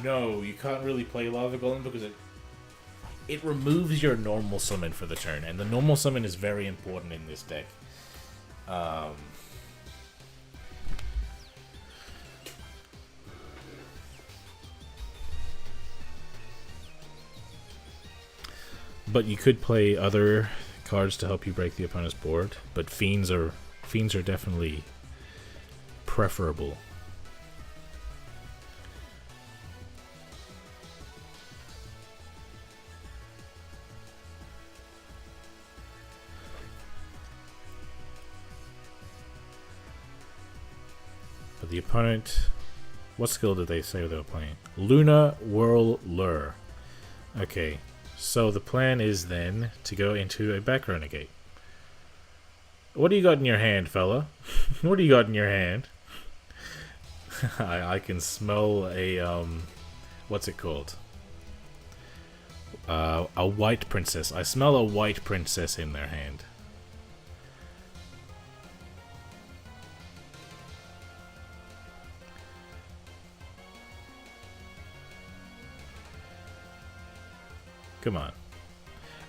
No, you can't really play Lava Golem because it removes your normal summon for the turn, and the normal summon is very important in this deck. But you could play other cards to help you break the opponent's board, but Fiends are definitely preferable. But the opponent, what skill did they say they were playing? Luna Whirl Lure. Okay, so the plan is then to go into a back row negate. What do you got in your hand, fella? What do you got in your hand? I can smell a what's it called? A white princess. I smell a white princess in their hand. Come on.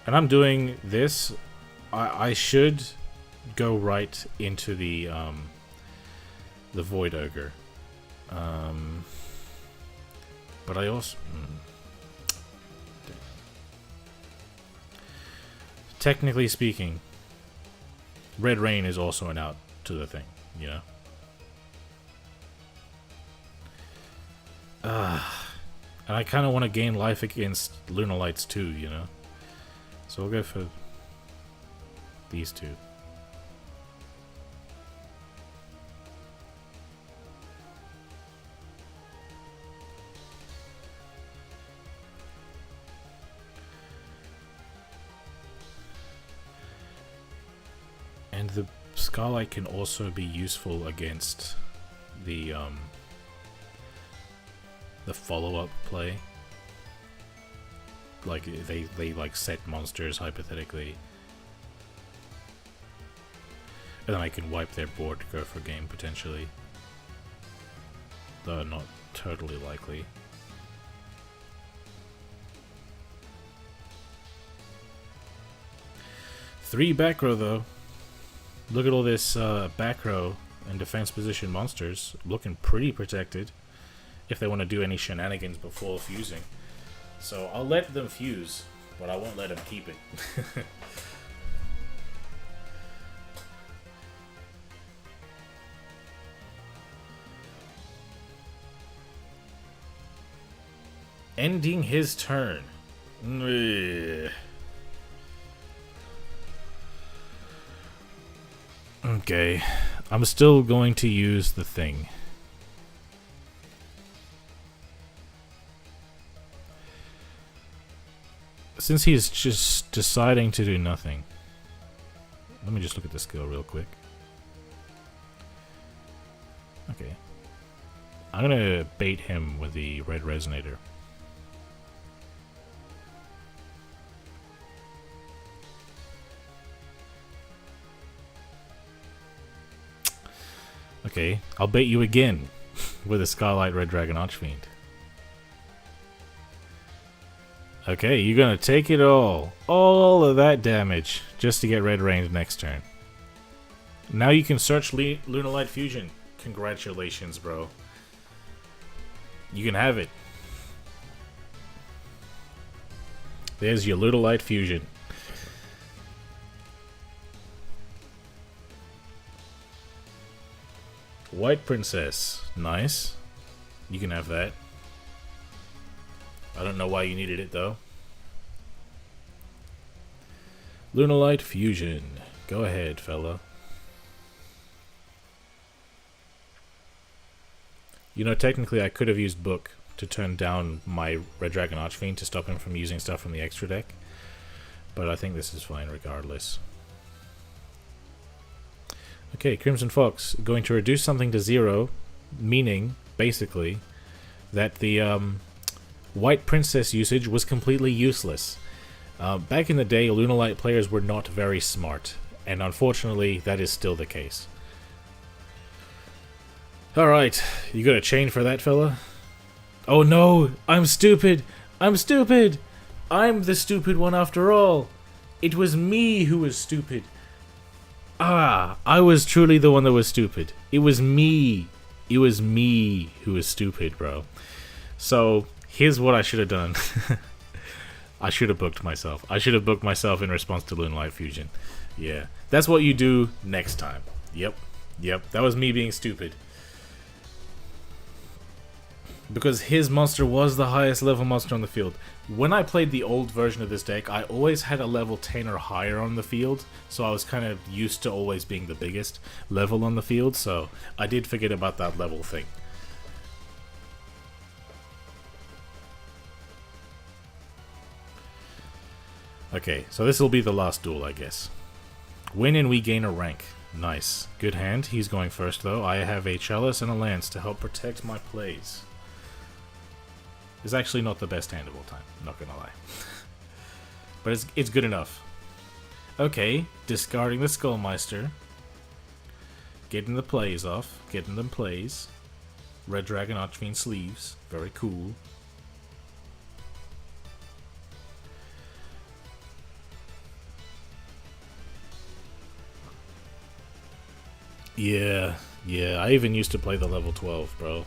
And I'm doing this. I should go right into the Void Ogre. But I also... Technically speaking, Red Rain is also an out to the thing, you know? And I kind of want to gain life against Lunar Lights too, you know? So we'll go for these two. And the Scarlight can also be useful against the follow-up play. Like they like set monsters hypothetically, and then I can wipe their board to go for a game potentially, though not totally likely. Three back row though. Look at all this back row and defense position monsters looking pretty protected if they want to do any shenanigans before fusing. So I'll let them fuse, but I won't let them keep it. Ending his turn. Ugh. Okay, I'm still going to use the thing. Since he's just deciding to do nothing. Let me just look at the skill real quick. Okay. I'm gonna bait him with the red resonator. Okay, I'll bait you again with a Scarlight Red Dragon Archfiend. Okay, you're gonna take it all of that damage, just to get red range next turn. Now you can search Lunar Light Fusion. Congratulations, bro. You can have it. There's your Lunar Light Fusion. White Princess. Nice. You can have that. I don't know why you needed it, though. Lunar Light Fusion. Go ahead, fella. You know, technically I could have used Book to turn down my Red Dragon Archfiend to stop him from using stuff from the extra deck. But I think this is fine regardless. Okay, Crimson Fox. Going to reduce something to 0, meaning, basically, that the White Princess usage was completely useless. Back in the day, Lunar Light players were not very smart, and unfortunately, that is still the case. Alright, you got a chain for that, fella? Oh no! I'm stupid! I'm stupid! I'm the stupid one after all! It was me who was stupid. Ah, I was truly the one that was stupid. It was me. It was me who was stupid, bro. So, here's what I should have done. I should have booked myself. I should have booked myself in response to Lunar Light Fusion. Yeah. That's what you do next time. Yep. Yep. That was me being stupid. Because his monster was the highest level monster on the field. When I played the old version of this deck, I always had a level 10 or higher on the field, so I was kind of used to always being the biggest level on the field, so I did forget about that level thing. Okay, so this will be the last duel, I guess. Win and we gain a rank. Nice. Good hand. He's going first, though. I have a Chalice and a Lance to help protect my plays. It's actually not the best hand of all time, not gonna lie. But it's good enough. Okay, discarding the Skullmeister. Getting the plays off. Getting them plays. Red Dragon Archfiend sleeves. Very cool. Yeah, I even used to play the level 12, bro.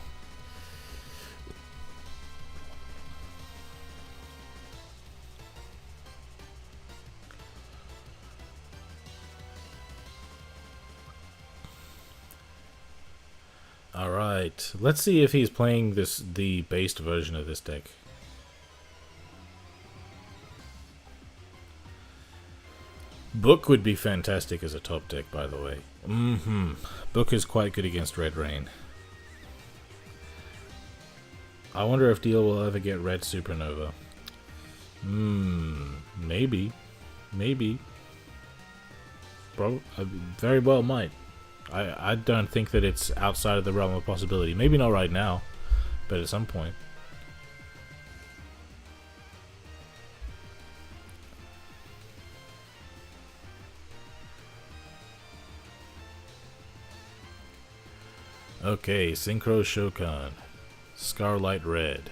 Alright, let's see if he's playing the based version of this deck. Book would be fantastic as a top deck, by the way. Book is quite good against Red Rain. I wonder if Duel will ever get Red Supernova. Maybe. Maybe. Bro, very well might. I don't think that it's outside of the realm of possibility. Maybe not right now, but at some point. Okay, Synchro Shokan. Scarlight Red.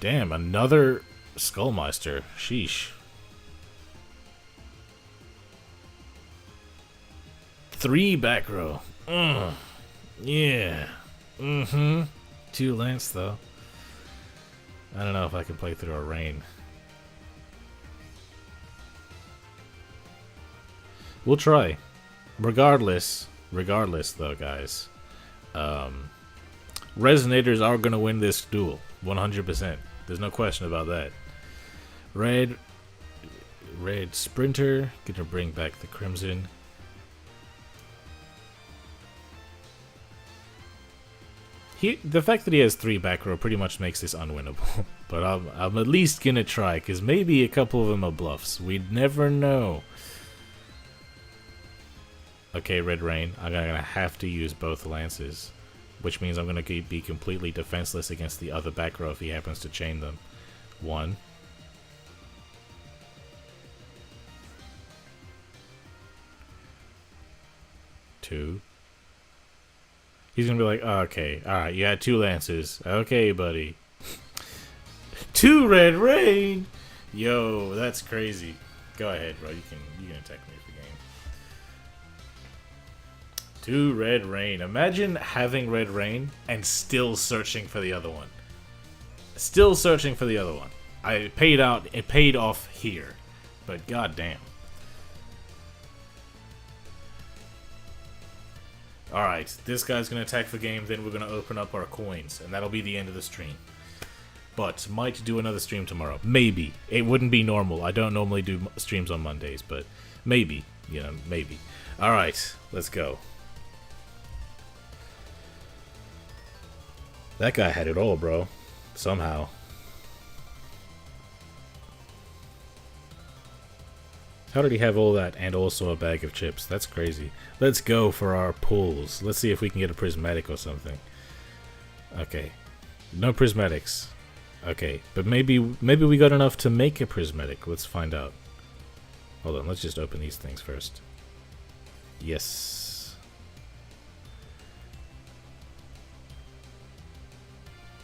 Damn, another Skullmeister. Sheesh. 3 back row. Yeah. 2 Lance, though. I don't know if I can play through a Rain. We'll try. Regardless though, guys. Resonators are gonna win this duel, 100%. There's no question about that. Red Sprinter, gonna bring back the Crimson. The fact that he has 3 back row pretty much makes this unwinnable. But I'm at least gonna try, because maybe a couple of them are bluffs. We'd never know. Okay, Red Rain, I'm gonna have to use both lances, which means I'm gonna be completely defenseless against the other back row if he happens to chain them. 1. Two. He's gonna be like, oh, okay, alright, you had 2 lances. Okay, buddy. 2 Red Rain! Yo, that's crazy. Go ahead, bro. You can attack me for game. 2 Red Rain. Imagine having Red Rain and still searching for the other one. Still searching for the other one. It paid off here. But goddamn. Alright, this guy's gonna attack for game, then we're gonna open up our coins, and that'll be the end of the stream. But might do another stream tomorrow. Maybe. It wouldn't be normal. I don't normally do streams on Mondays, but maybe. You know, maybe. Alright, let's go. That guy had it all, bro. Somehow. How did he have all that and also a bag of chips? That's crazy. Let's go for our pulls. Let's see if we can get a prismatic or something. Okay. No prismatics. Okay, but maybe we got enough to make a prismatic. Let's find out. Hold on, let's just open these things first. Yes.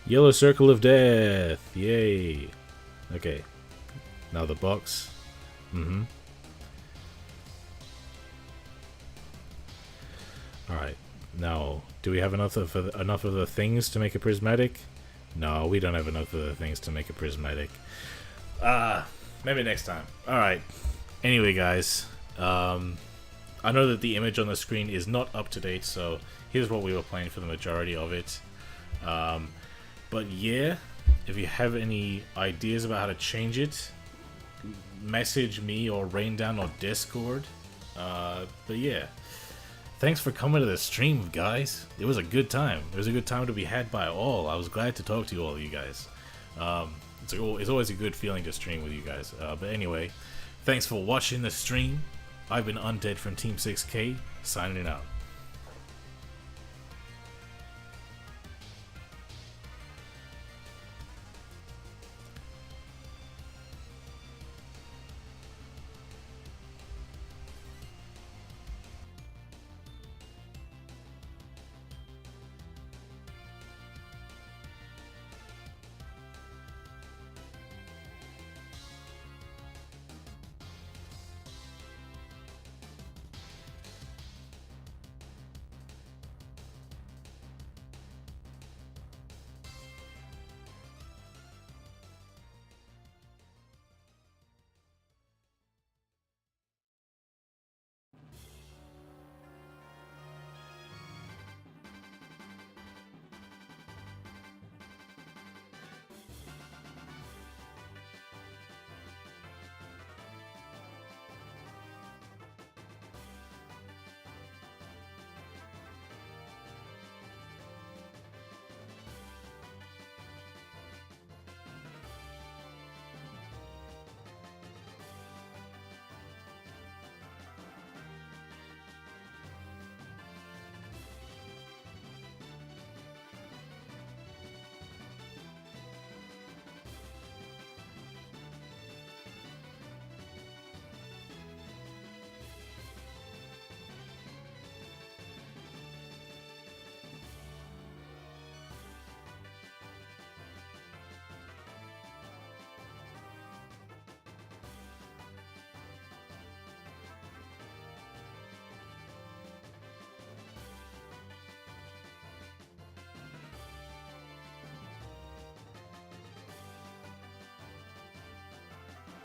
Yellow circle of death. Yay. Okay. Now the box. Alright. Now, do we have enough of the things to make a prismatic? No, we don't have enough of the things to make a prismatic. Maybe next time. Alright. Anyway, guys. I know that the image on the screen is not up to date, so here's what we were playing for the majority of it. But yeah, if you have any ideas about how to change it, message me or Raindown or Discord. But yeah. Thanks for coming to the stream, guys. It was a good time. It was a good time to be had by all. I was glad to talk to all of you guys. It's always a good feeling to stream with you guys. But anyway, thanks for watching the stream. I've been Undead from Team 6K, signing out.